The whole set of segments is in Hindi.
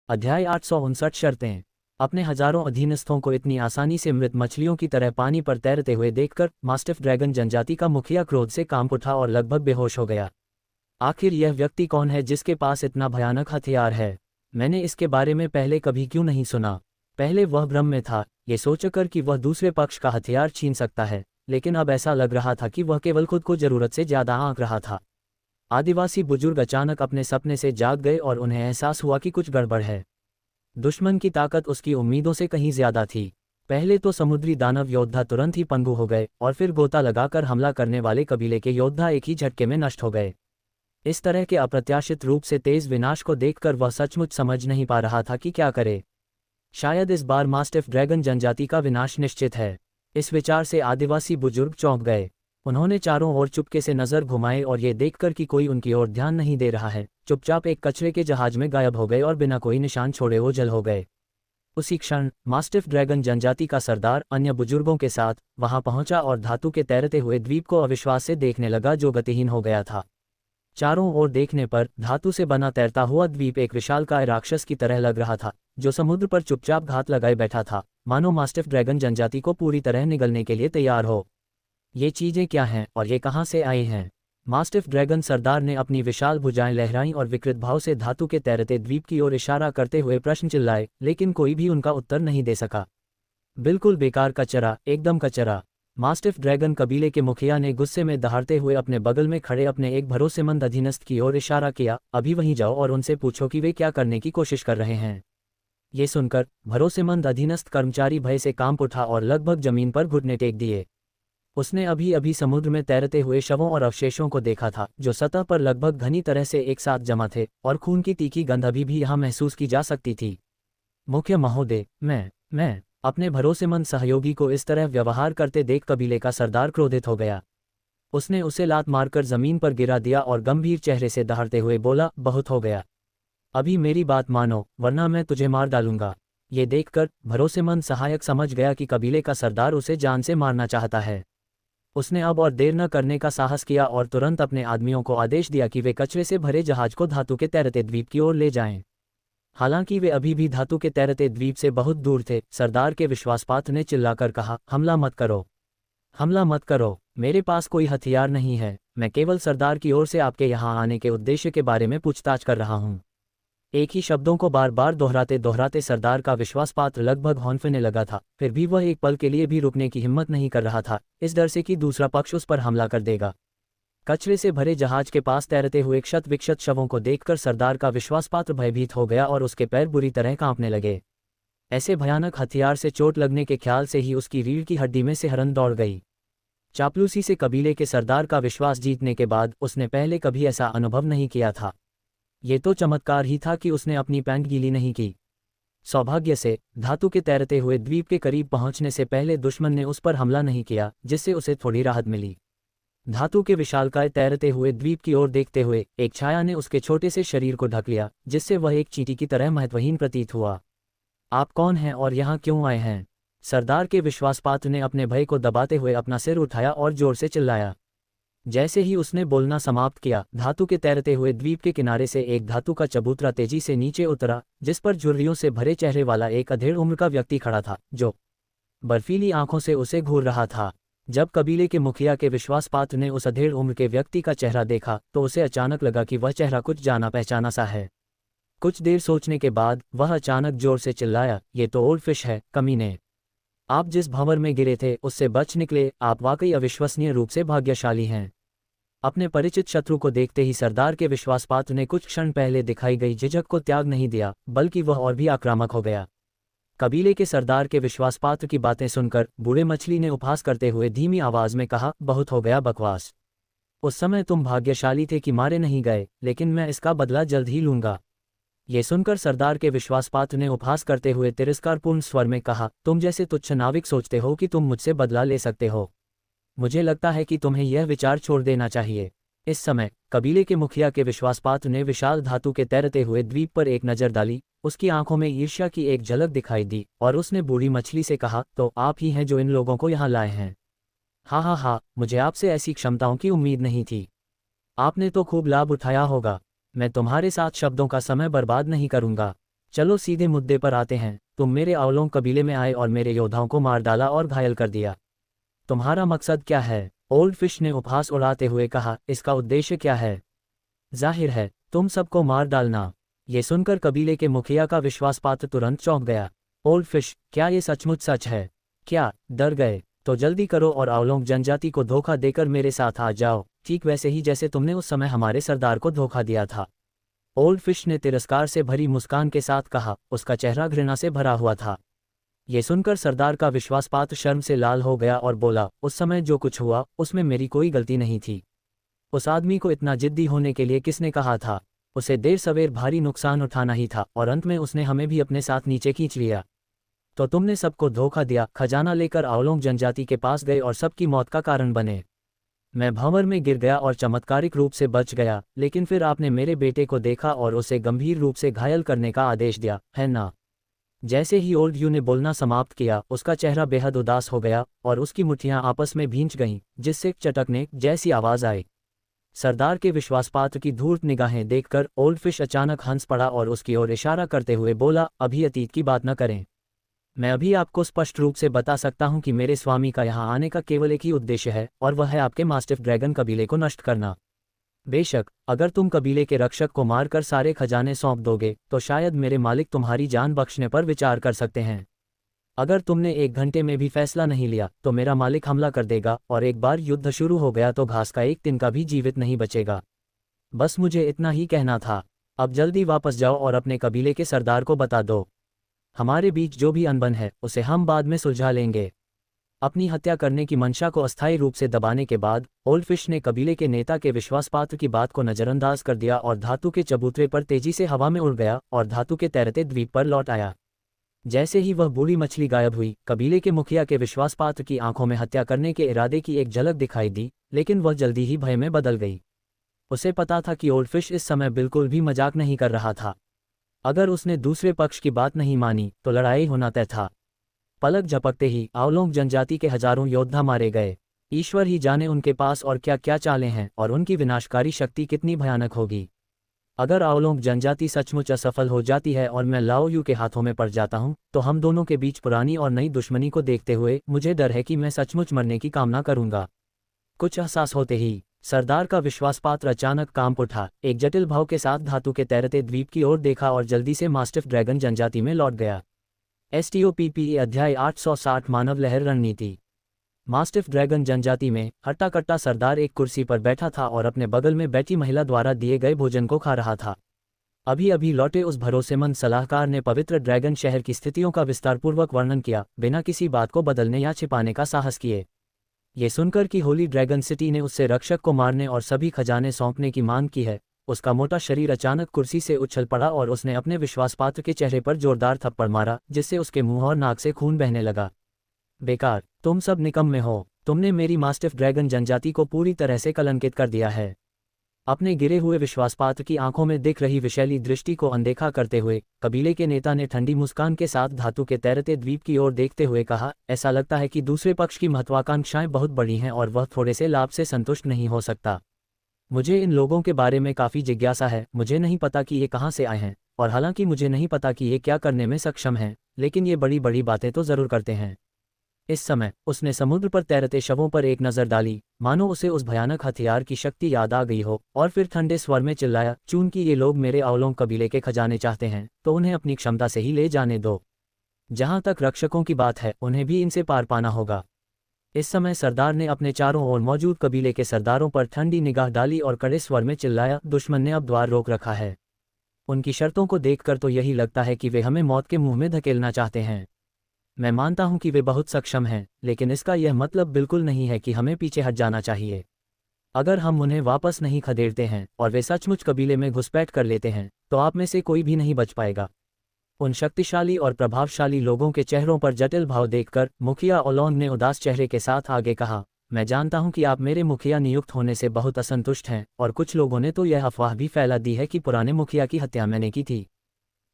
अध्याय 859 शर्तें। अपने हजारों अधीनस्थों को इतनी आसानी से मृत मछलियों की तरह पानी पर तैरते हुए देखकर मास्टिफ ड्रैगन जनजाति का मुखिया क्रोध से कांप उठा और लगभग बेहोश हो गया। आखिर यह व्यक्ति कौन है जिसके पास इतना भयानक हथियार है? मैंने इसके बारे में पहले कभी क्यों नहीं सुना? पहले वह भ्रम में था, ये सोचकर कि वह दूसरे पक्ष का हथियार छीन सकता है, लेकिन अब ऐसा लग रहा था कि वह केवल खुद को जरूरत से ज्यादा आंक रहा था। आदिवासी बुजुर्ग अचानक अपने सपने से जाग गए और उन्हें एहसास हुआ कि कुछ गड़बड़ है। दुश्मन की ताकत उसकी उम्मीदों से कहीं ज्यादा थी। पहले तो समुद्री दानव योद्धा तुरंत ही पंगु हो गए और फिर गोता लगाकर हमला करने वाले कबीले के योद्धा एक ही झटके में नष्ट हो गए। इस तरह के अप्रत्याशित रूप से तेज विनाश को देखकर वह सचमुच समझ नहीं पा रहा था कि क्या करे। शायद इस बार मास्टिफ ड्रैगन जनजाति का विनाश निश्चित है। इस विचार से आदिवासी बुजुर्ग चौंक गए। उन्होंने चारों ओर चुपके से नजर घुमाई और ये देखकर कि कोई उनकी ओर ध्यान नहीं दे रहा है, चुपचाप एक कचरे के जहाज में गायब हो गए और बिना कोई निशान छोड़े ओझल हो गए। उसी क्षण मास्टिफ ड्रैगन जनजाति का सरदार अन्य बुजुर्गों के साथ वहां पहुंचा और धातु के तैरते हुए द्वीप को अविश्वास से देखने लगा जो गतिहीन हो गया था। चारों ओर देखने पर धातु से बना तैरता हुआ द्वीप एक विशालकाय राक्षस की तरह लग रहा था, जो समुद्र पर चुपचाप घात लगाए बैठा था, मानो मास्टिफ ड्रैगन जनजाति को पूरी तरह निगलने के लिए तैयार हो। ये चीजें क्या हैं और ये कहाँ से आई हैं? मास्टिफ ड्रैगन सरदार ने अपनी विशाल भुजाएं लहराईं और विकृत भाव से धातु के तैरते द्वीप की ओर इशारा करते हुए प्रश्न चिल्लाए, लेकिन कोई भी उनका उत्तर नहीं दे सका। बिल्कुल बेकार कचरा, एकदम कचरा। मास्टिफ ड्रैगन कबीले के मुखिया ने गुस्से में दहाड़ते हुए अपने बगल में खड़े अपने एक भरोसेमंद अधीनस्थ की ओर इशारा किया, अभी वहीं जाओ और उनसे पूछो कि वे क्या करने की कोशिश कर रहे हैं। ये सुनकर भरोसेमंद अधीनस्थ कर्मचारी भय से कांप उठा और लगभग जमीन पर घुटने टेक दिए। उसने अभी अभी समुद्र में तैरते हुए शवों और अवशेषों को देखा था, जो सतह पर लगभग घनी तरह से एक साथ जमा थे, और खून की तीखी गंध अभी भी यहाँ महसूस की जा सकती थी। मुख्य महोदय, मैं अपने भरोसेमंद सहयोगी को इस तरह व्यवहार करते देख कबीले का सरदार क्रोधित हो गया। उसने उसे लात मारकर जमीन पर गिरा दिया और गंभीर चेहरे से दहाड़ते हुए बोला, बहुत हो गया, अभी मेरी बात मानो वरना मैं तुझे मार डालूंगा। ये देखकर भरोसेमंद सहायक समझ गया कि कबीले का सरदार उसे जान से मारना चाहता है। उसने अब और देर न करने का साहस किया और तुरंत अपने आदमियों को आदेश दिया कि वे कचरे से भरे जहाज को धातु के तैरते द्वीप की ओर ले जाएं। हालांकि वे अभी भी धातु के तैरते द्वीप से बहुत दूर थे, सरदार के विश्वासपात्र ने चिल्लाकर कहा, हमला मत करो, हमला मत करो, मेरे पास कोई हथियार नहीं है, मैं केवल सरदार की ओर से आपके यहाँ आने के उद्देश्य के बारे में पूछताछ कर रहा हूँ। एक ही शब्दों को बार बार दोहराते दोहराते सरदार का विश्वासपात्र लगभग हौंफने लगा था, फिर भी वह एक पल के लिए भी रुकने की हिम्मत नहीं कर रहा था, इस डर से कि दूसरा पक्ष उस पर हमला कर देगा। कचरे से भरे जहाज के पास तैरते हुए क्षत विक्षत शवों को देखकर सरदार का विश्वासपात्र भयभीत हो गया और उसके पैर बुरी तरह कांपने लगे। ऐसे भयानक हथियार से चोट लगने के ख्याल से ही उसकी रीढ़ की हड्डी में सिहरन दौड़ गई। चापलूसी से कबीले के सरदार का विश्वास जीतने के बाद उसने पहले कभी ऐसा अनुभव नहीं किया था। ये तो चमत्कार ही था कि उसने अपनी पैंट गीली नहीं की। सौभाग्य से धातु के तैरते हुए द्वीप के करीब पहुंचने से पहले दुश्मन ने उस पर हमला नहीं किया, जिससे उसे थोड़ी राहत मिली। धातु के विशालकाय तैरते हुए द्वीप की ओर देखते हुए एक छाया ने उसके छोटे से शरीर को ढक लिया, जिससे वह एक चींटी की तरह महत्वहीन प्रतीत हुआ। आप कौन हैं और यहाँ क्यों आए हैं? सरदार के विश्वासपात्र ने अपने भय को दबाते हुए अपना सिर उठाया और जोर से चिल्लाया। जैसे ही उसने बोलना समाप्त किया, धातु के तैरते हुए द्वीप के किनारे से एक धातु का चबूतरा तेजी से नीचे उतरा, जिस पर झुर्रियों से भरे चेहरे वाला एक अधेड़ उम्र का व्यक्ति खड़ा था, जो बर्फीली आंखों से उसे घूर रहा था। जब कबीले के मुखिया के विश्वासपात्र ने उस अधेड़ उम्र के व्यक्ति का चेहरा देखा तो उसे अचानक लगा कि वह चेहरा कुछ जाना पहचाना सा है। कुछ देर सोचने के बाद वह अचानक जोर से चिल्लाया, ये तो ओल्ड फिश है, कमीने। आप जिस भंवर में गिरे थे उससे बच निकले, आप वाकई अविश्वसनीय रूप से भाग्यशाली हैं। अपने परिचित शत्रु को देखते ही सरदार के विश्वासपात्र ने कुछ क्षण पहले दिखाई गई झिझक को त्याग नहीं दिया, बल्कि वह और भी आक्रामक हो गया। कबीले के सरदार के विश्वासपात्र की बातें सुनकर बूढ़े मछली ने उपहास करते हुए धीमी आवाज में कहा, बहुत हो गया बकवास। उस समय तुम भाग्यशाली थे कि मारे नहीं गए, लेकिन मैं इसका बदला जल्द ही लूंगा। ये सुनकर सरदार के विश्वासपात्र ने उपहास करते हुए तिरस्कारपूर्ण स्वर में कहा, तुम जैसे तुच्छ नाविक सोचते हो कि तुम मुझसे बदला ले सकते हो। मुझे लगता है कि तुम्हें यह विचार छोड़ देना चाहिए। इस समय कबीले के मुखिया के विश्वासपात्र ने विशाल धातु के तैरते हुए द्वीप पर एक नजर डाली, उसकी आंखों में ईर्ष्या की एक झलक दिखाई दी और उसने बूढ़ी मछली से कहा, तो आप ही हैं जो इन लोगों को यहाँ लाए हैं? हाँ, मुझे आपसे ऐसी क्षमताओं की उम्मीद नहीं थी। आपने तो खूब लाभ उठाया होगा। मैं तुम्हारे साथ शब्दों का समय बर्बाद नहीं करूंगा। चलो सीधे मुद्दे पर आते हैं। तुम मेरे अवलोंग कबीले में आए और मेरे योद्धाओं को मार डाला और घायल कर दिया। तुम्हारा मकसद क्या है? ओल्ड फिश ने उपहास उड़ाते हुए कहा, इसका उद्देश्य क्या है? जाहिर है तुम सबको मार डालना। ये सुनकर कबीले के मुखिया का विश्वासपात्र तुरंत चौंक गया। ओल्ड फिश, क्या ये सचमुच सच है? क्या डर गए? तो जल्दी करो और अवलोंग जनजाति को धोखा देकर मेरे साथ आ जाओ, ठीक वैसे ही जैसे तुमने उस समय हमारे सरदार को धोखा दिया था। ओल्ड फिश ने तिरस्कार से भरी मुस्कान के साथ कहा, उसका चेहरा घृणा से भरा हुआ था। ये सुनकर सरदार का विश्वासपात्र शर्म से लाल हो गया और बोला, उस समय जो कुछ हुआ उसमें मेरी कोई गलती नहीं थी। उस आदमी को इतना जिद्दी होने के लिए किसने कहा था? उसे देर सवेर भारी नुकसान उठाना ही था और अंत में उसने हमें भी अपने साथ नीचे खींच लिया। तो तुमने सबको धोखा दिया, खजाना लेकर अवलोंग जनजाति के पास गए और सबकी मौत का कारण बने। मैं भंवर में गिर गया और चमत्कारिक रूप से बच गया, लेकिन फिर आपने मेरे बेटे को देखा और उसे गंभीर रूप से घायल करने का आदेश दिया, है ना? जैसे ही ओल्ड यू ने बोलना समाप्त किया, उसका चेहरा बेहद उदास हो गया और उसकी मुट्ठियां आपस में भींच गईं, जिससे चटकने जैसी आवाज आई। सरदार के विश्वासपात्र की धूर्त निगाहें देखकर ओल्ड फिश अचानक हंस पड़ा और उसकी ओर इशारा करते हुए बोला, अभी अतीत की बात न करें। मैं अभी आपको स्पष्ट रूप से बता सकता हूं कि मेरे स्वामी का यहाँ आने का केवल एक ही उद्देश्य है, और वह है आपके मास्टिफ ड्रैगन कबीले को नष्ट करना। बेशक अगर तुम कबीले के रक्षक को मारकर सारे खजाने सौंप दोगे तो शायद मेरे मालिक तुम्हारी जान बख्शने पर विचार कर सकते हैं। अगर तुमने 1 घंटे में भी फैसला नहीं लिया तो मेरा मालिक हमला कर देगा, और एक बार युद्ध शुरू हो गया तो घास का एक तिनका भी जीवित नहीं बचेगा। बस मुझे इतना ही कहना था। अब जल्दी वापस जाओ और अपने कबीले के सरदार को बता दो, हमारे बीच जो भी अनबन है उसे हम बाद में सुलझा लेंगे। अपनी हत्या करने की मंशा को अस्थायी रूप से दबाने के बाद ओल्ड फिश ने कबीले के नेता के विश्वासपात्र की बात को नजरअंदाज कर दिया और धातु के चबूतरे पर तेजी से हवा में उड़ गया और धातु के तैरते द्वीप पर लौट आया। जैसे ही वह बूढ़ी मछली गायब हुई, कबीले के मुखिया के विश्वासपात्र की आंखों में हत्या करने के इरादे की एक झलक दिखाई दी, लेकिन वह जल्दी ही भय में बदल गई। उसे पता था कि ओल्ड फिश इस समय बिल्कुल भी मजाक नहीं कर रहा था। अगर उसने दूसरे पक्ष की बात नहीं मानी तो लड़ाई होना तय था। पलक झपकते ही अवलोंग जनजाति के हजारों योद्धा मारे गए। ईश्वर ही जाने उनके पास और क्या क्या चालें हैं और उनकी विनाशकारी शक्ति कितनी भयानक होगी। अगर अवलोंग जनजाति सचमुच असफल हो जाती है और मैं लाओ यू के हाथों में पड़ जाता हूं, तो हम दोनों के बीच पुरानी और नई दुश्मनी को देखते हुए मुझे डर है कि मैं सचमुच मरने की कामना करूंगा। कुछ एहसास होते ही सरदार का विश्वासपात्र अचानक कांप उठा, एक जटिल भाव के साथ धातु के तैरते द्वीप की ओर देखा और जल्दी से मास्टिफ ड्रैगन जनजाति में लौट गया। STOPPE अध्याय 860 मानव लहर रणनीति। मास्टिफ ड्रैगन जनजाति में हट्टा कट्टा सरदार एक कुर्सी पर बैठा था और अपने बगल में बैठी महिला द्वारा दिए गए भोजन को खा रहा था। अभी अभी लौटे उस भरोसेमंद सलाहकार ने पवित्र ड्रैगन शहर की स्थितियों का विस्तारपूर्वक वर्णन किया, बिना किसी बात को बदलने या छिपाने का साहस किए। ये सुनकर कि होली ड्रैगन सिटी ने उससे रक्षक को मारने और सभी खजाने सौंपने की मांग की है, उसका मोटा शरीर अचानक कुर्सी से उछल पड़ा और उसने अपने विश्वासपात्र के चेहरे पर जोरदार थप्पड़ मारा, जिससे उसके मुंह और नाक से खून बहने लगा। बेकार, तुम सब निकम्मे हो। तुमने मेरी मास्टिफ ड्रैगन जनजाति को पूरी तरह से कलंकित कर दिया है। अपने गिरे हुए विश्वासपात्र की आंखों में दिख रही विषैली दृष्टि को अनदेखा करते हुए कबीले के नेता ने ठंडी मुस्कान के साथ धातु के तैरते द्वीप की ओर देखते हुए कहा, ऐसा लगता है कि दूसरे पक्ष की महत्वाकांक्षाएं बहुत बड़ी हैं और वह थोड़े से लाभ से संतुष्ट नहीं हो सकता। मुझे इन लोगों के बारे में काफ़ी जिज्ञासा है। मुझे नहीं पता कि ये कहाँ से आए हैं, और हालांकि मुझे नहीं पता कि ये क्या करने में सक्षम हैं, लेकिन ये बड़ी बड़ी बातें तो ज़रूर करते हैं। इस समय उसने समुद्र पर तैरते शवों पर एक नज़र डाली, मानो उसे उस भयानक हथियार की शक्ति याद आ गई हो, और फिर ठंडे स्वर में चिल्लाया, चूंकि ये लोग मेरे अवलोंग कबीले के खजाने चाहते हैं तो उन्हें अपनी क्षमता से ही ले जाने दो। जहाँ तक रक्षकों की बात है, उन्हें भी इनसे पार पाना होगा। इस समय सरदार ने अपने चारों ओर मौजूद कबीले के सरदारों पर ठंडी निगाह डाली और कड़े स्वर में चिल्लाया, दुश्मन ने अब द्वार रोक रखा है। उनकी शर्तों को देखकर तो यही लगता है कि वे हमें मौत के मुंह में धकेलना चाहते हैं। मैं मानता हूं कि वे बहुत सक्षम हैं, लेकिन इसका यह मतलब बिल्कुल नहीं है कि हमें पीछे हट जाना चाहिए। अगर हम उन्हें वापस नहीं खदेड़ते हैं और वे सचमुच कबीले में घुसपैठ कर लेते हैं तो आप में से कोई भी नहीं बच पाएगा। उन शक्तिशाली और प्रभावशाली लोगों के चेहरों पर जटिल भाव देखकर मुखिया ओलोंग ने उदास चेहरे के साथ आगे कहा, मैं जानता हूं कि आप मेरे मुखिया नियुक्त होने से बहुत असंतुष्ट हैं, और कुछ लोगों ने तो यह अफवाह भी फैला दी है कि पुराने मुखिया की हत्या मैंने की थी।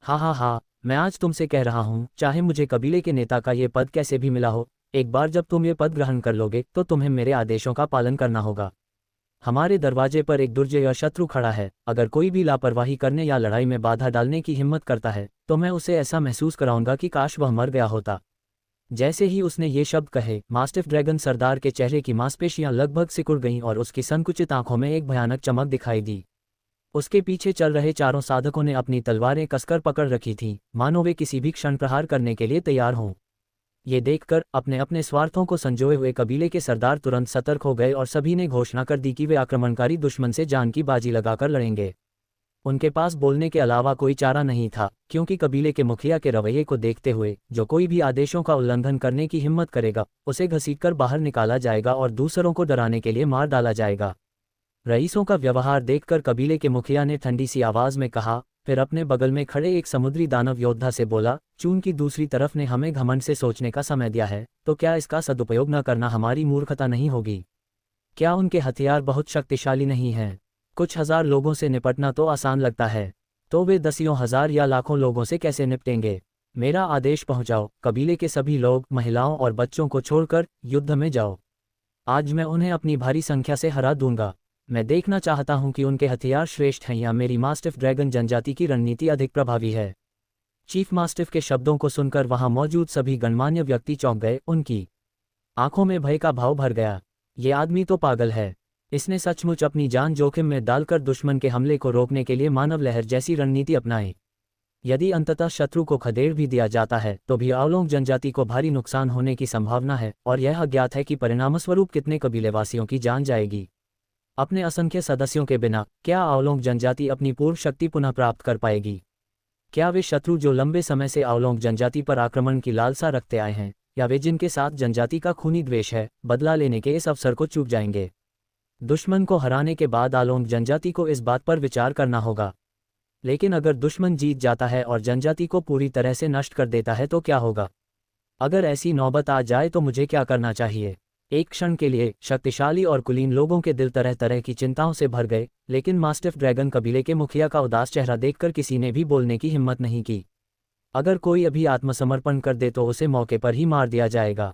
हाँ, मैं आज तुमसे कह रहा हूँ, चाहे मुझे कबीले के नेता का ये पद कैसे भी मिला हो, एक बार जब तुम ये पद ग्रहण कर लोगे तो तुम्हें मेरे आदेशों का पालन करना होगा। हमारे दरवाजे पर एक दुर्जय शत्रु खड़ा है। अगर कोई भी लापरवाही करने या लड़ाई में बाधा डालने की हिम्मत करता है तो मैं उसे ऐसा महसूस कराऊंगा कि काश वह मर गया होता। जैसे ही उसने ये शब्द कहे, मास्टिफ ड्रैगन सरदार के चेहरे की मांसपेशियां लगभग सिकुड़ गईं और उसकी संकुचित आंखों में एक भयानक चमक दिखाई दी। उसके पीछे चल रहे चारों साधकों ने अपनी तलवारें कसकर पकड़ रखी थीं, मानो वे किसी भी क्षण प्रहार करने के लिए तैयार हों। ये देखकर अपने अपने स्वार्थों को संजोए हुए कबीले के सरदार तुरंत सतर्क हो गए और सभी ने घोषणा कर दी कि वे आक्रमणकारी दुश्मन से जान की बाजी लगाकर लड़ेंगे। उनके पास बोलने के अलावा कोई चारा नहीं था, क्योंकि कबीले के मुखिया के रवैये को देखते हुए जो कोई भी आदेशों का उल्लंघन करने की हिम्मत करेगा, उसे घसीटकर बाहर निकाला जाएगा और दूसरों को डराने के लिए मार डाला जाएगा। रईसों का व्यवहार देखकर कबीले के मुखिया ने ठंडी सी आवाज में कहा, फिर अपने बगल में खड़े एक समुद्री दानव योद्धा से बोला, चून की दूसरी तरफ ने हमें घमंड से सोचने का समय दिया है, तो क्या इसका सदुपयोग न करना हमारी मूर्खता नहीं होगी? क्या उनके हथियार बहुत शक्तिशाली नहीं हैं? कुछ हजार लोगों से निपटना तो आसान लगता है, तो वे दसियों हजार या लाखों लोगों से कैसे निपटेंगे? मेरा आदेश पहुंचाओ, कबीले के सभी लोग, महिलाओं और बच्चों को छोड़कर युद्ध में जाओ। आज मैं उन्हें अपनी भारी संख्या से हरा दूंगा। मैं देखना चाहता हूं कि उनके हथियार श्रेष्ठ हैं या मेरी मास्टिफ ड्रैगन जनजाति की रणनीति अधिक प्रभावी है। चीफ मास्टिफ के शब्दों को सुनकर वहां मौजूद सभी गणमान्य व्यक्ति चौंक गए। उनकी आंखों में भय का भाव भर गया। ये आदमी तो पागल है। इसने सचमुच अपनी जान जोखिम में डालकर दुश्मन के हमले को रोकने के लिए मानव लहर जैसी रणनीति अपनाई। यदि अंततः शत्रु को खदेड़ भी दिया जाता है तो भी आवलोंग जनजाति को भारी नुकसान होने की संभावना है, और यह अज्ञात है कि परिणामस्वरूप कितने कबीलेवासियों की जान जाएगी। अपने असंख्य सदस्यों के बिना क्या आवलोंग जनजाति अपनी पूर्व शक्ति पुनः प्राप्त कर पाएगी? क्या वे शत्रु जो लंबे समय से आवलोंग जनजाति पर आक्रमण की लालसा रखते आए हैं, या वे जिनके साथ जनजाति का खूनी द्वेष है, बदला लेने के इस अवसर को चूक जाएंगे? दुश्मन को हराने के बाद आवलोंग जनजाति को इस बात पर विचार करना होगा। लेकिन अगर दुश्मन जीत जाता है और जनजाति को पूरी तरह से नष्ट कर देता है तो क्या होगा? अगर ऐसी नौबत आ जाए तो मुझे क्या करना चाहिए? एक क्षण के लिए शक्तिशाली और कुलीन लोगों के दिल तरह तरह की चिंताओं से भर गए, लेकिन मास्टिफ ड्रैगन कबीले के मुखिया का उदास चेहरा देखकर किसी ने भी बोलने की हिम्मत नहीं की। अगर कोई अभी आत्मसमर्पण कर दे तो उसे मौके पर ही मार दिया जाएगा।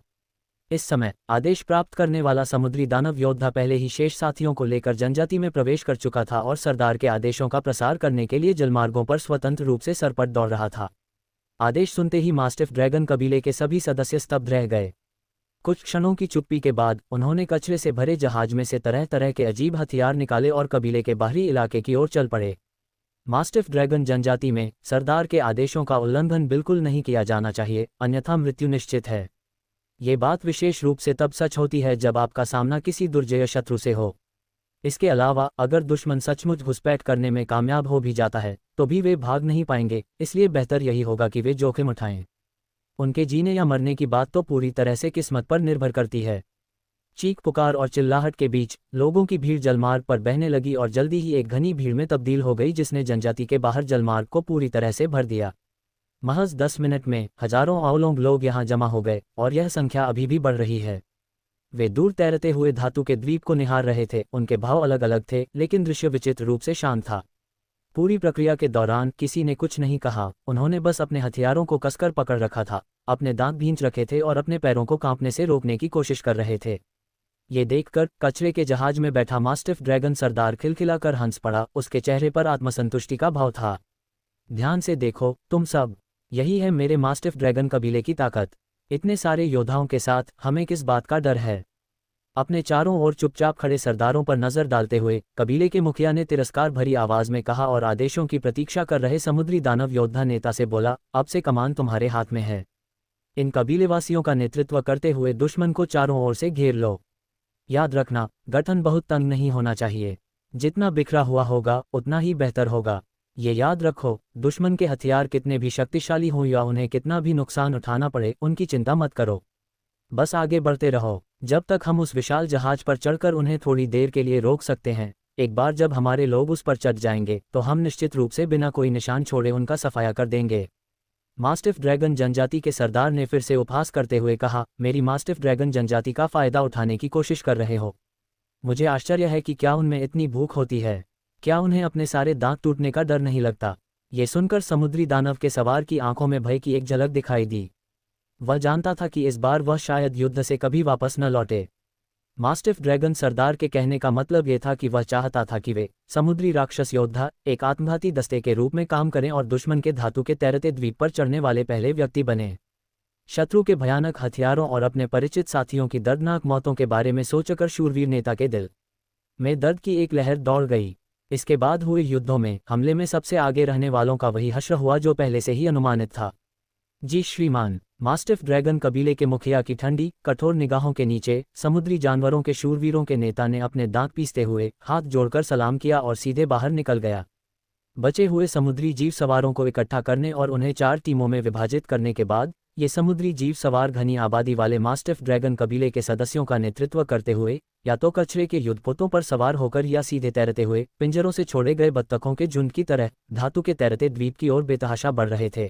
इस समय आदेश प्राप्त करने वाला समुद्री दानव योद्धा पहले ही शेष साथियों को लेकर जनजाति में प्रवेश कर चुका था और सरदार के आदेशों का प्रसार करने के लिए जलमार्गों पर स्वतंत्र रूप से सरपट दौड़ रहा था। आदेश सुनते ही मास्टिफ ड्रैगन कबीले के सभी सदस्य स्तब्ध रह गए। कुछ क्षणों की चुप्पी के बाद उन्होंने कचरे से भरे जहाज में से तरह तरह के अजीब हथियार निकाले और कबीले के बाहरी इलाके की ओर चल पड़े। मास्टिफ ड्रैगन जनजाति में सरदार के आदेशों का उल्लंघन बिल्कुल नहीं किया जाना चाहिए, अन्यथा मृत्यु निश्चित है। ये बात विशेष रूप से तब सच होती है जब आपका सामना किसी दुर्जय शत्रु से हो। इसके अलावा अगर दुश्मन सचमुच घुसपैठ करने में कामयाब हो भी जाता है तो भी वे भाग नहीं पाएंगे, इसलिए बेहतर यही होगा कि वे जोखिम उठाएं। उनके जीने या मरने की बात तो पूरी तरह से किस्मत पर निर्भर करती है। चीख पुकार और चिल्लाहट के बीच लोगों की भीड़ जलमार्ग पर बहने लगी और जल्दी ही एक घनी भीड़ में तब्दील हो गई, जिसने जनजाति के बाहर जलमार्ग को पूरी तरह से भर दिया। महज 10 मिनट में हजारों आवलोंग लोग यहां जमा हो गए और यह संख्या अभी भी बढ़ रही है। वे दूर तैरते हुए धातु के द्वीप को निहार रहे थे। उनके भाव अलग अलग थे, लेकिन दृश्य विचित्र रूप से शांत था। पूरी प्रक्रिया के दौरान किसी ने कुछ नहीं कहा। उन्होंने बस अपने हथियारों को कसकर पकड़ रखा था, अपने दांत भींच रखे थे और अपने पैरों को कांपने से रोकने की कोशिश कर रहे थे। ये देखकर कचरे के जहाज में बैठा मास्टिफ ड्रैगन सरदार खिलखिलाकर हंस पड़ा। उसके चेहरे पर आत्मसंतुष्टि का भाव था। ध्यान से देखो तुम सब, यही है मेरे मास्टिफ ड्रैगन कबीले की ताकत। इतने सारे योद्धाओं के साथ हमें किस बात का डर है? अपने चारों ओर चुपचाप खड़े सरदारों पर नजर डालते हुए कबीले के मुखिया ने तिरस्कार भरी आवाज में कहा और आदेशों की प्रतीक्षा कर रहे समुद्री दानव योद्धा नेता से बोला, अब से कमान तुम्हारे हाथ में है। इन कबीलेवासियों का नेतृत्व करते हुए दुश्मन को चारों ओर से घेर लो। याद रखना, गठन बहुत तंग नहीं होना चाहिए। जितना बिखरा हुआ होगा उतना ही बेहतर होगा। ये याद रखो, दुश्मन के हथियार कितने भी शक्तिशाली हों या उन्हें कितना भी नुकसान उठाना पड़े, उनकी चिंता मत करो। बस आगे बढ़ते रहो जब तक हम उस विशाल जहाज पर चढ़कर उन्हें थोड़ी देर के लिए रोक सकते हैं। एक बार जब हमारे लोग उस पर चढ़ जाएंगे तो हम निश्चित रूप से बिना कोई निशान छोड़े उनका सफाया कर देंगे। मास्टिफ ड्रैगन जनजाति के सरदार ने फिर से उपहास करते हुए कहा, मेरी मास्टिफ ड्रैगन जनजाति का फायदा उठाने की कोशिश कर रहे हो। मुझे आश्चर्य है कि क्या उनमें इतनी भूख होती है। क्या उन्हें अपने सारे दांत टूटने का डर नहीं लगता? ये सुनकर समुद्री दानव के सवार की आंखों में भय की एक झलक दिखाई दी। वह जानता था कि इस बार वह शायद युद्ध से कभी वापस न लौटे। मास्टिफ ड्रैगन सरदार के कहने का मतलब ये था कि वह चाहता था कि वे समुद्री राक्षस योद्धा एक आत्मघाती दस्ते के रूप में काम करें और दुश्मन के धातु के तैरते द्वीप पर चढ़ने वाले पहले व्यक्ति बने। शत्रु के भयानक हथियारों और अपने परिचित साथियों की दर्दनाक मौतों के बारे में सोचकर शूरवीर नेता के दिल में दर्द की एक लहर दौड़ गई। इसके बाद हुए युद्धों में हमले में सबसे आगे रहने वालों का वही हश्र हुआ जो पहले से ही अनुमानित था। जी श्रीमान। मास्टिफ ड्रैगन कबीले के मुखिया की ठंडी कठोर निगाहों के नीचे समुद्री जानवरों के शूरवीरों के नेता ने अपने दांत पीसते हुए हाथ जोड़कर सलाम किया और सीधे बाहर निकल गया। बचे हुए समुद्री जीव सवारों को इकट्ठा करने और उन्हें 4 टीमों में विभाजित करने के बाद ये समुद्री जीव सवार घनी आबादी वाले मास्टिफ ड्रैगन कबीले के सदस्यों का नेतृत्व करते हुए या तो कचरे के युद्धपोतों पर सवार होकर या सीधे तैरते हुए पिंजरों से छोड़े गए बत्तखों के झुंड की तरह धातु के तैरते द्वीप की ओर बेतहाशा बढ़ रहे थे।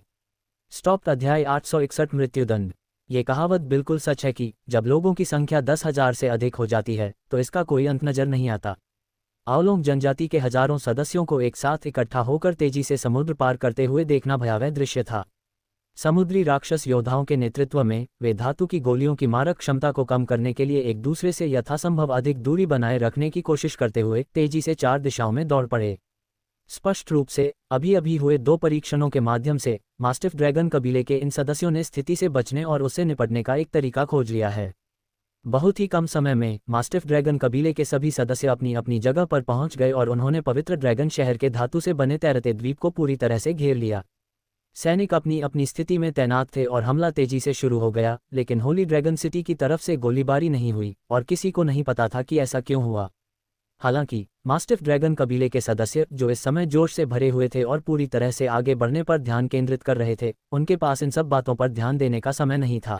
स्टॉप। अध्याय 861 मृत्युदंड। ये कहावत बिल्कुल सच है कि जब लोगों की संख्या 10,000 से अधिक हो जाती है तो इसका कोई अंत नजर नहीं आता। आओलोंग जनजाति के हजारों सदस्यों को एक साथ इकट्ठा होकर तेजी से समुद्र पार करते हुए देखना भयावह दृश्य था। समुद्री राक्षस योद्धाओं के नेतृत्व में वे धातु की गोलियों की मारक क्षमता को कम करने के लिए एक दूसरे से यथासंभव अधिक दूरी बनाए रखने की कोशिश करते हुए तेजी से 4 दिशाओं में दौड़ पड़े। स्पष्ट रूप से अभी अभी हुए 2 परीक्षणों के माध्यम से मास्टिफ ड्रैगन कबीले के इन सदस्यों ने स्थिति से बचने और उससे निपटने का एक तरीका खोज लिया है। बहुत ही कम समय में मास्टिफ ड्रैगन कबीले के सभी सदस्य अपनी अपनी जगह पर पहुंच गए और उन्होंने पवित्र ड्रैगन शहर के धातु से बने तैरते द्वीप को पूरी तरह से घेर लिया। सैनिक अपनी अपनी स्थिति में तैनात थे और हमला तेजी से शुरू हो गया, लेकिन होली ड्रैगन सिटी की तरफ से गोलीबारी नहीं हुई और किसी को नहीं पता था कि ऐसा क्यों हुआ। हालांकि मास्टिफ ड्रैगन कबीले के सदस्य जो इस समय जोश से भरे हुए थे और पूरी तरह से आगे बढ़ने पर ध्यान केंद्रित कर रहे थे, उनके पास इन सब बातों पर ध्यान देने का समय नहीं था।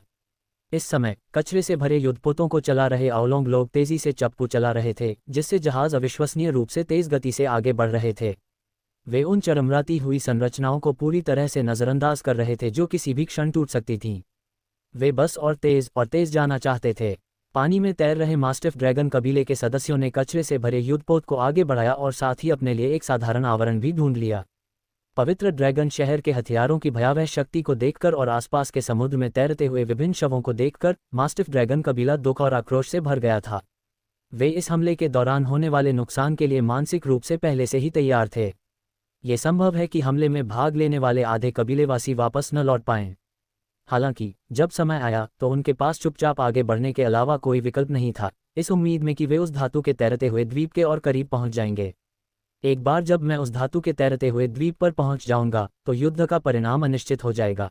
इस समय कचरे से भरे युद्धपोतों को चला रहे आओलोंग लोग तेजी से चप्पू चला रहे थे, जिससे जहाज अविश्वसनीय रूप से तेज गति से आगे बढ़ रहे थे। वे उन चरमराती हुई संरचनाओं को पूरी तरह से नजरअंदाज कर रहे थे जो किसी भी क्षण टूट सकती थीं। वे बस और तेज जाना चाहते थे। पानी में तैर रहे मास्टिफ ड्रैगन कबीले के सदस्यों ने कचरे से भरे युद्धपोत को आगे बढ़ाया और साथ ही अपने लिए एक साधारण आवरण भी ढूंढ लिया। पवित्र ड्रैगन शहर के हथियारों की भयावह शक्ति को देखकर और आसपास के समुद्र में तैरते हुए विभिन्न शवों को देखकर मास्टिफ ड्रैगन कबीला दुख और आक्रोश से भर गया था। वे इस हमले के दौरान होने वाले नुकसान के लिए मानसिक रूप से पहले से ही तैयार थे। ये संभव है कि हमले में भाग लेने वाले आधे कबीलेवासी वापस न लौट पाएं। हालांकि जब समय आया तो उनके पास चुपचाप आगे बढ़ने के अलावा कोई विकल्प नहीं था, इस उम्मीद में कि वे उस धातु के तैरते हुए द्वीप के और करीब पहुंच जाएंगे। एक बार जब मैं उस धातु के तैरते हुए द्वीप पर पहुंच जाऊंगा तो युद्ध का परिणाम अनिश्चित हो जाएगा।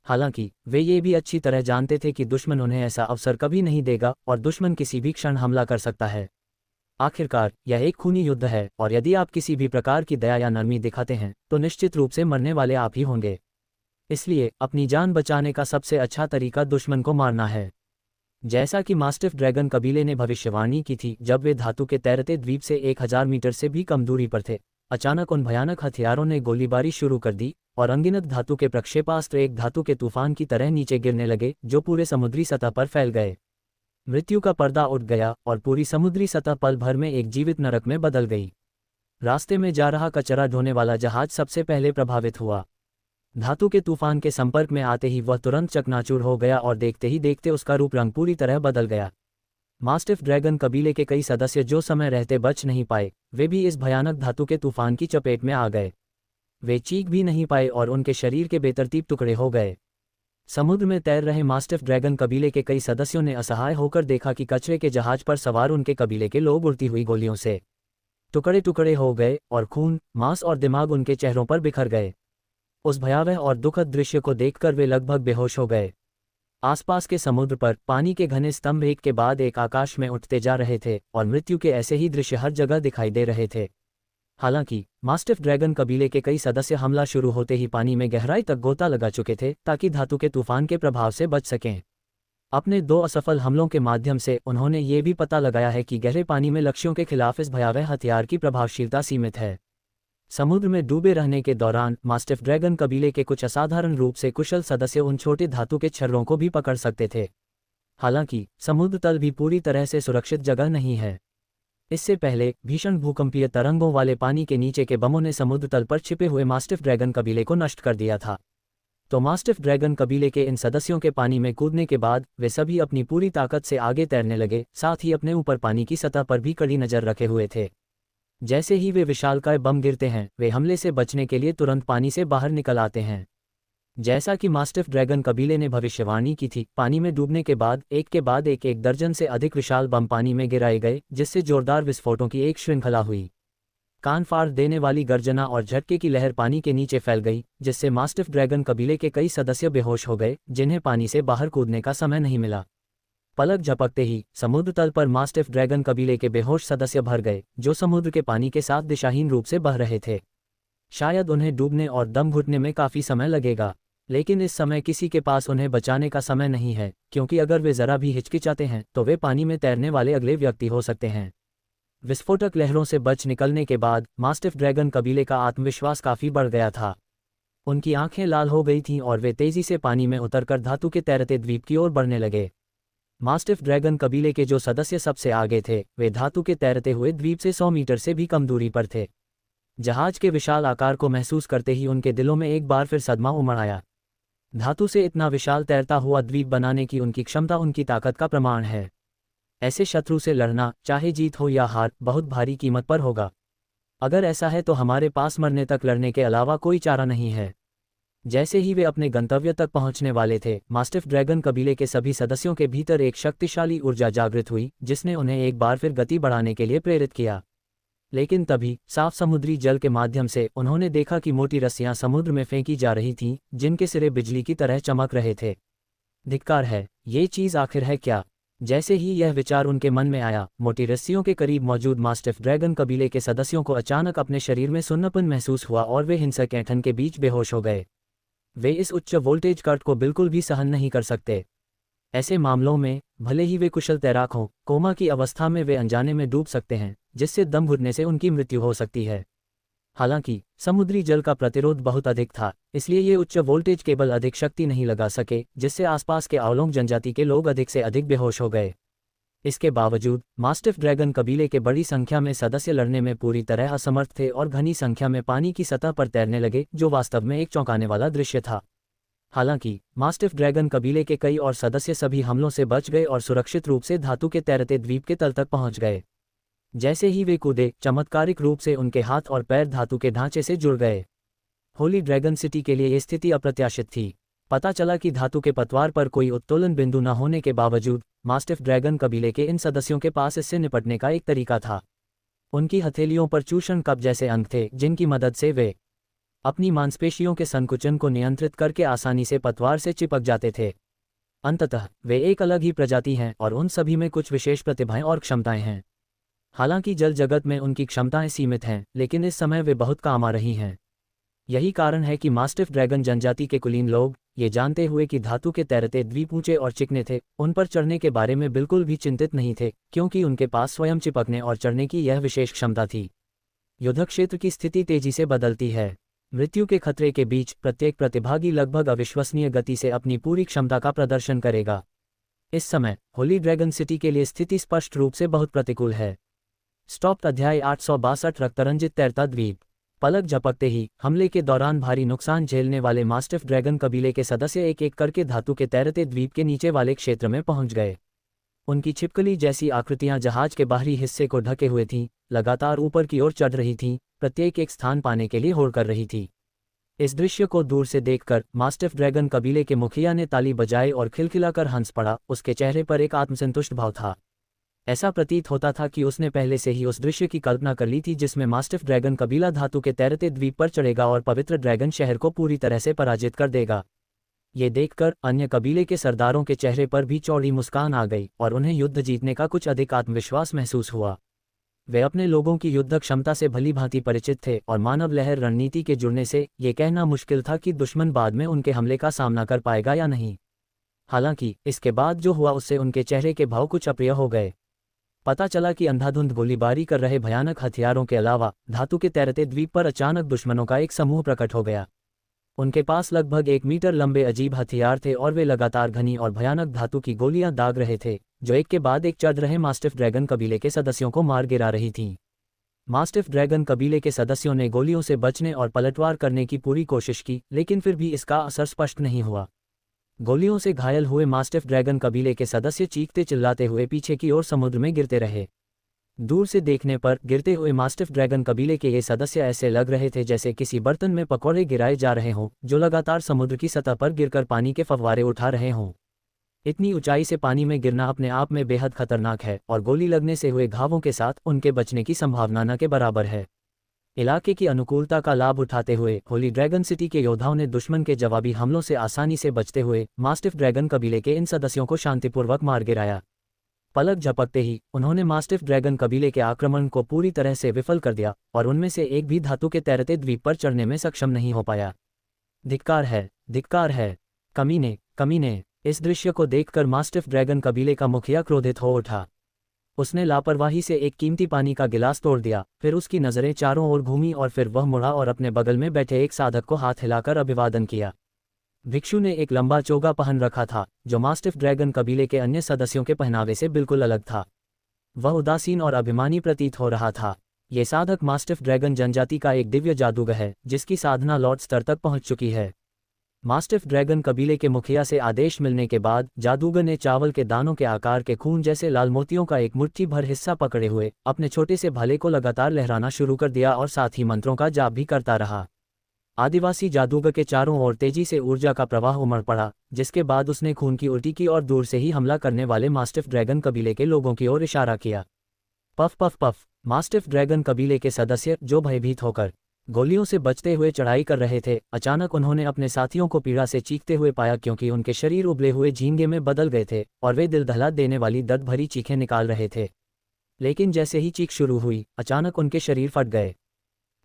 हालांकि वे ये भी अच्छी तरह जानते थे कि दुश्मन उन्हें ऐसा अवसर कभी नहीं देगा और दुश्मन किसी भी क्षण हमला कर सकता है। आखिरकार यह एक खूनी युद्ध है और यदि आप किसी भी प्रकार की दया या नरमी दिखाते हैं तो निश्चित रूप से मरने वाले आप ही होंगे। इसलिए अपनी जान बचाने का सबसे अच्छा तरीका दुश्मन को मारना है। जैसा कि मास्टिफ ड्रैगन कबीले ने भविष्यवाणी की थी, जब वे धातु के तैरते द्वीप से 1000 मीटर से भी कम दूरी पर थे, अचानक उन भयानक हथियारों ने गोलीबारी शुरू कर दी और अनगिनत धातु के प्रक्षेपास्त्र एक धातु के तूफान की तरह नीचे गिरने लगे जो पूरे समुद्री सतह पर फैल गए। मृत्यु का पर्दा उठ गया और पूरी समुद्री सतह पल भर में एक जीवित नरक में बदल गई। रास्ते में जा रहा कचरा ढोने वाला जहाज सबसे पहले प्रभावित हुआ। धातु के तूफान के संपर्क में आते ही वह तुरंत चकनाचूर हो गया और देखते ही देखते उसका रूप रंग पूरी तरह बदल गया। मास्टिफ ड्रैगन कबीले के कई सदस्य जो समय रहते बच नहीं पाए, वे भी इस भयानक धातु के तूफान की चपेट में आ गए। वे चीख भी नहीं पाए और उनके शरीर के बेतरतीब टुकड़े हो गए। समुद्र में तैर रहे मास्टिफ ड्रैगन कबीले के कई सदस्यों ने असहाय होकर देखा कि कचरे के जहाज पर सवार उनके कबीले के लोग उड़ती हुई गोलियों से टुकड़े टुकड़े हो गए और खून, मांस और दिमाग उनके चेहरों पर बिखर गए। उस भयावह और दुखद दृश्य को देखकर वे लगभग बेहोश हो गए। आसपास के समुद्र पर पानी के घने स्तंभ एक के बाद एक आकाश में उठते जा रहे थे और मृत्यु के ऐसे ही दृश्य हर जगह दिखाई दे रहे थे। हालांकि मास्टिफ ड्रैगन कबीले के कई सदस्य हमला शुरू होते ही पानी में गहराई तक गोता लगा चुके थे ताकि धातु के तूफान के प्रभाव से बच सकें। अपने 2 असफल हमलों के माध्यम से उन्होंने ये भी पता लगाया है कि गहरे पानी में लक्ष्यों के खिलाफ इस भयावह हथियार की प्रभावशीलता सीमित है। समुद्र में डूबे रहने के दौरान मास्टिफ ड्रैगन कबीले के कुछ असाधारण रूप से कुशल सदस्य उन छोटे धातु के छर्रों को भी पकड़ सकते थे। हालांकि समुद्र तल भी पूरी तरह से सुरक्षित जगह नहीं है। इससे पहले भीषण भूकंपीय तरंगों वाले पानी के नीचे के बमों ने समुद्र तल पर छिपे हुए मास्टिफ ड्रैगन कबीले को नष्ट कर दिया था। तो मास्टिफ ड्रैगन कबीले के इन सदस्यों के पानी में कूदने के बाद वे सभी अपनी पूरी ताकत से आगे तैरने लगे, साथ ही अपने ऊपर पानी की सतह पर भी कड़ी नज़र रखे हुए थे। जैसे ही वे विशालकाय बम गिरते हैं, वे हमले से बचने के लिए तुरंत पानी से बाहर निकल आते हैं। जैसा कि मास्टिफ ड्रैगन कबीले ने भविष्यवाणी की थी, पानी में डूबने के बाद एक के बाद एक दर्जन से अधिक विशाल बम पानी में गिराए गए, जिससे जोरदार विस्फोटों की एक श्रृंखला हुई। कान फाड़ देने वाली गर्जना और झटके की लहर पानी के नीचे फैल गई, जिससे मास्टिफ ड्रैगन कबीले के कई सदस्य बेहोश हो गए, जिन्हें पानी से बाहर कूदने का समय नहीं मिला। पलक झपकते ही समुद्र तल पर मास्टिफ ड्रैगन कबीले के बेहोश सदस्य भर गए, जो समुद्र के पानी के साथ दिशाहीन रूप से बह रहे थे। शायद उन्हें डूबने और दम घुटने में काफ़ी समय लगेगा, लेकिन इस समय किसी के पास उन्हें बचाने का समय नहीं है, क्योंकि अगर वे ज़रा भी हिचकिचाते हैं तो वे पानी में तैरने वाले अगले व्यक्ति हो सकते हैं। विस्फोटक लहरों से बच निकलने के बाद मास्टिफ ड्रैगन कबीले का आत्मविश्वास काफ़ी बढ़ गया था। उनकी आंखें लाल हो गई थीं और वे तेज़ी से पानी में उतरकर धातु के तैरते द्वीप की ओर बढ़ने लगे। मास्टिफ ड्रैगन कबीले के जो सदस्य सबसे आगे थे, वे धातु के तैरते हुए द्वीप से 100 मीटर से भी कम दूरी पर थे। जहाज के विशाल आकार को महसूस करते ही उनके दिलों में एक बार फिर सदमा उमड़ आया। धातु से इतना विशाल तैरता हुआ द्वीप बनाने की उनकी क्षमता उनकी ताकत का प्रमाण है। ऐसे शत्रु से लड़ना, चाहे जीत हो या हार, बहुत भारी कीमत पर होगा। अगर ऐसा है तो हमारे पास मरने तक लड़ने के अलावा कोई चारा नहीं है। जैसे ही वे अपने गंतव्य तक पहुंचने वाले थे, मास्टिफ ड्रैगन कबीले के सभी सदस्यों के भीतर एक शक्तिशाली ऊर्जा जागृत हुई, जिसने उन्हें एक बार फिर गति बढ़ाने के लिए प्रेरित किया। लेकिन तभी साफ समुद्री जल के माध्यम से उन्होंने देखा कि मोटी रस्सियां समुद्र में फेंकी जा रही थीं, जिनके सिरे बिजली की तरह चमक रहे थे। धिक्कार है, ये चीज़ आखिर है क्या? जैसे ही यह विचार उनके मन में आया, मोटी रस्सियों के करीब मौजूद मास्टिफ ड्रैगन कबीले के सदस्यों को अचानक अपने शरीर में सुन्नपन महसूस हुआ और वे हिंसक ऐंठन के बीच बेहोश हो गए। वे इस उच्च वोल्टेज कट को बिल्कुल भी सहन नहीं कर सकते। ऐसे मामलों में भले ही वे कुशल तैराक हों, कोमा की अवस्था में वे अनजाने में डूब सकते हैं, जिससे दम घुटने से उनकी मृत्यु हो सकती है। हालांकि समुद्री जल का प्रतिरोध बहुत अधिक था, इसलिए ये उच्च वोल्टेज केबल अधिक शक्ति नहीं लगा सके, जिससे आसपास के आओलोंग जनजाति के लोग अधिक से अधिक बेहोश हो गए। इसके बावजूद मास्टिफ ड्रैगन कबीले के बड़ी संख्या में सदस्य लड़ने में पूरी तरह असमर्थ थे और घनी संख्या में पानी की सतह पर तैरने लगे, जो वास्तव में एक चौंकाने वाला दृश्य था। हालांकि मास्टिफ ड्रैगन कबीले के कई और सदस्य सभी हमलों से बच गए और सुरक्षित रूप से धातु के तैरते द्वीप के तल तक पहुंच गए। जैसे ही वे कूदे, चमत्कारिक रूप से उनके हाथ और पैर धातु के ढांचे से जुड़ गए। होली ड्रैगन सिटी के लिए ये स्थिति अप्रत्याशित थी। पता चला कि धातु के पतवार पर कोई उत्तोलन बिंदु न होने के बावजूद मास्टिफ ड्रैगन कबीले के इन सदस्यों के पास इससे निपटने का एक तरीका था। उनकी हथेलियों पर चूषण कप जैसे अंग थे, जिनकी मदद से वे अपनी मांसपेशियों के संकुचन को नियंत्रित करके आसानी से पतवार से चिपक जाते थे। अंततः वे एक अलग ही प्रजाति हैं और उन सभी में कुछ विशेष प्रतिभाएं और क्षमताएं हैं। हालांकि जल जगत में उनकी क्षमताएं सीमित हैं, लेकिन इस समय वे बहुत काम आ रही हैं। यही कारण है कि मास्टिफ ड्रैगन जनजाति के कुलीन लोग, ये जानते हुए कि धातु के तैरते द्वीप ऊंचे और चिकने थे, उन पर चढ़ने के बारे में बिल्कुल भी चिंतित नहीं थे, क्योंकि उनके पास स्वयं चिपकने और चढ़ने की यह विशेष क्षमता थी। युद्ध क्षेत्र की स्थिति तेजी से बदलती है। मृत्यु के खतरे के बीच प्रत्येक प्रतिभागी लगभग अविश्वसनीय गति से अपनी पूरी क्षमता का प्रदर्शन करेगा। इस समय होली ड्रैगन सिटी के लिए स्थिति स्पष्ट रूप से बहुत प्रतिकूल है। स्टॉप अध्याय 862 रक्तरंजित तैरता द्वीप। पलक झपकते ही हमले के दौरान भारी नुकसान झेलने वाले मास्टिफ ड्रैगन कबीले के सदस्य एक एक करके धातु के तैरते द्वीप के नीचे वाले क्षेत्र में पहुंच गए। उनकी छिपकली जैसी आकृतियां जहाज के बाहरी हिस्से को ढके हुए थीं, लगातार ऊपर की ओर चढ़ रही थीं, प्रत्येक एक स्थान पाने के लिए होड़ कर रही थी। इस दृश्य को दूर से देखकर मास्टिफ ड्रैगन कबीले के मुखिया ने ताली बजाई और खिलखिलाकर हंस पड़ा। उसके चेहरे पर एक आत्मसंतुष्ट भाव था। ऐसा प्रतीत होता था कि उसने पहले से ही उस दृश्य की कल्पना कर ली थी जिसमें मास्टिफ ड्रैगन कबीला धातु के तैरते द्वीप पर चढ़ेगा और पवित्र ड्रैगन शहर को पूरी तरह से पराजित कर देगा। ये देखकर अन्य कबीले के सरदारों के चेहरे पर भी चौड़ी मुस्कान आ गई और उन्हें युद्ध जीतने का कुछ अधिक आत्मविश्वास महसूस हुआ। वे अपने लोगों की युद्ध क्षमता से भली भांति परिचित थे और मानव लहर रणनीति के जुड़ने से ये कहना मुश्किल था कि दुश्मन बाद में उनके हमले का सामना कर पाएगा या नहीं। हालांकि इसके बाद जो हुआ उससे उनके चेहरे के भाव कुछ अप्रिय हो गए। पता चला कि अंधाधुंध गोलीबारी कर रहे भयानक हथियारों के अलावा धातु के तैरते द्वीप पर अचानक दुश्मनों का एक समूह प्रकट हो गया। उनके पास लगभग 1 मीटर लंबे अजीब हथियार थे और वे लगातार घनी और भयानक धातु की गोलियां दाग रहे थे, जो एक के बाद एक चढ़ रहे मास्टिफ ड्रैगन कबीले के सदस्यों को मार गिरा रही थीं। मास्टिफ ड्रैगन कबीले के सदस्यों ने गोलियों से बचने और पलटवार करने की पूरी कोशिश की, लेकिन फिर भी इसका असर स्पष्ट नहीं हुआ। गोलियों से घायल हुए मास्टिफ ड्रैगन कबीले के सदस्य चीखते चिल्लाते हुए पीछे की ओर समुद्र में गिरते रहे। दूर से देखने पर गिरते हुए मास्टिफ ड्रैगन कबीले के ये सदस्य ऐसे लग रहे थे जैसे किसी बर्तन में पकौड़े गिराए जा रहे हों, जो लगातार समुद्र की सतह पर गिरकर पानी के फव्वारे उठा रहे हों। इतनी ऊंचाई से पानी में गिरना अपने आप में बेहद खतरनाक है और गोली लगने से हुए घावों के साथ उनके बचने की संभावना न के बराबर है। इलाके की अनुकूलता का लाभ उठाते हुए होली ड्रैगन सिटी के योद्धाओं ने दुश्मन के जवाबी हमलों से आसानी से बचते हुए मास्टिफ ड्रैगन कबीले के इन सदस्यों को शांतिपूर्वक मार गिराया। पलक झपकते ही उन्होंने मास्टिफ ड्रैगन कबीले के आक्रमण को पूरी तरह से विफल कर दिया और उनमें से एक भी धातु के तैरते द्वीप पर चढ़ने में सक्षम नहीं हो पाया। धिक्कार है, धिक्कार है, कमीने, कमीने। इस दृश्य को देखकर मास्टिफ ड्रैगन कबीले का मुखिया क्रोधित हो उठा। उसने लापरवाही से एक कीमती पानी का गिलास तोड़ दिया, फिर उसकी नज़रें चारों ओर घूमी और फिर वह मुड़ा और अपने बगल में बैठे एक साधक को हाथ हिलाकर अभिवादन किया। भिक्षु ने एक लंबा चोगा पहन रखा था, जो मास्टिफ ड्रैगन कबीले के अन्य सदस्यों के पहनावे से बिल्कुल अलग था। वह उदासीन और अभिमानी प्रतीत हो रहा था। ये साधक मास्टिफ ड्रैगन जनजाति का एक दिव्य जादूगर है, जिसकी साधना लॉर्ड स्तर तक पहुंच चुकी है। मास्टिफ ड्रैगन कबीले के मुखिया से आदेश मिलने के बाद जादूगर ने चावल के दानों के आकार के खून जैसे लाल मोतियों का एक मुट्ठी भर हिस्सा पकड़े हुए अपने छोटे से भाले को लगातार लहराना शुरू कर दिया और साथ ही मंत्रों का जाप भी करता रहा। आदिवासी जादूगर के चारों ओर तेजी से ऊर्जा का प्रवाह उमड़ पड़ा, जिसके बाद उसने खून की उल्टी की और दूर से ही हमला करने वाले मास्टिफ ड्रैगन कबीले के लोगों की ओर इशारा किया। Puff puff puff. Mastiff dragon कबीले के सदस्य, जो भयभीत होकर गोलियों से बचते हुए चढ़ाई कर रहे थे, अचानक उन्होंने अपने साथियों को पीड़ा से चीखते हुए पाया, क्योंकि उनके शरीर उबले हुए झींगे में बदल गए थे और वे दिल दहला देने वाली दर्द भरी चीखें निकाल रहे थे। लेकिन जैसे ही चीख शुरू हुई, अचानक उनके शरीर फट गए।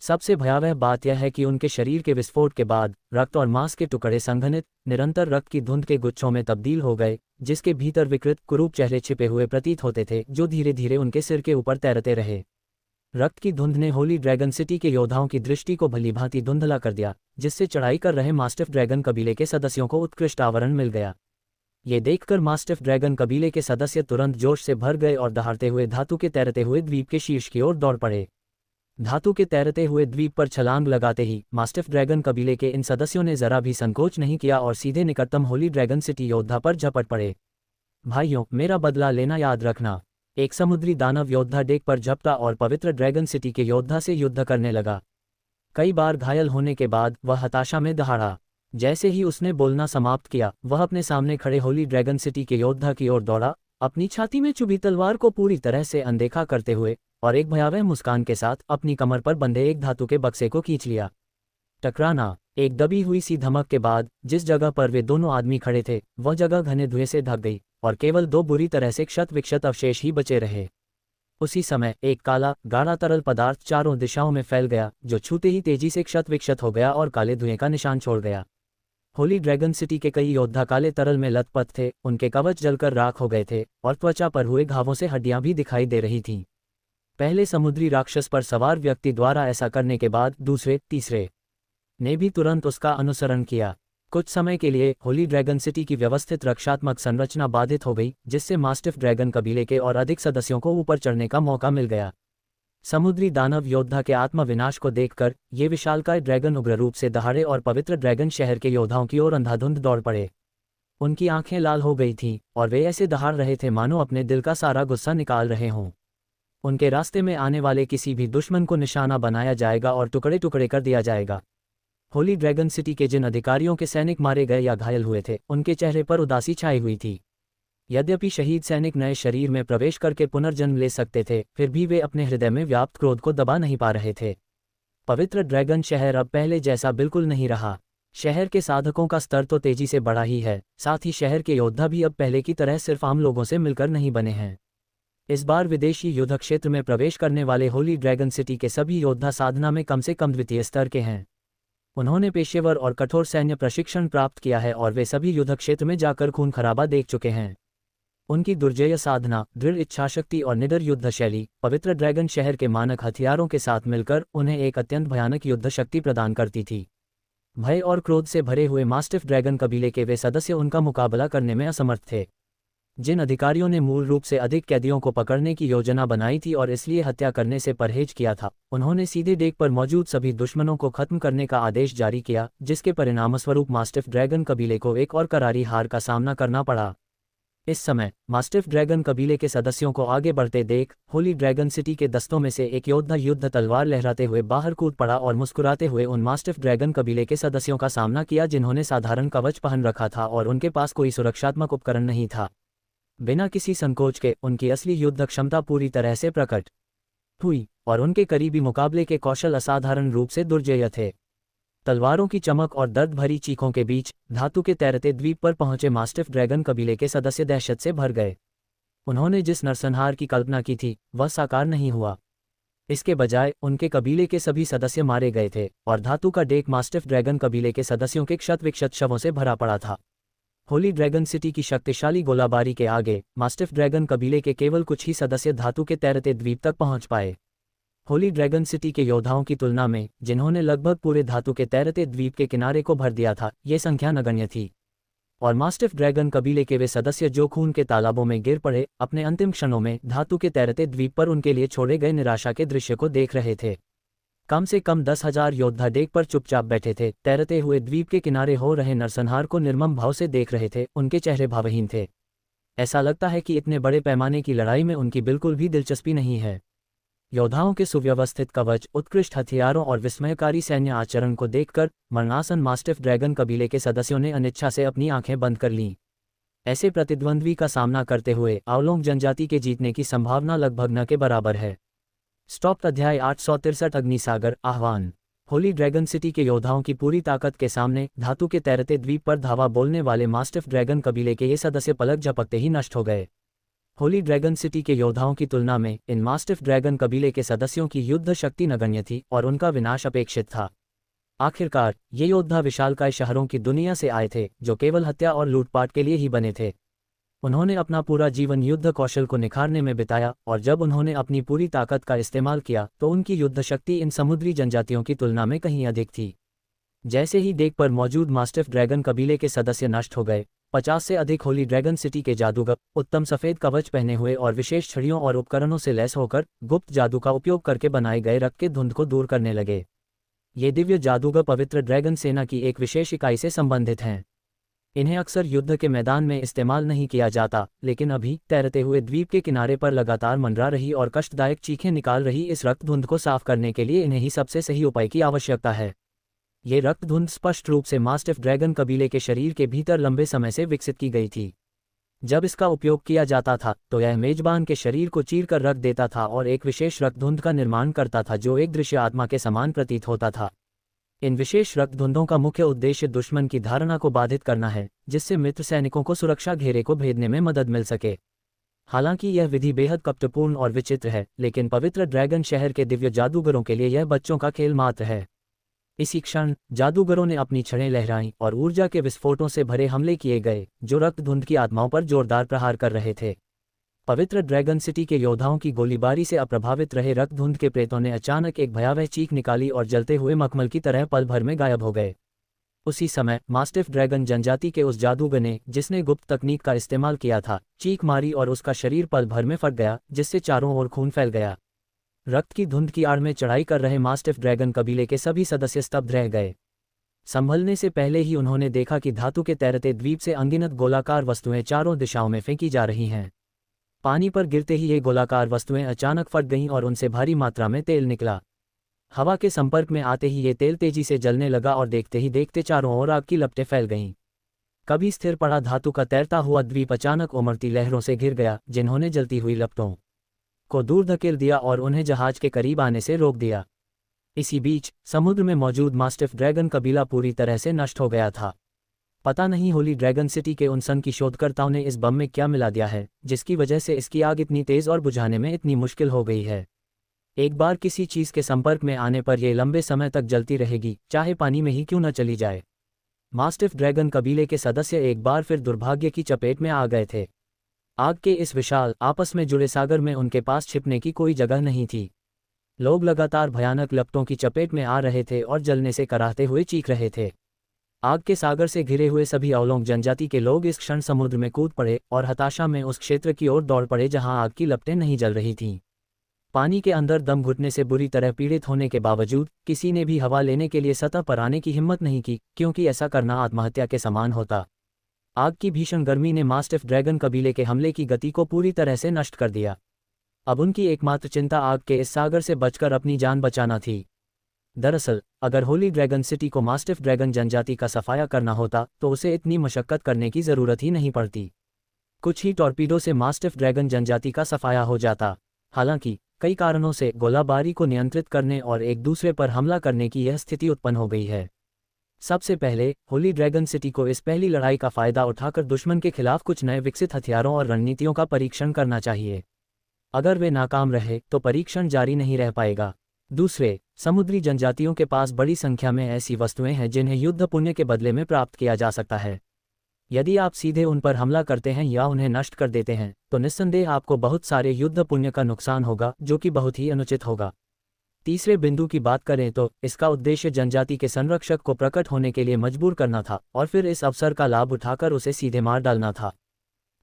सबसे भयावह बात यह है कि उनके शरीर के विस्फोट के बाद रक्त और मांस के टुकड़े संघनित निरंतर रक्त की धुंध के गुच्छों में तब्दील हो गए, जिसके भीतर विकृत कुरूप चेहरे छिपे हुए प्रतीत होते थे, जो धीरे धीरे उनके सिर के ऊपर तैरते रहे। रक्त की धुंध ने होली ड्रैगन सिटी के योद्धाओं की दृष्टि को भलीभांति धुंधला कर दिया, जिससे चढ़ाई कर रहे मास्टिफ ड्रैगन कबीले के सदस्यों को उत्कृष्ट आवरण मिल गया। ये देखकर मास्टिफ ड्रैगन कबीले के सदस्य तुरंत जोश से भर गए और दहाड़ते हुए धातु के तैरते हुए द्वीप के शीर्ष की ओर दौड़ पड़े। धातु के तैरते हुए द्वीप पर छलांग लगाते ही मास्टिफ ड्रैगन कबीले के इन सदस्यों ने जरा भी संकोच नहीं किया और सीधे निकटतम होली ड्रैगन सिटी योद्धा पर झपट पड़े। भाइयों, मेरा बदला लेना याद रखना। एक समुद्री दानव योद्धा डेक पर झपटा और पवित्र ड्रैगन सिटी के योद्धा से युद्ध करने लगा। कई बार घायल होने के बाद वह हताशा में दहाड़ा। जैसे ही उसने बोलना समाप्त किया, वह अपने सामने खड़े होली ड्रैगन सिटी के योद्धा की ओर दौड़ा, अपनी छाती में चुभी तलवार को पूरी तरह से अनदेखा करते हुए और एक भयावह मुस्कान के साथ अपनी कमर पर बंधे एक धातु के बक्से को खींच लिया। टकराना। एक दबी हुई सी धमक के बाद जिस जगह पर वे दोनों आदमी खड़े थे, वह जगह घने धुएं से ढक गई और केवल दो बुरी तरह से क्षत विक्षत अवशेष ही बचे रहे। उसी समय एक काला गाढ़ा तरल पदार्थ चारों दिशाओं में फैल गया, जो छूते ही तेजी से क्षत विक्षत हो गया और काले धुएं का निशान छोड़ गया। होली ड्रैगन सिटी के कई योद्धा काले तरल में लथपथ थे, उनके कवच जलकर राख हो गए थे और त्वचा पर हुए घावों से हड्डियां भी दिखाई दे रही थीं। पहले समुद्री राक्षस पर सवार व्यक्ति द्वारा ऐसा करने के बाद दूसरे तीसरे ने भी तुरंत उसका अनुसरण किया। कुछ समय के लिए होली ड्रैगन सिटी की व्यवस्थित रक्षात्मक संरचना बाधित हो गई, जिससे मास्टिफ ड्रैगन कबीले के और अधिक सदस्यों को ऊपर चढ़ने का मौका मिल गया। समुद्री दानव योद्धा के आत्मविनाश को देखकर ये विशालकाय ड्रैगन उग्र रूप से दहाड़े और पवित्र ड्रैगन शहर के योद्धाओं की ओर अंधाधुंध दौड़ पड़े। उनकी आंखें लाल हो गई थीं और वे ऐसे दहाड़ रहे थे मानो अपने दिल का सारा गुस्सा निकाल रहे हों। उनके रास्ते में आने वाले किसी भी दुश्मन को निशाना बनाया जाएगा और टुकड़े टुकड़े कर दिया जाएगा। होली ड्रैगन सिटी के जिन अधिकारियों के सैनिक मारे गए या घायल हुए थे, उनके चेहरे पर उदासी छाई हुई थी। यद्यपि शहीद सैनिक नए शरीर में प्रवेश करके पुनर्जन्म ले सकते थे, फिर भी वे अपने हृदय में व्याप्त क्रोध को दबा नहीं पा रहे थे। पवित्र ड्रैगन शहर अब पहले जैसा बिल्कुल नहीं रहा। शहर के साधकों का स्तर तो तेजी से बढ़ा ही है, साथ ही शहर के योद्धा भी अब पहले की तरह सिर्फ आम लोगों से मिलकर नहीं बने हैं। इस बार विदेशी युद्ध क्षेत्र में प्रवेश करने वाले होली ड्रैगन सिटी के सभी योद्धा साधना में कम से कम द्वितीय स्तर के हैं। उन्होंने पेशेवर और कठोर सैन्य प्रशिक्षण प्राप्त किया है और वे सभी युद्ध क्षेत्र में जाकर खून खराबा देख चुके हैं। उनकी दुर्जेय साधना, दृढ़ इच्छाशक्ति और निडर युद्ध शैली पवित्र ड्रैगन शहर के मानक हथियारों के साथ मिलकर उन्हें एक अत्यंत भयानक युद्ध शक्ति प्रदान करती थी। भय और क्रोध से भरे हुए मास्टिफ ड्रैगन कबीले के वे सदस्य उनका मुकाबला करने में असमर्थ थे। जिन अधिकारियों ने मूल रूप से अधिक कैदियों को पकड़ने की योजना बनाई थी और इसलिए हत्या करने से परहेज किया था, उन्होंने सीधे डेक पर मौजूद सभी दुश्मनों को खत्म करने का आदेश जारी किया, जिसके परिणामस्वरूप मास्टिफ ड्रैगन कबीले को एक और करारी हार का सामना करना पड़ा। इस समय मास्टिफ ड्रैगन कबीले के सदस्यों को आगे बढ़ते देख होली ड्रैगन सिटी के दस्तों में से एक योद्धा युद्ध तलवार लहराते हुए बाहर कूद पड़ा और मुस्कुराते हुए उन मास्टिफ ड्रैगन कबीले के सदस्यों का सामना किया जिन्होंने साधारण कवच पहन रखा था और उनके पास कोई सुरक्षात्मक उपकरण नहीं था। बिना किसी संकोच के उनकी असली युद्ध क्षमता पूरी तरह से प्रकट हुई और उनके करीबी मुकाबले के कौशल असाधारण रूप से दुर्जेय थे। तलवारों की चमक और दर्द भरी चीखों के बीच धातु के तैरते द्वीप पर पहुंचे मास्टिफ ड्रैगन कबीले के सदस्य दहशत से भर गए। उन्होंने जिस नरसंहार की कल्पना की थी वह साकार नहीं हुआ। इसके बजाय उनके कबीले के सभी सदस्य मारे गए थे और धातु का डेक मास्टिफ ड्रैगन कबीले के सदस्यों के क्षत विक्षत शवों से भरा पड़ा था। होली ड्रैगन सिटी की शक्तिशाली गोलाबारी के आगे मास्टिफ ड्रैगन कबीले के केवल कुछ ही सदस्य धातु के तैरते द्वीप तक पहुंच पाए। होली ड्रैगन सिटी के योद्धाओं की तुलना में जिन्होंने लगभग पूरे धातु के तैरते द्वीप के किनारे को भर दिया था, ये संख्या नगण्य थी। और मास्टिफ ड्रैगन कबीले के वे सदस्य जो खून के तालाबों में गिर पड़े, अपने अंतिम क्षणों में धातु के तैरते द्वीप पर उनके लिए छोड़े गए निराशा के दृश्य को देख रहे थे। कम से कम 10,000 योद्धा डेक पर चुपचाप बैठे थे, तैरते हुए द्वीप के किनारे हो रहे नरसंहार को निर्मम भाव से देख रहे थे। उनके चेहरे भावहीन थे। ऐसा लगता है कि इतने बड़े पैमाने की लड़ाई में उनकी बिल्कुल भी दिलचस्पी नहीं है। योद्धाओं के सुव्यवस्थित कवच, उत्कृष्ट हथियारों और विस्मयकारी सैन्य आचरण को देखकर मरणासन मास्टिफ ड्रैगन कबीले के सदस्यों ने अनिच्छा से अपनी आंखें बंद कर लीं। ऐसे प्रतिद्वंद्वी का सामना करते हुए आवलोंग जनजाति के जीतने की संभावना लगभग न के बराबर है। स्टॉप अध्याय 863 अग्निसागर आह्वान। होली ड्रैगन सिटी के योद्धाओं की पूरी ताकत के सामने धातु के तैरते द्वीप पर धावा बोलने वाले मास्टिफ ड्रैगन कबीले के ये सदस्य पलक झपकते ही नष्ट हो गए। होली ड्रैगन सिटी के योद्धाओं की तुलना में इन मास्टिफ ड्रैगन कबीले के सदस्यों की युद्ध शक्ति नगण्य थी और उनका विनाश अपेक्षित था। आखिरकार ये योद्धा विशालकाय शहरों की दुनिया से आए थे जो केवल हत्या और लूटपाट के लिए ही बने थे। उन्होंने अपना पूरा जीवन युद्ध कौशल को निखारने में बिताया और जब उन्होंने अपनी पूरी ताकत का इस्तेमाल किया तो उनकी युद्ध शक्ति इन समुद्री जनजातियों की तुलना में कहीं अधिक थी। जैसे ही डेक पर मौजूद मास्टिफ ड्रैगन कबीले के सदस्य नष्ट हो गए, 50 से अधिक होली ड्रैगन सिटी के जादूगर उत्तम सफेद कवच पहने हुए और विशेष छड़ियों और उपकरणों से लैस होकर गुप्त जादू का उपयोग करके बनाए गए रक्त के धुंध को दूर करने लगे। ये दिव्य जादूगर पवित्र ड्रैगन सेना की एक विशेष इकाई से संबंधित हैं। इन्हें अक्सर युद्ध के मैदान में इस्तेमाल नहीं किया जाता, लेकिन अभी तैरते हुए द्वीप के किनारे पर लगातार मंडरा रही और कष्टदायक चीखें निकाल रही इस रक्त धुंध को साफ करने के लिए इन्हें ही सबसे सही उपाय की आवश्यकता है। ये रक्त धुंध स्पष्ट रूप से मास्टिफ ड्रैगन कबीले के शरीर के भीतर लंबे समय से विकसित की गई थी। जब इसका उपयोग किया जाता था तो यह मेजबान के शरीर को चीरकर रख देता था और एक विशेष रक्त धुंध का निर्माण करता था जो एक दृश्य आत्मा के समान प्रतीत होता था। इन विशेष रक्त धुंधों का मुख्य उद्देश्य दुश्मन की धारणा को बाधित करना है, जिससे मित्र सैनिकों को सुरक्षा घेरे को भेदने में मदद मिल सके। हालांकि यह विधि बेहद कपटपूर्ण और विचित्र है, लेकिन पवित्र ड्रैगन शहर के दिव्य जादूगरों के लिए यह बच्चों का खेल मात्र है। इसी क्षण जादूगरों ने अपनी छड़ें लहराईं और ऊर्जा के विस्फोटों से भरे हमले किए गए जो रक्त धुंध की आत्माओं पर जोरदार प्रहार कर रहे थे। पवित्र ड्रैगन सिटी के योद्धाओं की गोलीबारी से अप्रभावित रहे रक्त धुंध के प्रेतों ने अचानक एक भयावह चीख निकाली और जलते हुए मखमल की तरह पल भर में गायब हो गए। उसी समय मास्टिफ ड्रैगन जनजाति के उस जादूगर ने, जिसने गुप्त तकनीक का इस्तेमाल किया था, चीख मारी और उसका शरीर पल भर में फट गया, जिससे चारों ओर खून फैल गया। रक्त की धुंध की आड़ में चढ़ाई कर रहे मास्टिफ ड्रैगन कबीले के सभी सदस्य स्तब्ध रह गए। संभलने से पहले ही उन्होंने देखा कि धातु के तैरते द्वीप से अनगिनत गोलाकार वस्तुएं चारों दिशाओं में फेंकी जा रही हैं। पानी पर गिरते ही ये गोलाकार वस्तुएं अचानक फट गईं और उनसे भारी मात्रा में तेल निकला। हवा के संपर्क में आते ही ये तेल तेजी से जलने लगा और देखते ही देखते चारों ओर आग की लपटें फैल गईं। कभी स्थिर पड़ा धातु का तैरता हुआ द्वीप अचानक उमड़ती लहरों से घिर गया, जिन्होंने जलती हुई लपटों को दूर धकेल दिया और उन्हें जहाज के करीब आने से रोक दिया। इसी बीच समुद्र में मौजूद मास्टिफ ड्रैगन कबीला पूरी तरह से नष्ट हो गया था। पता नहीं होली ड्रैगन सिटी के उन सन की शोधकर्ताओं ने इस बम में क्या मिला दिया है, जिसकी वजह से इसकी आग इतनी तेज और बुझाने में इतनी मुश्किल हो गई है। एक बार किसी चीज के संपर्क में आने पर यह लंबे समय तक जलती रहेगी, चाहे पानी में ही क्यों न चली जाए। मास्टिफ ड्रैगन कबीले के सदस्य एक बार फिर दुर्भाग्य की चपेट में आ गए थे। आग के इस विशाल आपस में जुड़े सागर में उनके पास छिपने की कोई जगह नहीं थी। लोग लगातार भयानक लपटों की चपेट में आ रहे थे और जलने से कराहते हुए चीख रहे थे। आग के सागर से घिरे हुए सभी अवलोंग जनजाति के लोग इस क्षण समुद्र में कूद पड़े और हताशा में उस क्षेत्र की ओर दौड़ पड़े जहां आग की लपटें नहीं जल रही थीं। पानी के अंदर दम घुटने से बुरी तरह पीड़ित होने के बावजूद किसी ने भी हवा लेने के लिए सतह पर आने की हिम्मत नहीं की, क्योंकि ऐसा करना आत्महत्या के समान होता। आग की भीषण गर्मी ने मास्टिफ ड्रैगन कबीले के हमले की गति को पूरी तरह से नष्ट कर दिया। अब उनकी एकमात्र चिंता आग के इस सागर से बचकर अपनी जान बचाना थी। दरअसल अगर होली ड्रैगन सिटी को मास्टिफ ड्रैगन जनजाति का सफाया करना होता तो उसे इतनी मशक्कत करने की ज़रूरत ही नहीं पड़ती। कुछ ही टॉर्पीडो से मास्टिफ ड्रैगन जनजाति का सफाया हो जाता। हालांकि कई कारणों से गोलाबारी को नियंत्रित करने और एक दूसरे पर हमला करने की यह स्थिति उत्पन्न हो गई है। सबसे पहले होली ड्रैगन सिटी को इस पहली लड़ाई का फायदा उठाकर दुश्मन के खिलाफ कुछ नए विकसित हथियारों और रणनीतियों का परीक्षण करना चाहिए। अगर वे नाकाम रहे तो परीक्षण जारी नहीं रह पाएगा। दूसरे, समुद्री जनजातियों के पास बड़ी संख्या में ऐसी वस्तुएं हैं जिन्हें युद्ध पुण्य के बदले में प्राप्त किया जा सकता है। यदि आप सीधे उन पर हमला करते हैं या उन्हें नष्ट कर देते हैं तो निस्संदेह आपको बहुत सारे युद्ध पुण्य का नुकसान होगा, जो कि बहुत ही अनुचित होगा। तीसरे बिंदु की बात करें तो इसका उद्देश्य जनजाति के संरक्षक को प्रकट होने के लिए मजबूर करना था और फिर इस अवसर का लाभ उठाकर उसे सीधे मार डालना था।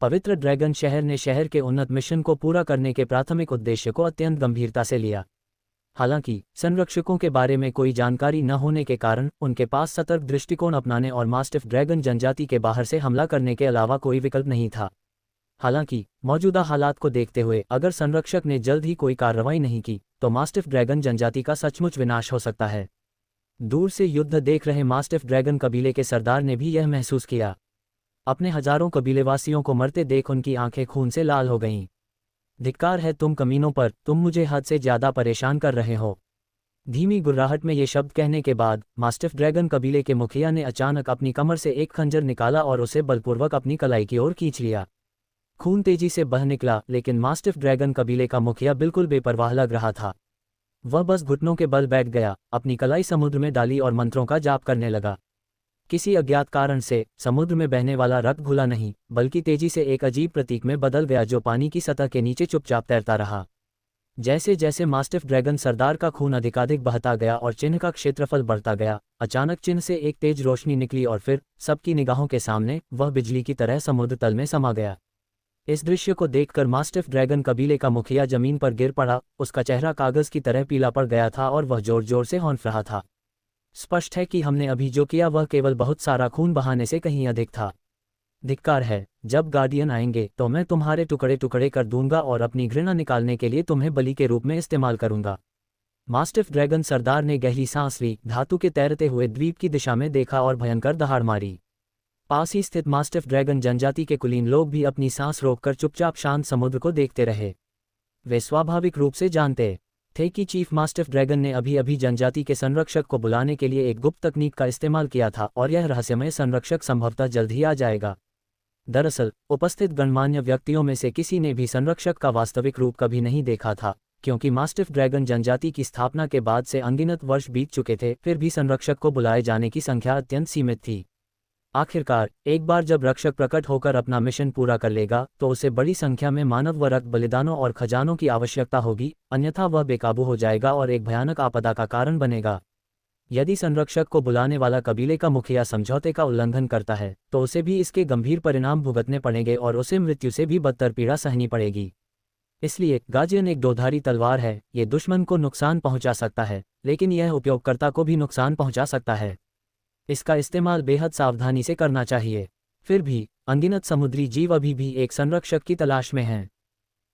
पवित्र ड्रैगन शहर ने शहर के उन्नत मिशन को पूरा करने के प्राथमिक उद्देश्य को अत्यंत गंभीरता से लिया। हालांकि संरक्षकों के बारे में कोई जानकारी न होने के कारण उनके पास सतर्क दृष्टिकोण अपनाने और मास्टिफ ड्रैगन जनजाति के बाहर से हमला करने के अलावा कोई विकल्प नहीं था। हालांकि मौजूदा हालात को देखते हुए अगर संरक्षक ने जल्द ही कोई कार्रवाई नहीं की तो मास्टिफ ड्रैगन जनजाति का सचमुच विनाश हो सकता है। दूर से युद्ध देख रहे मास्टिफ ड्रैगन कबीले के सरदार ने भी यह महसूस किया। अपने हजारों कबीलेवासियों को मरते देख उनकी आंखें खून से लाल हो गईं। धिक्कार है तुम कमीनों पर, तुम मुझे हद से ज्यादा परेशान कर रहे हो। धीमी गुर्राहट में ये शब्द कहने के बाद मास्टिफ ड्रैगन कबीले के मुखिया ने अचानक अपनी कमर से एक खंजर निकाला और उसे बलपूर्वक अपनी कलाई की ओर खींच लिया। खून तेजी से बह निकला, लेकिन मास्टिफ ड्रैगन कबीले का मुखिया बिल्कुल बेपरवाह लग रहा था। वह बस घुटनों के बल बैठ गया, अपनी कलाई समुद्र में डाली और मंत्रों का जाप करने लगा। किसी अज्ञात कारण से समुद्र में बहने वाला रक्त घुला नहीं, बल्कि तेजी से एक अजीब प्रतीक में बदल गया जो पानी की सतह के नीचे चुपचाप तैरता रहा। जैसे जैसे मास्टिफ ड्रैगन सरदार का खून अधिकाधिक बहता गया और चिन्ह का क्षेत्रफल बढ़ता गया, अचानक चिन्ह से एक तेज रोशनी निकली और फिर सबकी निगाहों के सामने वह बिजली की तरह समुद्र तल में समा गया। इस दृश्य को देखकर मास्टिफ ड्रैगन कबीले का मुखिया जमीन पर गिर पड़ा। उसका चेहरा कागज की तरह पीला पड़ गया था और वह जोर जोर से हौंफ रहा था। स्पष्ट है कि हमने अभी जो किया वह केवल बहुत सारा खून बहाने से कहीं अधिक था। धिक्कार है, जब गार्डियन आएंगे तो मैं तुम्हारे टुकड़े टुकड़े कर दूंगा और अपनी घृणा निकालने के लिए तुम्हें बलि के रूप में इस्तेमाल करूंगा। मास्टिफ ड्रैगन सरदार ने गहरी सांस ली, धातु के तैरते हुए द्वीप की दिशा में देखा और भयंकर दहाड़ मारी। पास ही स्थित मास्टिफ ड्रैगन जनजाति के कुलीन लोग भी अपनी सांस रोककर चुपचाप शांत समुद्र को देखते रहे। वे स्वाभाविक रूप से जानते थे कि चीफ मास्टिफ ड्रैगन ने अभी अभी जनजाति के संरक्षक को बुलाने के लिए एक गुप्त तकनीक का इस्तेमाल किया था और यह रहस्यमय संरक्षक संभवतः जल्द ही आ जाएगा। दरअसल उपस्थित गणमान्य व्यक्तियों में से किसी ने भी संरक्षक का वास्तविक रूप कभी नहीं देखा था, क्योंकि मास्टिफ ड्रैगन जनजाति की स्थापना के बाद से अनगिनत वर्ष बीत चुके थे, फिर भी संरक्षक को बुलाए जाने की संख्या अत्यंत सीमित थी। आखिरकार एक बार जब रक्षक प्रकट होकर अपना मिशन पूरा कर लेगा तो उसे बड़ी संख्या में मानव व रक्त बलिदानों और खजानों की आवश्यकता होगी, अन्यथा वह बेकाबू हो जाएगा और एक भयानक आपदा का कारण बनेगा। यदि संरक्षक को बुलाने वाला कबीले का मुखिया समझौते का उल्लंघन करता है तो उसे भी इसके गंभीर परिणाम भुगतने पड़ेंगे और उसे मृत्यु से भी बदतर पीड़ा सहनी पड़ेगी। इसलिए गार्जियन एक दोधारी तलवार है। ये दुश्मन को नुकसान पहुंचा सकता है, लेकिन यह उपयोगकर्ता को भी नुकसान पहुंचा सकता है। इसका इस्तेमाल बेहद सावधानी से करना चाहिए। फिर भी अनगिनत समुद्री जीव अभी भी एक संरक्षक की तलाश में हैं।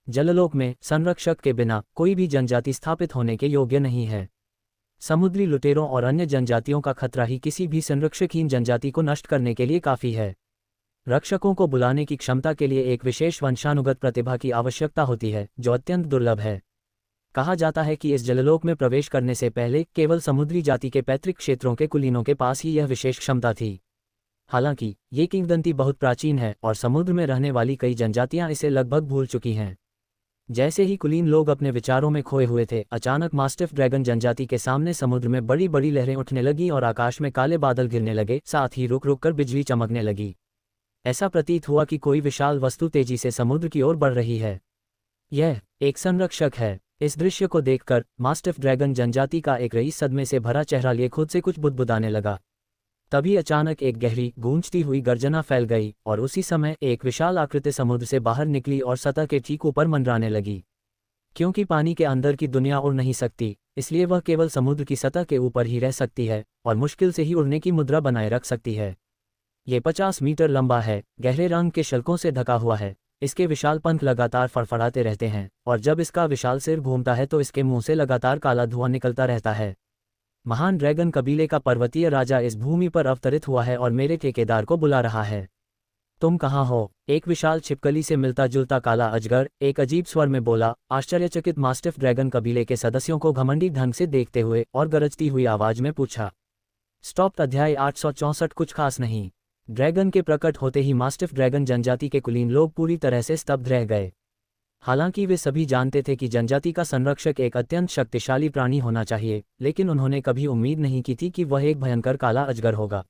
जललोक में संरक्षक के बिना कोई भी जनजाति स्थापित होने के योग्य नहीं है। समुद्री लुटेरों और अन्य जनजातियों का खतरा ही किसी भी संरक्षकहीन जनजाति को नष्ट करने के लिए काफ़ी है। रक्षकों को बुलाने की क्षमता के लिए एक विशेष वंशानुगत प्रतिभा की आवश्यकता होती है, जो अत्यंत दुर्लभ है। कहा जाता है कि इस जललोक में प्रवेश करने से पहले केवल समुद्री जाति के पैतृक क्षेत्रों के कुलीनों के पास ही यह विशेष क्षमता थी। हालांकि ये किंवदंती बहुत प्राचीन है और समुद्र में रहने वाली कई जनजातियां इसे लगभग भूल चुकी हैं। जैसे ही कुलीन लोग अपने विचारों में खोए हुए थे, अचानक मास्टिफ ड्रैगन जनजाति के सामने समुद्र में बड़ी बड़ी लहरें उठने लगीं और आकाश में काले बादल गिरने लगे, साथ ही रुक रुक कर बिजली चमकने लगी। ऐसा प्रतीत हुआ कि कोई विशाल वस्तु तेजी से समुद्र की ओर बढ़ रही है। यह एक संरक्षक है। इस दृश्य को देखकर मास्टिफ ड्रैगन जनजाति का एक रईस सदमे से भरा चेहरा लिए खुद से कुछ बुदबुदाने लगा। तभी अचानक एक गहरी गूंजती हुई गर्जना फैल गई और उसी समय एक विशाल आकृति समुद्र से बाहर निकली और सतह के ठीक ऊपर मंडराने लगी। क्योंकि पानी के अंदर की दुनिया उड़ नहीं सकती, इसलिए वह केवल समुद्र की सतह के ऊपर ही रह सकती है और मुश्किल से ही उड़ने की मुद्रा बनाए रख सकती है। ये 50 मीटर लंबा है, गहरे रंग के शल्कों से ढका हुआ है। इसके विशाल पंख लगातार फड़फड़ाते रहते हैं और जब इसका विशाल सिर घूमता है तो इसके मुंह से लगातार काला धुआं निकलता रहता है। महान ड्रैगन कबीले का पर्वतीय राजा इस भूमि पर अवतरित हुआ है और मेरे ठेकेदार को बुला रहा है। तुम कहाँ हो? एक विशाल छिपकली से मिलता जुलता काला अजगर एक अजीब स्वर में बोला, आश्चर्यचकित मास्टिफ ड्रैगन कबीले के सदस्यों को घमंडी ढंग से देखते हुए और गरजती हुई आवाज में पूछा। स्टॉप। अध्याय 864। कुछ खास नहीं। ड्रैगन के प्रकट होते ही मास्टिफ ड्रैगन जनजाति के कुलीन लोग पूरी तरह से स्तब्ध रह गए। हालांकि वे सभी जानते थे कि जनजाति का संरक्षक एक अत्यंत शक्तिशाली प्राणी होना चाहिए, लेकिन उन्होंने कभी उम्मीद नहीं की थी कि वह एक भयंकर काला अजगर होगा।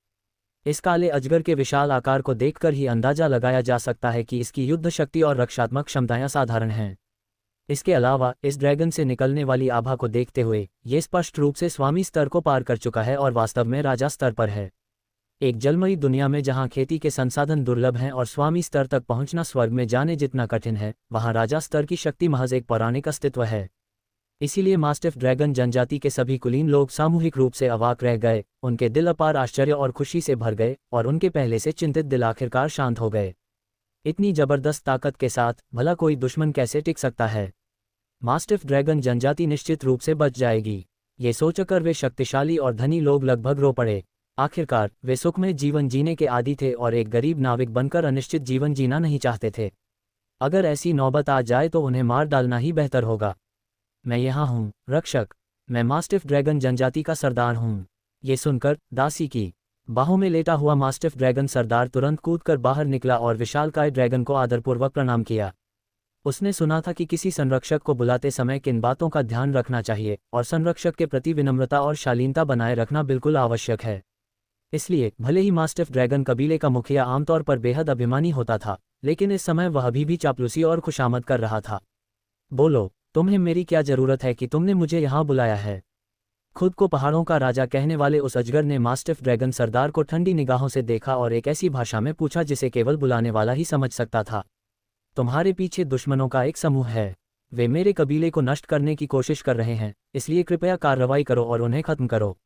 इस काले अजगर के विशाल आकार को देखकर ही अंदाजा लगाया जा सकता है कि इसकी युद्ध शक्ति और रक्षात्मक क्षमताएं असाधारण हैं। इसके अलावा इस ड्रैगन से निकलने वाली आभा को देखते हुए ये स्पष्ट रूप से स्वामी स्तर को पार कर चुका है और वास्तव में राजा स्तर पर है। एक जलमयी दुनिया में जहां खेती के संसाधन दुर्लभ हैं और स्वामी स्तर तक पहुंचना स्वर्ग में जाने जितना कठिन है, वहां राजा स्तर की शक्ति महज एक पौराणिक अस्तित्व है। इसीलिए मास्टिफ ड्रैगन जनजाति के सभी कुलीन लोग सामूहिक रूप से अवाक रह गए। उनके दिल अपार आश्चर्य और खुशी से भर गए और उनके पहले से चिंतित दिल आखिरकार शांत हो गए। इतनी जबरदस्त ताकत के साथ भला कोई दुश्मन कैसे टिक सकता है? मास्टिफ ड्रैगन जनजाति निश्चित रूप से बच जाएगी, ये सोचकर वे शक्तिशाली और धनी लोग लगभग रो पड़े। आखिरकार वे सुखमय जीवन जीने के आदी थे और एक गरीब नाविक बनकर अनिश्चित जीवन जीना नहीं चाहते थे। अगर ऐसी नौबत आ जाए तो उन्हें मार डालना ही बेहतर होगा। मैं यहाँ हूँ, रक्षक। मैं मास्टिफ ड्रैगन जनजाति का सरदार हूँ। ये सुनकर दासी की बाहों में लेटा हुआ मास्टिफ ड्रैगन सरदार तुरंत कूदकर बाहर निकला और विशालकाय ड्रैगन को आदरपूर्वक प्रणाम किया। उसने सुना था कि किसी संरक्षक को बुलाते समय किन बातों का ध्यान रखना चाहिए और संरक्षक के प्रति विनम्रता और शालीनता बनाए रखना बिल्कुल आवश्यक है। इसलिए भले ही मास्टिफ ड्रैगन कबीले का मुखिया आमतौर पर बेहद अभिमानी होता था, लेकिन इस समय वह अभी भी चापलूसी और खुशामद कर रहा था। बोलो, तुम्हें मेरी क्या जरूरत है कि तुमने मुझे यहाँ बुलाया है? खुद को पहाड़ों का राजा कहने वाले उस अजगर ने मास्टिफ ड्रैगन सरदार को ठंडी निगाहों से देखा और एक ऐसी भाषा में पूछा जिसे केवल बुलाने वाला ही समझ सकता था। तुम्हारे पीछे दुश्मनों का एक समूह है। वे मेरे कबीले को नष्ट करने की कोशिश कर रहे हैं, इसलिए कृपया कार्रवाई करो और उन्हें खत्म करो।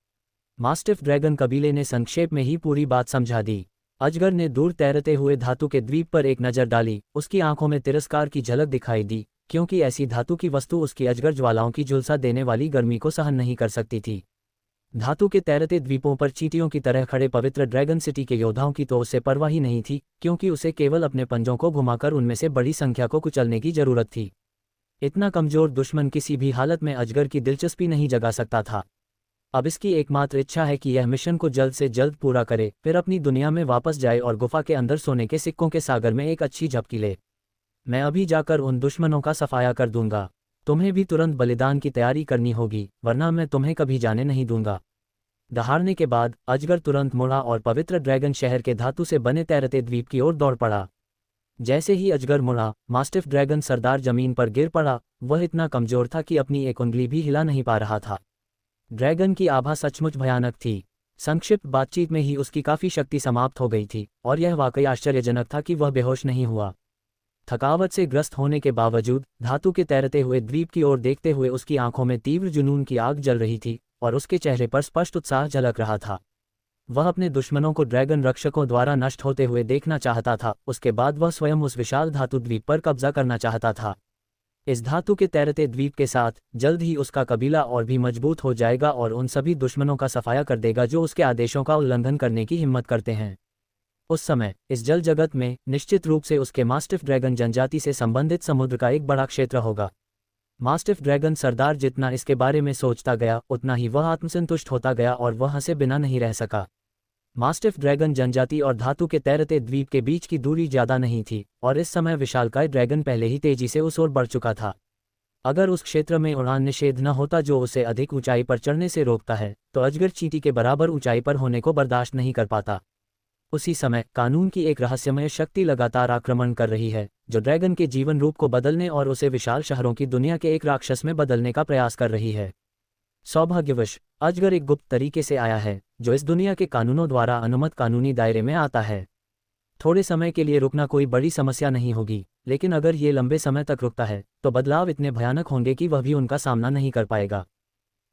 मास्टिफ ड्रैगन कबीले ने संक्षेप में ही पूरी बात समझा दी। अजगर ने दूर तैरते हुए धातु के द्वीप पर एक नज़र डाली। उसकी आंखों में तिरस्कार की झलक दिखाई दी, क्योंकि ऐसी धातु की वस्तु उसकी अजगर ज्वालाओं की झुलसा देने वाली गर्मी को सहन नहीं कर सकती थी। धातु के तैरते द्वीपों पर चींटियों की तरह खड़े पवित्र ड्रैगन सिटी के योद्धाओं की तो उससे परवाह ही नहीं थी, क्योंकि उसे केवल अपने पंजों को घुमाकर उनमें से बड़ी संख्या को कुचलने की जरूरत थी। इतना कमजोर दुश्मन किसी भी हालत में अजगर की दिलचस्पी नहीं जगा सकता था। अब इसकी एकमात्र इच्छा है कि यह मिशन को जल्द से जल्द पूरा करे, फिर अपनी दुनिया में वापस जाए और गुफा के अंदर सोने के सिक्कों के सागर में एक अच्छी झपकी ले। मैं अभी जाकर उन दुश्मनों का सफाया कर दूंगा। तुम्हें भी तुरंत बलिदान की तैयारी करनी होगी, वरना मैं तुम्हें कभी जाने नहीं दूंगा। दहाड़ने के बाद अजगर तुरंत मुड़ा और पवित्र ड्रैगन शहर के धातु से बने तैरते द्वीप की ओर दौड़ पड़ा। जैसे ही अजगर मुड़ा, मास्टिफ ड्रैगन सरदार जमीन पर गिर पड़ा। वह इतना कमजोर था कि अपनी एक उंगली भी हिला नहीं पा रहा था। ड्रैगन की आभा सचमुच भयानक थी। संक्षिप्त बातचीत में ही उसकी काफी शक्ति समाप्त हो गई थी और यह वाकई आश्चर्यजनक था कि वह बेहोश नहीं हुआ। थकावट से ग्रस्त होने के बावजूद धातु के तैरते हुए द्वीप की ओर देखते हुए उसकी आंखों में तीव्र जुनून की आग जल रही थी और उसके चेहरे पर स्पष्ट उत्साह झलक रहा था। वह अपने दुश्मनों को ड्रैगन रक्षकों द्वारा नष्ट होते हुए देखना चाहता था। उसके बाद वह स्वयं उस विशाल धातु द्वीप पर कब्जा करना चाहता था। इस धातु के तैरते द्वीप के साथ जल्द ही उसका कबीला और भी मजबूत हो जाएगा और उन सभी दुश्मनों का सफाया कर देगा जो उसके आदेशों का उल्लंघन करने की हिम्मत करते हैं। उस समय इस जल जगत में निश्चित रूप से उसके मास्टिफ ड्रैगन जनजाति से संबंधित समुद्र का एक बड़ा क्षेत्र होगा। मास्टिफ ड्रैगन सरदार जितना इसके बारे में सोचता गया, उतना ही वह आत्मसंतुष्ट होता गया और वह हंसे बिना नहीं रह सका। मास्टिफ ड्रैगन जनजाति और धातु के तैरते द्वीप के बीच की दूरी ज्यादा नहीं थी और इस समय विशालकाय ड्रैगन पहले ही तेजी से उस ओर बढ़ चुका था। अगर उस क्षेत्र में उड़ान निषेध न होता जो उसे अधिक ऊंचाई पर चढ़ने से रोकता है, तो अजगर चींटी के बराबर ऊंचाई पर होने को बर्दाश्त नहीं कर पाता। उसी समय कानून की एक रहस्यमय शक्ति लगातार आक्रमण कर रही है, जो ड्रैगन के जीवन रूप को बदलने और उसे विशाल शहरों की दुनिया के एक राक्षस में बदलने का प्रयास कर रही है। सौभाग्यवश अजगर एक गुप्त तरीके से आया है जो इस दुनिया के कानूनों द्वारा अनुमत कानूनी दायरे में आता है। थोड़े समय के लिए रुकना कोई बड़ी समस्या नहीं होगी, लेकिन अगर ये लंबे समय तक रुकता है तो बदलाव इतने भयानक होंगे कि वह भी उनका सामना नहीं कर पाएगा।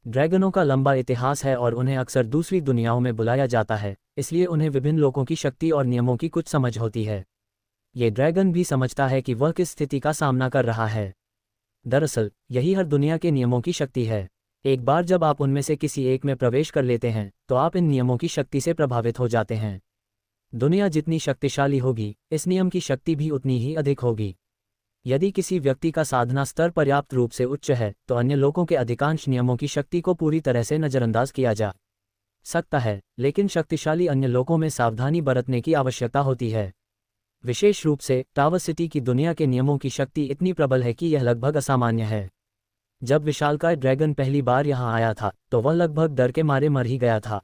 ड्रैगनों का लंबा इतिहास है और उन्हें अक्सर दूसरी दुनियाओं में बुलाया जाता है, इसलिए उन्हें विभिन्न लोगों की शक्ति और नियमों की कुछ समझ होती है। ये ड्रैगन भी समझता है कि वह किस स्थिति का सामना कर रहा है। दरअसल यही हर दुनिया के नियमों की शक्ति है। एक बार जब आप उनमें से किसी एक में प्रवेश कर लेते हैं तो आप इन नियमों की शक्ति से प्रभावित हो जाते हैं। दुनिया जितनी शक्तिशाली होगी, इस नियम की शक्ति भी उतनी ही अधिक होगी। यदि किसी व्यक्ति का साधना स्तर पर्याप्त रूप से उच्च है तो अन्य लोगों के अधिकांश नियमों की शक्ति को पूरी तरह से नज़रअंदाज किया जा सकता है, लेकिन शक्तिशाली अन्य लोगों में सावधानी बरतने की आवश्यकता होती है। विशेष रूप से टावर सिटी की दुनिया के नियमों की शक्ति इतनी प्रबल है कि यह लगभग असामान्य है। जब विशालकाय ड्रैगन पहली बार यहाँ आया था तो वह लगभग डर के मारे मर ही गया था।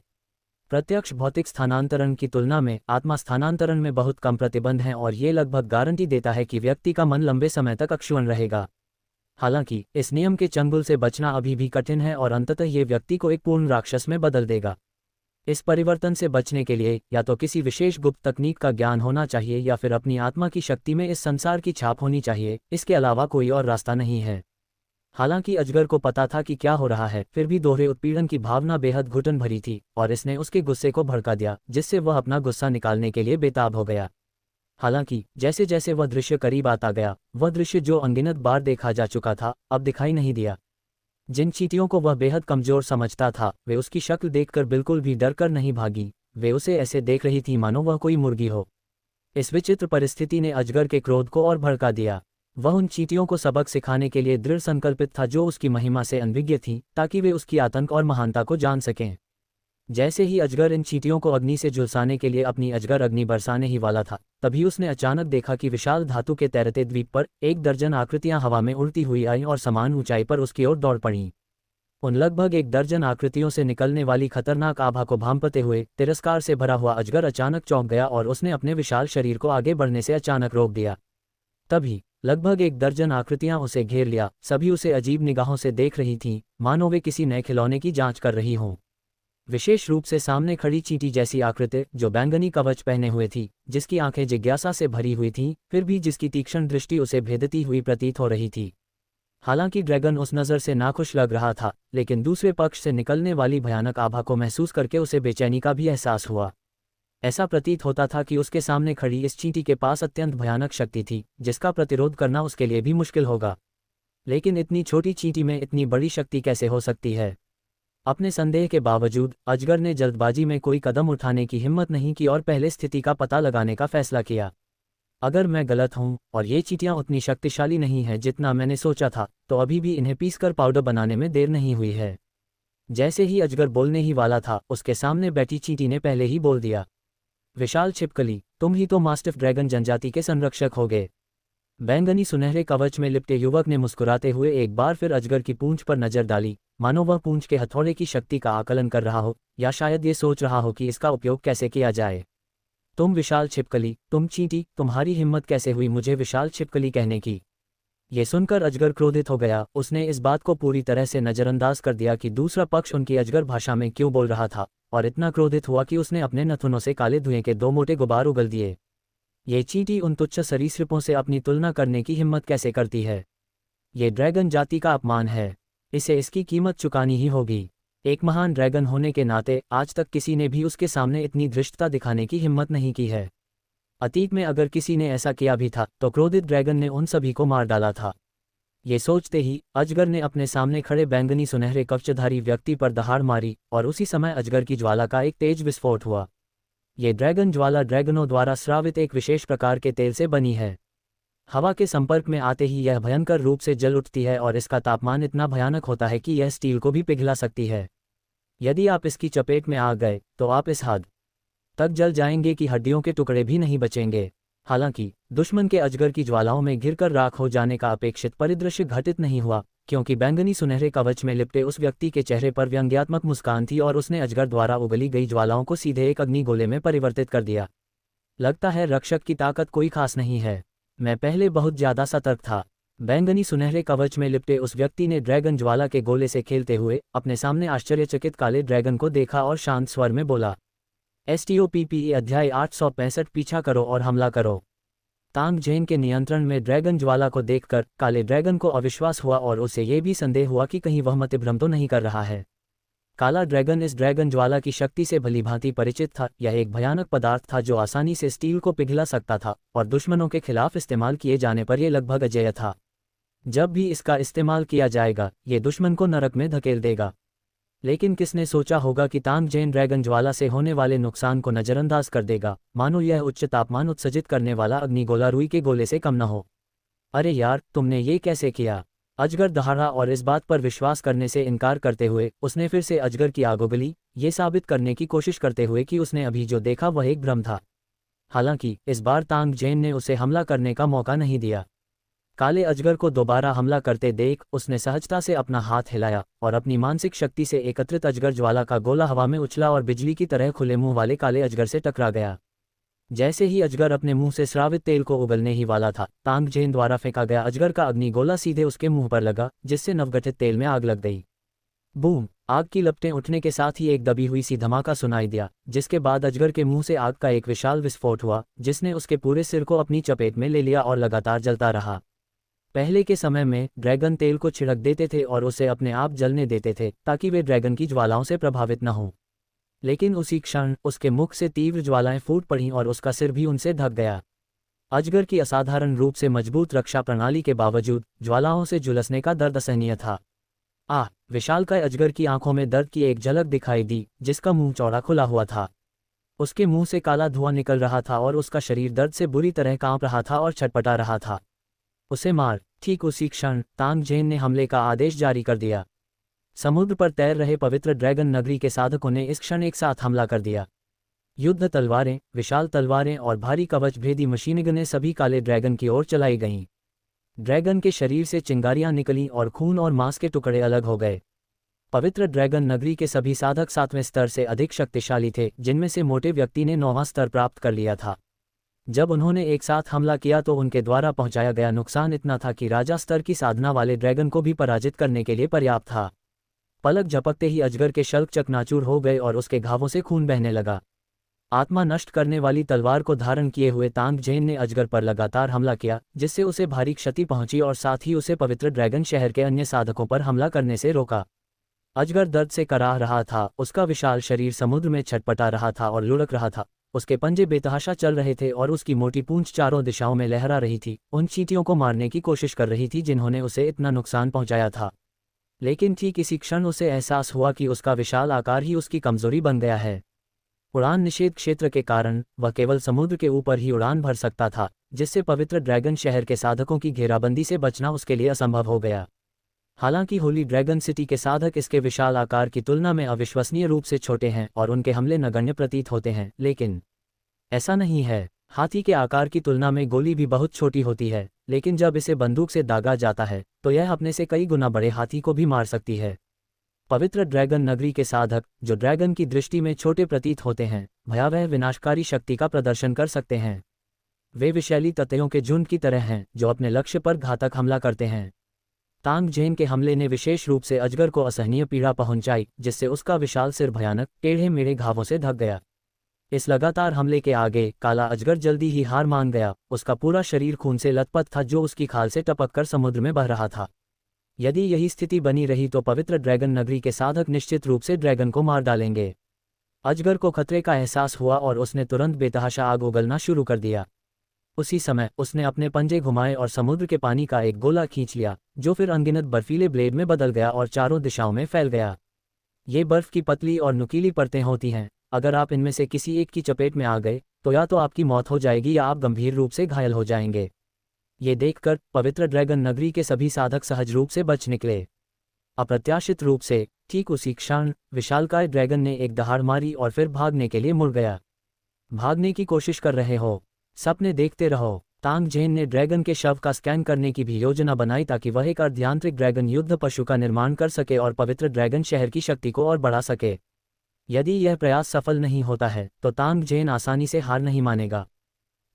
प्रत्यक्ष भौतिक स्थानांतरण की तुलना में आत्मा स्थानांतरण में बहुत कम प्रतिबंध हैं और ये लगभग गारंटी देता है कि व्यक्ति का मन लंबे समय तक अक्षुण्ण रहेगा। हालांकि इस नियम के चंगुल से बचना अभी भी कठिन है और अंततः ये व्यक्ति को एक पूर्ण राक्षस में बदल देगा। इस परिवर्तन से बचने के लिए या तो किसी विशेष गुप्त तकनीक का ज्ञान होना चाहिए या फिर अपनी आत्मा की शक्ति में इस संसार की छाप होनी चाहिए। इसके अलावा कोई और रास्ता नहीं है। हालांकि अजगर को पता था कि क्या हो रहा है, फिर भी दोहरे उत्पीड़न की भावना बेहद घुटन भरी थी और इसने उसके गुस्से को भड़का दिया, जिससे वह अपना गुस्सा निकालने के लिए बेताब हो गया। हालांकि जैसे जैसे वह दृश्य करीब आता गया, वह दृश्य जो अनगिनत बार देखा जा चुका था अब दिखाई नहीं दिया। जिन चींटियों को वह बेहद कमजोर समझता था वे उसकी शक्ल देखकर बिल्कुल भी डर कर नहीं भागी, वे उसे ऐसे देख रही थी मानो वह कोई मुर्गी हो। इस विचित्र परिस्थिति ने अजगर के क्रोध को और भड़का दिया। वह उन चींटियों को सबक सिखाने के लिए दृढ़ संकल्पित था जो उसकी महिमा से अनभिज्ञ थीं, ताकि वे उसकी आतंक और महानता को जान सकें। जैसे ही अजगर इन चींटियों को अग्नि से झुलसाने के लिए अपनी अजगर अग्नि बरसाने ही वाला था, तभी उसने अचानक देखा कि विशाल धातु के तैरते द्वीप पर एक दर्जन आकृतियां हवा में उड़ती हुई आईं और समान ऊंचाई पर उसकी ओर दौड़ पड़ीं। उन लगभग एक दर्जन आकृतियों से निकलने वाली खतरनाक आभा को भांपते हुए तिरस्कार से भरा हुआ अजगर अचानक चौंक गया और उसने अपने विशाल शरीर को आगे बढ़ने से अचानक रोक दिया। तभी लगभग एक दर्जन आकृतियां उसे घेर लिया। सभी उसे अजीब निगाहों से देख रही थीं, मानो वे किसी नए खिलौने की जांच कर रही हों। विशेष रूप से सामने खड़ी चींटी जैसी आकृति जो बैंगनी कवच पहने हुए थी, जिसकी आंखें जिज्ञासा से भरी हुई थीं, फिर भी जिसकी तीक्ष्ण दृष्टि उसे भेदती हुई प्रतीत हो रही थी। हालांकि ड्रैगन उस नज़र से नाखुश लग रहा था, लेकिन दूसरे पक्ष से निकलने वाली भयानक आभा को महसूस करके उसे बेचैनी का भी एहसास हुआ। ऐसा प्रतीत होता था कि उसके सामने खड़ी इस चींटी के पास अत्यंत भयानक शक्ति थी, जिसका प्रतिरोध करना उसके लिए भी मुश्किल होगा। लेकिन इतनी छोटी चींटी में इतनी बड़ी शक्ति कैसे हो सकती है? अपने संदेह के बावजूद अजगर ने जल्दबाजी में कोई कदम उठाने की हिम्मत नहीं की और पहले स्थिति का पता लगाने का फैसला किया। अगर मैं गलत हूं और ये चींटियां उतनी शक्तिशाली नहीं हैं जितना मैंने सोचा था, तो अभी भी इन्हें पीसकर पाउडर बनाने में देर नहीं हुई है। जैसे ही अजगर बोलने ही वाला था, उसके सामने बैठी चींटी ने पहले ही बोल दिया, विशाल छिपकली, तुम ही तो मास्टिफ ड्रैगन जनजाति के संरक्षक होगे। बैंगनी सुनहरे कवच में लिपटे युवक ने मुस्कुराते हुए एक बार फिर अजगर की पूंछ पर नजर डाली, मानो वह पूंछ के हथौड़े की शक्ति का आकलन कर रहा हो, या शायद ये सोच रहा हो कि इसका उपयोग कैसे किया जाए। तुम विशाल छिपकली, तुम चींटी, तुम्हारी हिम्मत कैसे हुई मुझे विशाल छिपकली कहने की? ये सुनकर अजगर क्रोधित हो गया। उसने इस बात को पूरी तरह से नज़रअंदाज कर दिया कि दूसरा पक्ष उनकी अजगर भाषा में क्यों बोल रहा था, और इतना क्रोधित हुआ कि उसने अपने नथुनों से काले धुएं के 2 मोटे गुबार उगल दिए। ये चींटी उन तुच्छ सरीसृपों से अपनी तुलना करने की हिम्मत कैसे करती है? ये ड्रैगन जाति का अपमान है, इसे इसकी कीमत चुकानी ही होगी। एक महान ड्रैगन होने के नाते आज तक किसी ने भी उसके सामने इतनी धृष्टता दिखाने की हिम्मत नहीं की है। अतीत में अगर किसी ने ऐसा किया भी था तो क्रोधित ड्रैगन ने उन सभी को मार डाला था। ये सोचते ही अजगर ने अपने सामने खड़े बैंगनी सुनहरे कवचधारी व्यक्ति पर दहाड़ मारी और उसी समय अजगर की ज्वाला का एक तेज विस्फोट हुआ। ये ड्रैगन ज्वाला ड्रैगनों द्वारा स्रावित एक विशेष प्रकार के तेल से बनी है। हवा के संपर्क में आते ही यह भयंकर रूप से जल उठती है और इसका तापमान इतना भयानक होता है कि यह स्टील को भी पिघला सकती है। यदि आप इसकी चपेट में आ गए तो आप इस हद तक जल जाएंगे कि हड्डियों के टुकड़े भी नहीं बचेंगे। हालांकि दुश्मन के अजगर की ज्वालाओं में घिरकर राख हो जाने का अपेक्षित परिदृश्य घटित नहीं हुआ, क्योंकि बैंगनी सुनहरे कवच में लिपटे उस व्यक्ति के चेहरे पर व्यंग्यात्मक मुस्कान थी और उसने अजगर द्वारा उगली गई ज्वालाओं को सीधे एक अग्निगोले में परिवर्तित कर दिया। लगता है रक्षक की ताकत कोई खास नहीं है। मैं पहले बहुत ज्यादा सतर्क था। बैंगनी सुनहरे कवच में लिपटे उस व्यक्ति ने ड्रैगन ज्वाला के गोले से खेलते हुए अपने सामने आश्चर्यचकित काले ड्रैगन को देखा और शांत स्वर में बोला, STOPPE अध्याय 865 पीछा करो और हमला करो। तांग जेन के नियंत्रण में ड्रैगन ज्वाला को देखकर काले ड्रैगन को अविश्वास हुआ और उसे ये भी संदेह हुआ कि कहीं वह मतिभ्रम तो नहीं कर रहा है। काला ड्रैगन इस ड्रैगन ज्वाला की शक्ति से भलीभांति परिचित था। यह एक भयानक पदार्थ था जो आसानी से स्टील को पिघला सकता था और दुश्मनों के खिलाफ इस्तेमाल किए जाने पर यह लगभग अजेय था। जब भी इसका इस्तेमाल किया जाएगा ये दुश्मन को नरक में धकेल देगा। लेकिन किसने सोचा होगा कि तांग जेन ड्रैगन ज्वाला से होने वाले नुकसान को नज़रअंदाज कर देगा, मानो यह उच्च तापमान उत्सर्जित करने वाला अग्निगोला रुई के गोले से कम न हो। अरे यार, तुमने ये कैसे किया? अजगर दहाड़ा और इस बात पर विश्वास करने से इनकार करते हुए उसने फिर से अजगर की आग उगली, ये साबित करने की कोशिश करते हुए कि उसने अभी जो देखा वह एक भ्रम था। हालांकि इस बार तांग जेन ने उसे हमला करने का मौका नहीं दिया। काले अजगर को दोबारा हमला करते देख उसने सहजता से अपना हाथ हिलाया और अपनी मानसिक शक्ति से एकत्रित अजगर ज्वाला का गोला हवा में उछला और बिजली की तरह खुले मुंह वाले काले अजगर से टकरा गया। जैसे ही अजगर अपने मुंह से स्रावित तेल को उगलने ही वाला था, तांग जेन द्वारा फेंका गया अजगर का अग्निगोला सीधे उसके मुंह पर लगा, जिससे नवगठित तेल में आग लग गई। बूम! आग की लपटें उठने के साथ ही एक दबी हुई सी धमाका सुनाई दिया, जिसके बाद अजगर के मुंह से आग का एक विशाल विस्फोट हुआ, जिसने उसके पूरे सिर को अपनी चपेट में ले लिया और लगातार जलता रहा। पहले के समय में ड्रैगन तेल को छिड़क देते थे और उसे अपने आप जलने देते थे ताकि वे ड्रैगन की ज्वालाओं से प्रभावित न हों। लेकिन उसी क्षण उसके मुख से तीव्र ज्वालाएं फूट पड़ीं और उसका सिर भी उनसे ढक गया। अजगर की असाधारण रूप से मजबूत रक्षा प्रणाली के बावजूद ज्वालाओं से झुलसने का दर्द असहनीय था। विशालकाय अजगर की आंखों में दर्द की एक झलक दिखाई दी, जिसका मुंह चौड़ा खुला हुआ था। उसके मुंह से काला धुआं निकल रहा था और उसका शरीर दर्द से बुरी तरह कांप रहा था और छटपटा रहा था। उसे मार! ठीक उसी क्षण तांग जेन ने हमले का आदेश जारी कर दिया। समुद्र पर तैर रहे पवित्र ड्रैगन नगरी के साधकों ने इस क्षण एक साथ हमला कर दिया। युद्ध तलवारें, विशाल तलवारें और भारी कवच भेदी मशीनगनें सभी काले ड्रैगन की ओर चलाई गईं। ड्रैगन के शरीर से चिंगारियां निकलीं और खून और मांस के टुकड़े अलग हो गए। पवित्र ड्रैगन नगरी के सभी साधक 7वें स्तर से अधिक शक्तिशाली थे, जिनमें से मोटे व्यक्ति ने 9वां स्तर प्राप्त कर लिया था। जब उन्होंने एक साथ हमला किया तो उनके द्वारा पहुंचाया गया नुकसान इतना था कि राजा स्तर की साधना वाले ड्रैगन को भी पराजित करने के लिए पर्याप्त था। पलक झपकते ही अजगर के शल्क चकनाचूर हो गए और उसके घावों से खून बहने लगा। आत्मा नष्ट करने वाली तलवार को धारण किए हुए तांग जेन ने अजगर पर लगातार हमला किया, जिससे उसे भारी क्षति पहुंची और साथ ही उसे पवित्र ड्रैगन शहर के अन्य साधकों पर हमला करने से रोका। अजगर दर्द से कराह रहा था, उसका विशाल शरीर समुद्र में छटपटा रहा था और लुढ़क रहा था। उसके पंजे बेतहाशा चल रहे थे और उसकी मोटी पूंछ चारों दिशाओं में लहरा रही थी, उन चींटियों को मारने की कोशिश कर रही थी जिन्होंने उसे इतना नुकसान पहुंचाया था। लेकिन ठीक इसी क्षण उसे एहसास हुआ कि उसका विशाल आकार ही उसकी कमजोरी बन गया है। उड़ान निषेध क्षेत्र के कारण वह केवल समुद्र के ऊपर ही उड़ान भर सकता था, जिससे पवित्र ड्रैगन शहर के साधकों की घेराबंदी से बचना उसके लिए असंभव हो गया। हालांकि होली ड्रैगन सिटी के साधक इसके विशाल आकार की तुलना में अविश्वसनीय रूप से छोटे हैं और उनके हमले नगण्य प्रतीत होते हैं, लेकिन ऐसा नहीं है। हाथी के आकार की तुलना में गोली भी बहुत छोटी होती है, लेकिन जब इसे बंदूक से दागा जाता है तो यह अपने से कई गुना बड़े हाथी को भी मार सकती है। पवित्र ड्रैगन नगरी के साधक, जो ड्रैगन की दृष्टि में छोटे प्रतीत होते हैं, भयावह विनाशकारी शक्ति का प्रदर्शन कर सकते हैं। वे विषैली ततैयों के झुंड की तरह हैं जो अपने लक्ष्य पर घातक हमला करते हैं। तांग जेन के हमले ने विशेष रूप से अजगर को असहनीय पीड़ा पहुंचाई, जिससे उसका विशाल सिर भयानक टेढ़े मेढ़े घावों से ढक गया। इस लगातार हमले के आगे काला अजगर जल्दी ही हार मान गया। उसका पूरा शरीर खून से लथपथ था जो उसकी खाल से टपककर समुद्र में बह रहा था। यदि यही स्थिति बनी रही तो पवित्र ड्रैगन नगरी के साधक निश्चित रूप से ड्रैगन को मार डालेंगे। अजगर को खतरे का एहसास हुआ और उसने तुरंत बेतहाशा आग उगलना शुरू कर दिया। उसी समय उसने अपने पंजे घुमाए और समुद्र के पानी का एक गोला खींच लिया, जो फिर अनगिनत बर्फीले ब्लेड में बदल गया और चारों दिशाओं में फैल गया। ये बर्फ की पतली और नुकीली परतें होती हैं। अगर आप इनमें से किसी एक की चपेट में आ गए तो या तो आपकी मौत हो जाएगी या आप गंभीर रूप से घायल हो जाएंगे। ये देखकर पवित्र ड्रैगन नगरी के सभी साधक सहज रूप से बच निकले। अप्रत्याशित रूप से ठीक उसी क्षण विशालकाय ड्रैगन ने एक दहाड़ मारी और फिर भागने के लिए मुड़ गया। भागने की कोशिश कर रहे हो? सपने देखते रहो। तांग जेन ने ड्रैगन के शव का स्कैन करने की भी योजना बनाई ताकि वह एक अर्धयांत्रिक ड्रैगन युद्ध पशु का निर्माण कर सके और पवित्र ड्रैगन शहर की शक्ति को और बढ़ा सके। यदि यह प्रयास सफल नहीं होता है तो तांग जेन आसानी से हार नहीं मानेगा।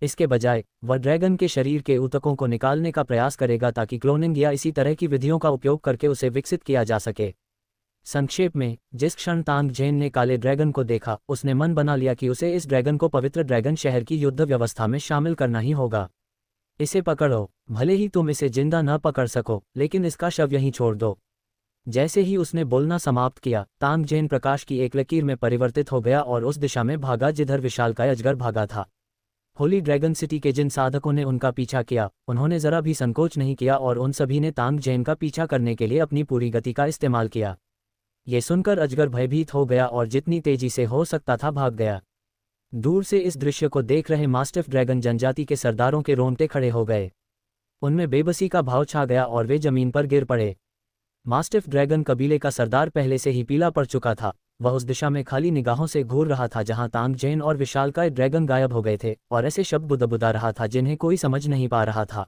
इसके बजाय वह ड्रैगन के शरीर के ऊतकों को निकालने का प्रयास करेगा ताकि क्लोनिंग या इसी तरह की विधियों का उपयोग करके उसे विकसित किया जा सके। संक्षेप में, जिस क्षण तांग जेन ने काले ड्रैगन को देखा, उसने मन बना लिया कि उसे इस ड्रैगन को पवित्र ड्रैगन शहर की युद्ध व्यवस्था में शामिल करना ही होगा। इसे पकड़ो, भले ही तुम इसे जिंदा न पकड़ सको, लेकिन इसका शव यहीं छोड़ दो। जैसे ही उसने बोलना समाप्त किया, तांग जेन प्रकाश की एक लकीर में परिवर्तित हो गया और उस दिशा में भागा जिधर विशालकाय अजगर भागा था। होली ड्रैगन सिटी के जिन साधकों ने उनका पीछा किया, उन्होंने जरा भी संकोच नहीं किया और उन सभी ने तांग जेन का पीछा करने के लिए अपनी पूरी गति का इस्तेमाल किया। ये सुनकर अजगर भयभीत हो गया और जितनी तेजी से हो सकता था भाग गया। दूर से इस दृश्य को देख रहे मास्टिफ ड्रैगन जनजाति के सरदारों के रोंगटे खड़े हो गए। उनमें बेबसी का भाव छा गया और वे जमीन पर गिर पड़े। मास्टिफ ड्रैगन कबीले का सरदार पहले से ही पीला पड़ चुका था। वह उस दिशा में खाली निगाहों से घूर रहा था जहां तांग जेन और विशालकाय ड्रैगन गायब हो गए थे, और ऐसे शब्द बुदबुदा रहा था जिन्हें कोई समझ नहीं पा रहा था।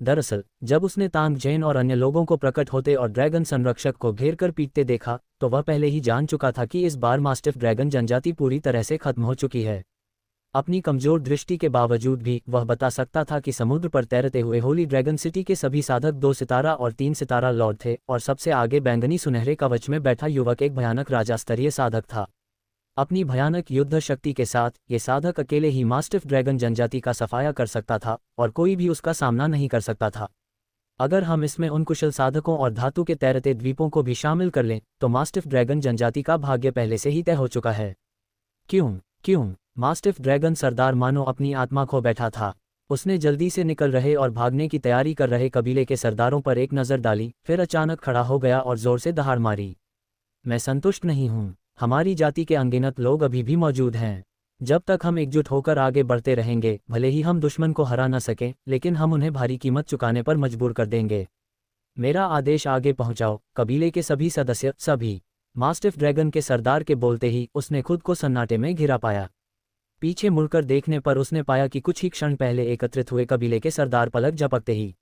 दरअसल जब उसने तांग जेन और अन्य लोगों को प्रकट होते और ड्रैगन संरक्षक को घेर कर पीटते देखा, तो वह पहले ही जान चुका था कि इस बार मास्टिफ ड्रैगन जनजाति पूरी तरह से खत्म हो चुकी है। अपनी कमजोर दृष्टि के बावजूद भी वह बता सकता था कि समुद्र पर तैरते हुए होली ड्रैगन सिटी के सभी साधक 2 सितारा और 3 सितारा लॉर्ड थे, और सबसे आगे बैंगनी सुनहरे कवच में बैठा युवक एक भयानक राजा स्तरीय साधक था। अपनी भयानक युद्ध शक्ति के साथ ये साधक अकेले ही मास्टिफ ड्रैगन जनजाति का सफाया कर सकता था, और कोई भी उसका सामना नहीं कर सकता था। अगर हम इसमें उन कुशल साधकों और धातु के तैरते द्वीपों को भी शामिल कर लें, तो मास्टिफ ड्रैगन जनजाति का भाग्य पहले से ही तय हो चुका है। क्यों? मास्टिफ ड्रैगन सरदार मानो अपनी आत्मा खो बैठा था। उसने जल्दी से निकल रहे और भागने की तैयारी कर रहे कबीले के सरदारों पर एक नज़र डाली, फिर अचानक खड़ा हो गया और जोर से दहाड़ मारी। मैं संतुष्ट नहीं हूँ। हमारी जाति के अनगिनत लोग अभी भी मौजूद हैं। जब तक हम एकजुट होकर आगे बढ़ते रहेंगे, भले ही हम दुश्मन को हरा न सकें, लेकिन हम उन्हें भारी कीमत चुकाने पर मजबूर कर देंगे। मेरा आदेश आगे पहुंचाओ, कबीले के सभी सदस्य, सभी। मास्टिफ ड्रैगन के सरदार के बोलते ही उसने खुद को सन्नाटे में घिरा पाया। पीछे मुड़कर देखने पर उसने पाया कि कुछ ही क्षण पहले एकत्रित हुए कबीले के सरदार पलक झपकते ही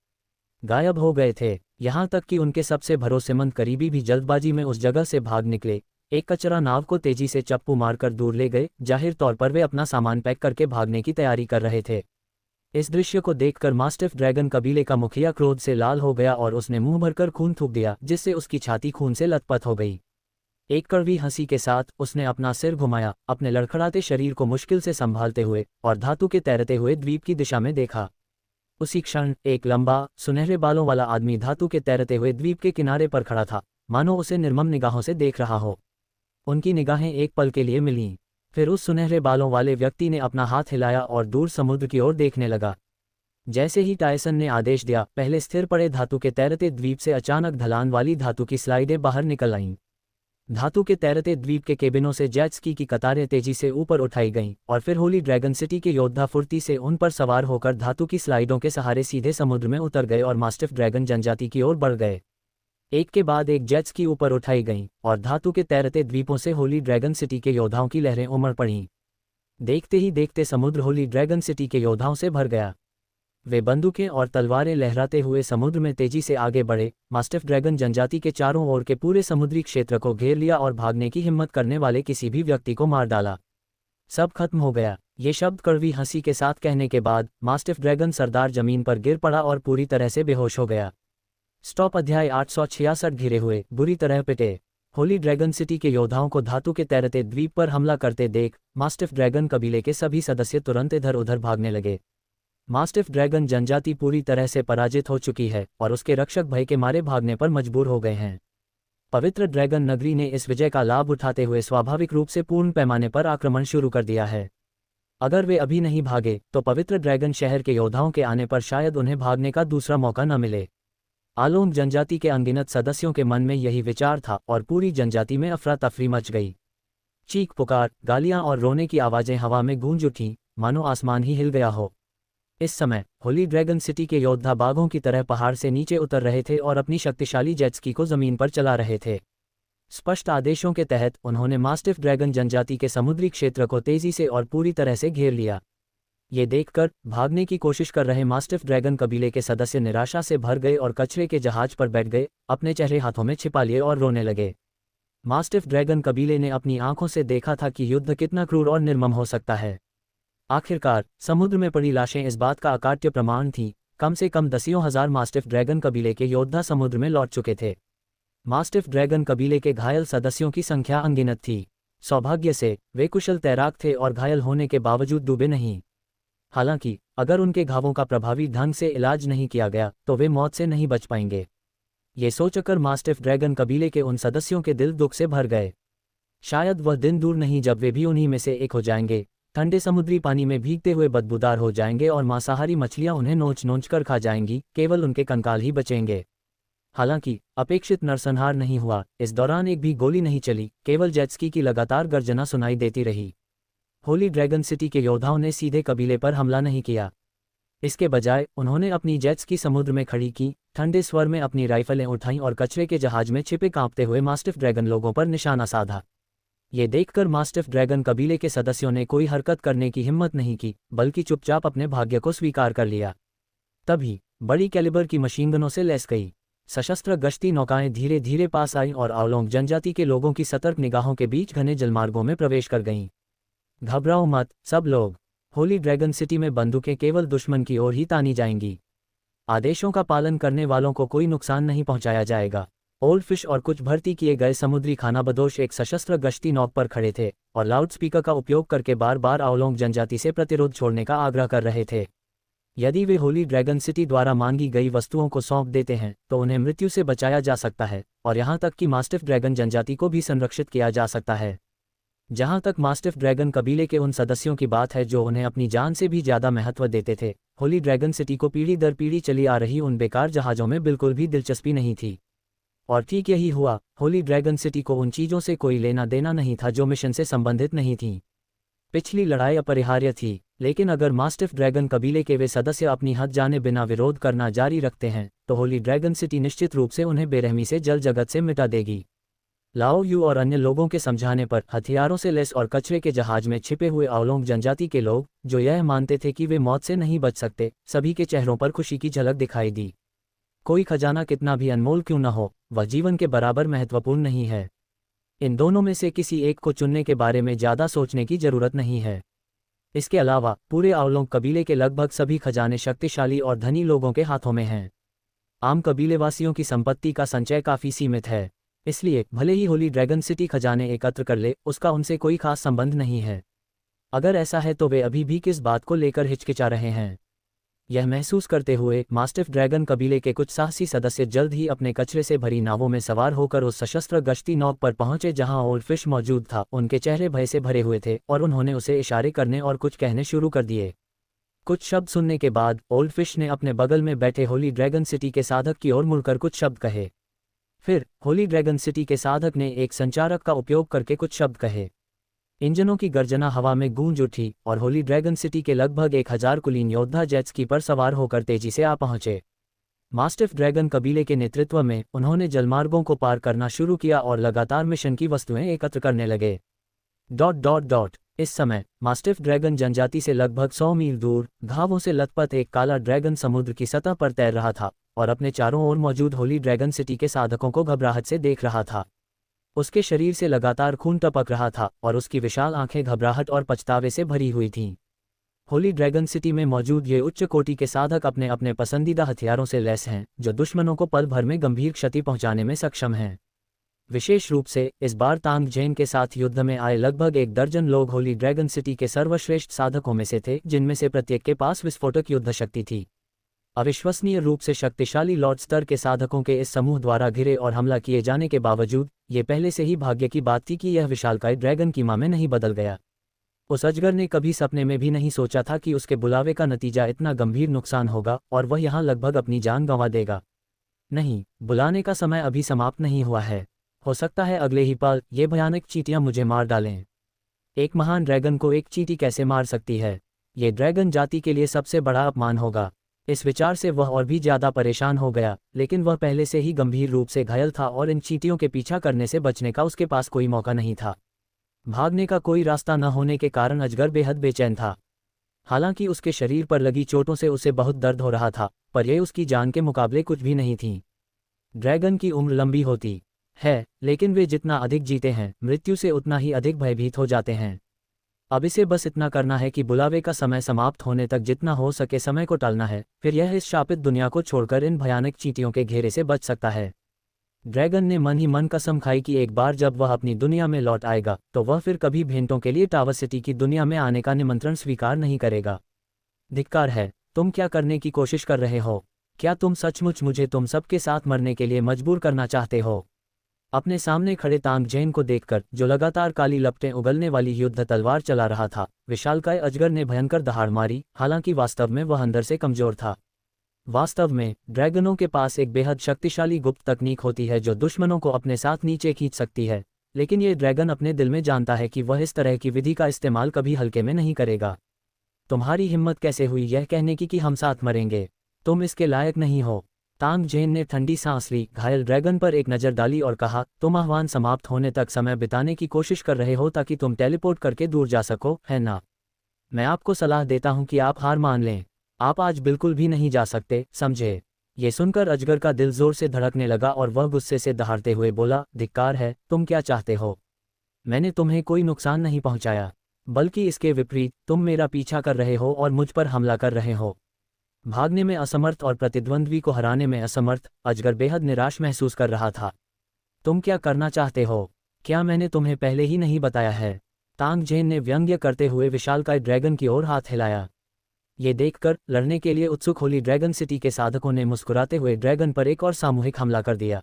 गायब हो गए थे। यहाँ तक कि उनके सबसे भरोसेमंद करीबी भी जल्दबाजी में उस जगह से भाग निकले। एक कचरा नाव को तेजी से चप्पू मारकर दूर ले गए। जाहिर तौर पर वे अपना सामान पैक करके भागने की तैयारी कर रहे थे। इस दृश्य को देखकर मास्टिफ ड्रैगन कबीले का मुखिया क्रोध से लाल हो गया और उसने मुंह भरकर खून थूक दिया, जिससे उसकी छाती खून से लथपथ हो गई। एक कड़वी हंसी के साथ उसने अपना सिर घुमाया, अपने लड़खड़ाते शरीर को मुश्किल से संभालते हुए, और धातु के तैरते हुए द्वीप की दिशा में देखा। उसी क्षण एक लंबा, सुनहरे बालों वाला आदमी धातु के तैरते हुए द्वीप के किनारे पर खड़ा था, मानो उसे निर्मम निगाहों से देख रहा हो। उनकी निगाहें एक पल के लिए मिलीं, फिर उस सुनहरे बालों वाले व्यक्ति ने अपना हाथ हिलाया और दूर समुद्र की ओर देखने लगा। जैसे ही टायसन ने आदेश दिया, पहले स्थिर पड़े धातु के तैरते द्वीप से अचानक ढलान वाली धातु की स्लाइडें बाहर निकल आईं। धातु के तैरते द्वीप के केबिनों से जेट स्की की कतारें तेजी से ऊपर उठाई गईं, और फिर होली ड्रैगन सिटी के योद्धा फुर्ती से उन पर सवार होकर धातु की स्लाइडों के सहारे सीधे समुद्र में उतर गए और मास्टिफ ड्रैगन जनजाति की ओर बढ़ गए। एक के बाद एक जेट स्की ऊपर उठाई गईं, और धातु के तैरते द्वीपों से होली ड्रैगन सिटी के योद्धाओं की लहरें उमड़ पड़ीं। देखते ही देखते समुद्र होली ड्रैगन सिटी के योद्धाओं से भर गया। वे बंदूकें और तलवारें लहराते हुए समुद्र में तेजी से आगे बढ़े। मास्टिफ ड्रैगन जनजाति के चारों ओर के पूरे समुद्री क्षेत्र को घेर लिया और भागने की हिम्मत करने वाले किसी भी व्यक्ति को मार डाला। सब खत्म हो गया। ये शब्द कड़वी हंसी के साथ कहने के बाद मास्टिफ ड्रैगन सरदार जमीन पर गिर पड़ा और पूरी तरह से बेहोश हो गया। स्टॉप। अध्याय 866। घिरे हुए, बुरी तरह पिटे। होली ड्रैगन सिटी के योद्धाओं को धातु के तैरते द्वीप पर हमला करते देख मास्टिफ ड्रैगन कबीले के सभी सदस्य तुरंत इधर उधर भागने लगे। मास्टिफ ड्रैगन जनजाति पूरी तरह से पराजित हो चुकी है और उसके रक्षक भय के मारे भागने पर मजबूर हो गए हैं। पवित्र ड्रैगन नगरी ने इस विजय का लाभ उठाते हुए स्वाभाविक रूप से पूर्ण पैमाने पर आक्रमण शुरू कर दिया है। अगर वे अभी नहीं भागे तो पवित्र ड्रैगन शहर के योद्धाओं के आने पर शायद उन्हें भागने का दूसरा मौका न मिले। आलोंग जनजाति के अनगिनत सदस्यों के मन में यही विचार था और पूरी जनजाति में अफरा तफरी मच गई। चीख पुकार, गालियां और रोने की आवाजें हवा में गूंज उठीं, मानो आसमान ही हिल गया हो। इस समय होली ड्रैगन सिटी के योद्धा बाघों की तरह पहाड़ से नीचे उतर रहे थे और अपनी शक्तिशाली जेट स्की को जमीन पर चला रहे थे। स्पष्ट आदेशों के तहत उन्होंने मास्टिफ ड्रैगन जनजाति के समुद्री क्षेत्र को तेजी से और पूरी तरह से घेर लिया। ये देखकर भागने की कोशिश कर रहे मास्टिफ ड्रैगन कबीले के सदस्य निराशा से भर गए और कचरे के जहाज पर बैठ गए, अपने चेहरे हाथों में छिपा लिए और रोने लगे। मास्टिफ ड्रैगन कबीले ने अपनी आंखों से देखा था कि युद्ध कितना क्रूर और निर्मम हो सकता है। आखिरकार समुद्र में पड़ी लाशें इस बात का अकाट्य प्रमाण थीं। कम से कम दसियों हजार मास्टिफ ड्रैगन कबीले के योद्धा समुद्र में लौट चुके थे। मास्टिफ ड्रैगन कबीले के घायल सदस्यों की संख्या अनगिनत थी। सौभाग्य से वे कुशल तैराक थे और घायल होने के बावजूद डूबे नहीं। हालांकि अगर उनके घावों का प्रभावी ढंग से इलाज नहीं किया गया तो वे मौत से नहीं बच पाएंगे। ये सोचकर मास्टिफ ड्रैगन कबीले के उन सदस्यों के दिल दुख से भर गए। शायद वह दिन दूर नहीं जब वे भी उन्हीं में से एक हो जाएंगे, ठंडे समुद्री पानी में भीगते हुए बदबूदार हो जाएंगे और मांसाहारी मछलियां उन्हें नोच नोच कर खा जाएंगी, केवल उनके कंकाल ही बचेंगे। हालांकि अपेक्षित नरसंहार नहीं हुआ। इस दौरान एक भी गोली नहीं चली, केवल जेटस्की की लगातार गर्जना सुनाई देती रही। होली ड्रैगन सिटी के योद्धाओं ने सीधे कबीले पर हमला नहीं किया। इसके बजाय उन्होंने अपनी जेट्स समुद्र में खड़ी की, ठंडे स्वर में अपनी राइफलें उठाईं और कचरे के जहाज में छिपे कांपते हुए मास्टिफ ड्रैगन लोगों पर निशाना साधा। ये देखकर मास्टिफ ड्रैगन कबीले के सदस्यों ने कोई हरकत करने की हिम्मत नहीं की, बल्कि चुपचाप अपने भाग्य को स्वीकार कर लिया। तभी बड़ी कैलिबर की मशीनगनों से लैस गई सशस्त्र गश्ती नौकाएं धीरे धीरे पास आईं और आवलोंग जनजाति के लोगों की सतर्क निगाहों के बीच घने जलमार्गों में प्रवेश कर गईं। घबराओ मत सब लोग, होली ड्रैगन सिटी में बंदूकें केवल दुश्मन की ओर ही तानी जाएंगी। आदेशों का पालन करने वालों को कोई नुकसान नहीं पहुंचाया जाएगा। ओल्ड फिश और कुछ भर्ती किए गए समुद्री खानाबदोश एक सशस्त्र गश्ती नौक पर खड़े थे और लाउडस्पीकर का उपयोग करके बार बार आवलोंग जनजाति से प्रतिरोध छोड़ने का आग्रह कर रहे थे। यदि वे होली ड्रैगन सिटी द्वारा मांगी गई वस्तुओं को सौंप देते हैं तो उन्हें मृत्यु से बचाया जा सकता है और यहाँ तक कि मास्टिफ ड्रैगन जनजाति को भी संरक्षित किया जा सकता है। जहाँ तक मास्टिफ ड्रैगन कबीले के उन सदस्यों की बात है जो उन्हें अपनी जान से भी ज़्यादा महत्व देते थे, होली ड्रैगन सिटी को पीढ़ी दर पीढ़ी चली आ रही उन बेकार जहाज़ों में बिल्कुल भी दिलचस्पी नहीं थी। और ठीक यही हुआ, होली ड्रैगन सिटी को उन चीज़ों से कोई लेना देना नहीं था जो मिशन से संबंधित नहीं थीं। पिछली लड़ाई अपरिहार्य थी, लेकिन अगर मास्टिफ ड्रैगन कबीले के वे सदस्य अपनी हद जाने बिना विरोध करना जारी रखते हैं तो होली ड्रैगन सिटी निश्चित रूप से उन्हें बेरहमी से जल जगत से मिटा देगी। लाओ यू और अन्य लोगों के समझाने पर हथियारों से लैस और कचरे के जहाज में छिपे हुए आवलोंग जनजाति के लोग, जो यह मानते थे कि वे मौत से नहीं बच सकते, सभी के चेहरों पर खुशी की झलक दिखाई दी। कोई खजाना कितना भी अनमोल क्यों न हो, वह जीवन के बराबर महत्वपूर्ण नहीं है। इन दोनों में से किसी एक को चुनने के बारे में ज़्यादा सोचने की जरूरत नहीं है। इसके अलावा पूरे आवलोंग कबीले के लगभग सभी खजाने शक्तिशाली और धनी लोगों के हाथों में हैं। आम कबीलेवासियों की संपत्ति का संचय काफ़ी सीमित है, इसलिए भले ही होली ड्रैगन सिटी खजाने एकत्र कर ले, उसका उनसे कोई खास संबंध नहीं है। अगर ऐसा है तो वे अभी भी किस बात को लेकर हिचकिचा रहे हैं। यह महसूस करते हुए मास्टिफ ड्रैगन कबीले के कुछ साहसी सदस्य जल्द ही अपने कचरे से भरी नावों में सवार होकर उस सशस्त्र गश्ती नौक पर पहुंचे जहां ओल्ड फिश मौजूद था। उनके चेहरे भय से भरे हुए थे और उन्होंने उसे इशारे करने और कुछ कहने शुरू कर दिए। कुछ शब्द सुनने के बाद ओल्ड फिश ने अपने बगल में बैठे होली ड्रैगन सिटी के साधक की ओर मुड़कर कुछ शब्द कहे। फिर होली ड्रैगन सिटी के साधक ने एक संचारक का उपयोग करके कुछ शब्द कहे। इंजनों की गर्जना हवा में गूंज उठी और होली ड्रैगन सिटी के लगभग 1000 कुलीन योद्धा जेट स्की पर सवार होकर तेजी से आ पहुंचे। मास्टिफ ड्रैगन कबीले के नेतृत्व में उन्होंने जलमार्गों को पार करना शुरू किया और लगातार मिशन की वस्तुएं एकत्र करने लगे। ... इस समय मास्टिफ ड्रैगन जनजाति से लगभग 100 मील दूर घावों से लथपथ एक काला ड्रैगन समुद्र की सतह पर तैर रहा था और अपने चारों ओर मौजूद होली ड्रैगन सिटी के साधकों को घबराहट से देख रहा था। उसके शरीर से लगातार खून टपक रहा था और उसकी विशाल आंखें घबराहट और पछतावे से भरी हुई थीं। होली ड्रैगन सिटी में मौजूद ये उच्च कोटि के साधक अपने अपने पसंदीदा हथियारों से लैस हैं, जो दुश्मनों को पल भर में गंभीर क्षति पहुंचाने में सक्षम हैं। विशेष रूप से इस बार तांग जेन के साथ युद्ध में आए लगभग 1 दर्जन लोग होली ड्रैगन सिटी के सर्वश्रेष्ठ साधकों में से थे, जिनमें से प्रत्येक के पास विस्फोटक युद्ध शक्ति थी। अविश्वसनीय रूप से शक्तिशाली लॉर्ड स्तर के साधकों के इस समूह द्वारा घिरे और हमला किए जाने के बावजूद ये पहले से ही भाग्य की बात थी कि यह विशालकाय ड्रैगन की मां में नहीं बदल गया। उस अजगर ने कभी सपने में भी नहीं सोचा था कि उसके बुलावे का नतीजा इतना गंभीर नुकसान होगा और वह यहाँ लगभग अपनी जान गंवा देगा। नहीं, बुलाने का समय अभी समाप्त नहीं हुआ है। हो सकता है अगले ही पल ये भयानक चींटियां मुझे मार डालें। एक महान ड्रैगन को एक चींटी कैसे मार सकती है? ये ड्रैगन जाति के लिए सबसे बड़ा अपमान होगा। इस विचार से वह और भी ज्यादा परेशान हो गया, लेकिन वह पहले से ही गंभीर रूप से घायल था और इन चींटियों के पीछा करने से बचने का उसके पास कोई मौका नहीं था। भागने का कोई रास्ता न होने के कारण अजगर बेहद बेचैन था। हालांकि उसके शरीर पर लगी चोटों से उसे बहुत दर्द हो रहा था, पर यह उसकी जान के मुकाबले कुछ भी नहीं थी। ड्रैगन की उम्र लंबी होती है, लेकिन वे जितना अधिक जीते हैं, मृत्यु से उतना ही अधिक भयभीत हो जाते हैं। अब इसे बस इतना करना है कि बुलावे का समय समाप्त होने तक जितना हो सके समय को टालना है, फिर यह इस शापित दुनिया को छोड़कर इन भयानक चींटियों के घेरे से बच सकता है। ड्रैगन ने मन ही मन कसम खाई कि एक बार जब वह अपनी दुनिया में लौट आएगा तो वह फिर कभी भेंटों के लिए टावर सिटी की दुनिया में आने का निमंत्रण स्वीकार नहीं करेगा। धिक्कार है, तुम क्या करने की कोशिश कर रहे हो? क्या तुम सचमुच मुझे तुम सबके साथ मरने के लिए मजबूर करना चाहते हो? अपने सामने खड़े तांग जैन को देखकर, जो लगातार काली लपटें उगलने वाली युद्ध तलवार चला रहा था, विशालकाय अजगर ने भयंकर दहाड़ मारी। हालांकि वास्तव में वह अंदर से कमजोर था। वास्तव में ड्रैगनों के पास एक बेहद शक्तिशाली गुप्त तकनीक होती है जो दुश्मनों को अपने साथ नीचे खींच सकती है, लेकिन ये ड्रैगन अपने दिल में जानता है कि वह इस तरह की विधि का इस्तेमाल कभी हल्के में नहीं करेगा। तुम्हारी हिम्मत कैसे हुई यह कहने की कि हम साथ मरेंगे? तुम इसके लायक नहीं हो। तांग जैन ने ठंडी सांस ली, घायल ड्रैगन पर एक नज़र डाली और कहा, तुम आह्वान समाप्त होने तक समय बिताने की कोशिश कर रहे हो ताकि तुम टेलीपोर्ट करके दूर जा सको, है ना? मैं आपको सलाह देता हूं कि आप हार मान लें। आप आज बिल्कुल भी नहीं जा सकते, समझे? ये सुनकर अजगर का दिल जोर से धड़कने लगा और वह गुस्से से दहाड़ते हुए बोला, धिक्कार है, तुम क्या चाहते हो? मैंने तुम्हें कोई नुकसान नहीं पहुंचाया, बल्कि इसके विपरीत तुम मेरा पीछा कर रहे हो और मुझ पर हमला कर रहे हो। भागने में असमर्थ और प्रतिद्वंद्वी को हराने में असमर्थ, अजगर बेहद निराश महसूस कर रहा था। तुम क्या करना चाहते हो? क्या मैंने तुम्हें पहले ही नहीं बताया है? तांग जैन ने व्यंग्य करते हुए विशालकाय ड्रैगन की ओर हाथ हिलाया। ये देखकर लड़ने के लिए उत्सुक होली ड्रैगन सिटी के साधकों ने मुस्कुराते हुए ड्रैगन पर एक और सामूहिक हमला कर दिया।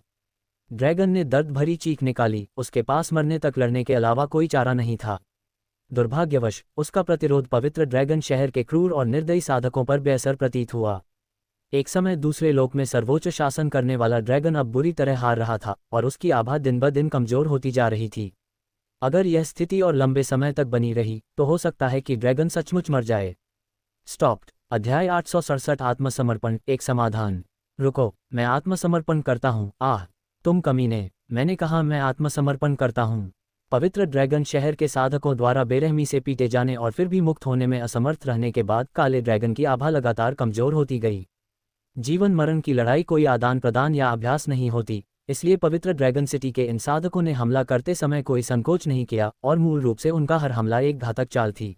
ड्रैगन ने दर्द भरी चीख निकाली, उसके पास मरने तक लड़ने के अलावा कोई चारा नहीं था। दुर्भाग्यवश उसका प्रतिरोध पवित्र ड्रैगन शहर के क्रूर और निर्दयी साधकों पर बेअसर प्रतीत हुआ। एक समय दूसरे लोक में सर्वोच्च शासन करने वाला ड्रैगन अब बुरी तरह हार रहा था और उसकी आभा दिन ब दिन कमजोर होती जा रही थी। अगर यह स्थिति और लंबे समय तक बनी रही तो हो सकता है कि ड्रैगन सचमुच मर जाए। स्टॉप्ड। अध्याय 867 आत्मसमर्पण, एक समाधान। रुको, मैं आत्मसमर्पण करता हूँ। आह, तुम कमीने! मैंने कहा मैं आत्मसमर्पण करता हूँ। पवित्र ड्रैगन शहर के साधकों द्वारा बेरहमी से पीटे जाने और फिर भी मुक्त होने में असमर्थ रहने के बाद काले ड्रैगन की आभा लगातार कमजोर होती गई। जीवन मरण की लड़ाई कोई आदान प्रदान या अभ्यास नहीं होती, इसलिए पवित्र ड्रैगन सिटी के इन साधकों ने हमला करते समय कोई संकोच नहीं किया और मूल रूप से उनका हर हमला एक घातक चाल थी।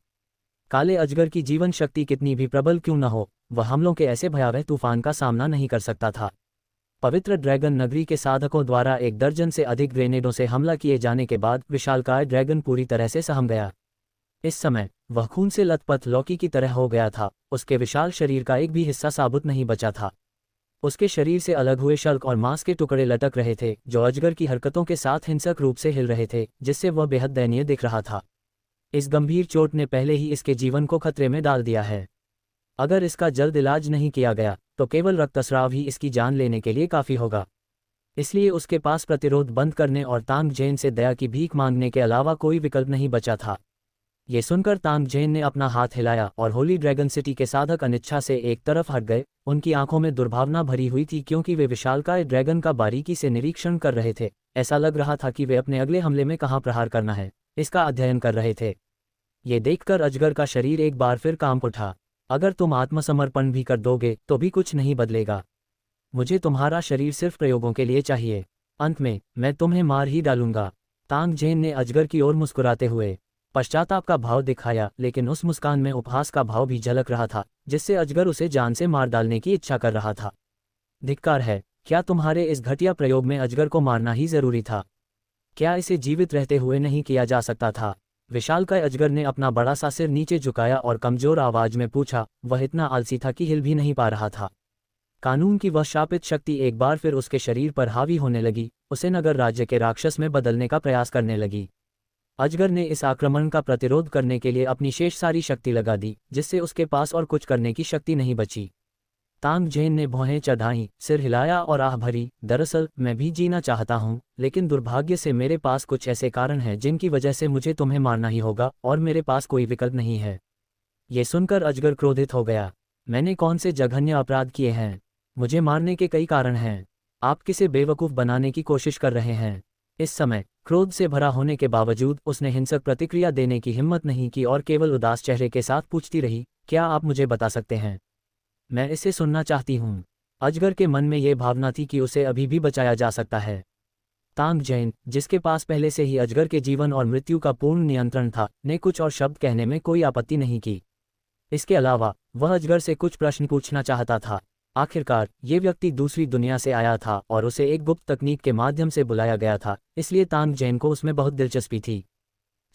काले अजगर की जीवन शक्ति कितनी भी प्रबल क्यों न हो, वह हमलों के ऐसे भयावह तूफान का सामना नहीं कर सकता था। पवित्र ड्रैगन नगरी के साधकों द्वारा 1 दर्जन से अधिक ग्रेनेडों से हमला किए जाने के बाद विशालकाय ड्रैगन पूरी तरह से सहम गया। इस समय वह खून से लथपथ लौकी की तरह हो गया था। उसके विशाल शरीर का एक भी हिस्सा साबुत नहीं बचा था। उसके शरीर से अलग हुए शल्क और मांस के टुकड़े लटक रहे थे, जो अजगर की हरकतों के साथ हिंसक रूप से हिल रहे थे, जिससे वह बेहद दयनीय दिख रहा था। इस गंभीर चोट ने पहले ही इसके जीवन को खतरे में डाल दिया है। अगर इसका जल्द इलाज नहीं किया गया तो केवल रक्तस्राव ही इसकी जान लेने के लिए काफ़ी होगा। इसलिए उसके पास प्रतिरोध बंद करने और तांग जैन से दया की भीख मांगने के अलावा कोई विकल्प नहीं बचा था। ये सुनकर तांग जैन ने अपना हाथ हिलाया और होली ड्रैगन सिटी के साधक अनिच्छा से एक तरफ हट गए। उनकी आंखों में दुर्भावना भरी हुई थी क्योंकि वे विशालकाय ड्रैगन का बारीकी से निरीक्षण कर रहे थे। ऐसा लग रहा था कि वे अपने अगले हमले में कहाँ प्रहार करना है, इसका अध्ययन कर रहे थे। ये देखकर अजगर का शरीर एक बार फिर कांप उठा। अगर तुम आत्मसमर्पण भी कर दोगे तो भी कुछ नहीं बदलेगा। मुझे तुम्हारा शरीर सिर्फ प्रयोगों के लिए चाहिए। अंत में मैं तुम्हें मार ही डालूंगा। तांग जैन ने अजगर की ओर मुस्कुराते हुए पश्चाताप का भाव दिखाया, लेकिन उस मुस्कान में उपहास का भाव भी झलक रहा था, जिससे अजगर उसे जान से मार डालने की इच्छा कर रहा था। धिक्कार है, क्या तुम्हारे इस घटिया प्रयोग में अजगर को मारना ही जरूरी था? क्या इसे जीवित रहते हुए नहीं किया जा सकता था? विशालकाय अजगर ने अपना बड़ा सा सिर नीचे झुकाया और कमजोर आवाज में पूछा। वह इतना आलसी था कि हिल भी नहीं पा रहा था। कानून की वह शापित शक्ति एक बार फिर उसके शरीर पर हावी होने लगी, उसे नगर राज्य के राक्षस में बदलने का प्रयास करने लगी। अजगर ने इस आक्रमण का प्रतिरोध करने के लिए अपनी शेष सारी शक्ति लगा दी, जिससे उसके पास और कुछ करने की शक्ति नहीं बची। तांग जैन ने भौहें चढ़ाईं, सिर हिलाया और आह भरी। दरअसल मैं भी जीना चाहता हूँ, लेकिन दुर्भाग्य से मेरे पास कुछ ऐसे कारण हैं जिनकी वजह से मुझे तुम्हें मारना ही होगा और मेरे पास कोई विकल्प नहीं है। ये सुनकर अजगर क्रोधित हो गया। मैंने कौन से जघन्य अपराध किए हैं? मुझे मारने के कई कारण हैं। आप किसे बेवकूफ़ बनाने की कोशिश कर रहे हैं? इस समय क्रोध से भरा होने के बावजूद उसने हिंसक प्रतिक्रिया देने की हिम्मत नहीं की और केवल उदास चेहरे के साथ पूछती रही, क्या आप मुझे बता सकते हैं? मैं इसे सुनना चाहती हूँ। अजगर के मन में ये भावना थी कि उसे अभी भी बचाया जा सकता है। तांग जैन, जिसके पास पहले से ही अजगर के जीवन और मृत्यु का पूर्ण नियंत्रण था, ने कुछ और शब्द कहने में कोई आपत्ति नहीं की। इसके अलावा वह अजगर से कुछ प्रश्न पूछना चाहता था। आखिरकार ये व्यक्ति दूसरी दुनिया से आया था और उसे एक गुप्त तकनीक के माध्यम से बुलाया गया था, इसलिए तांग जैन को उसमें बहुत दिलचस्पी थी।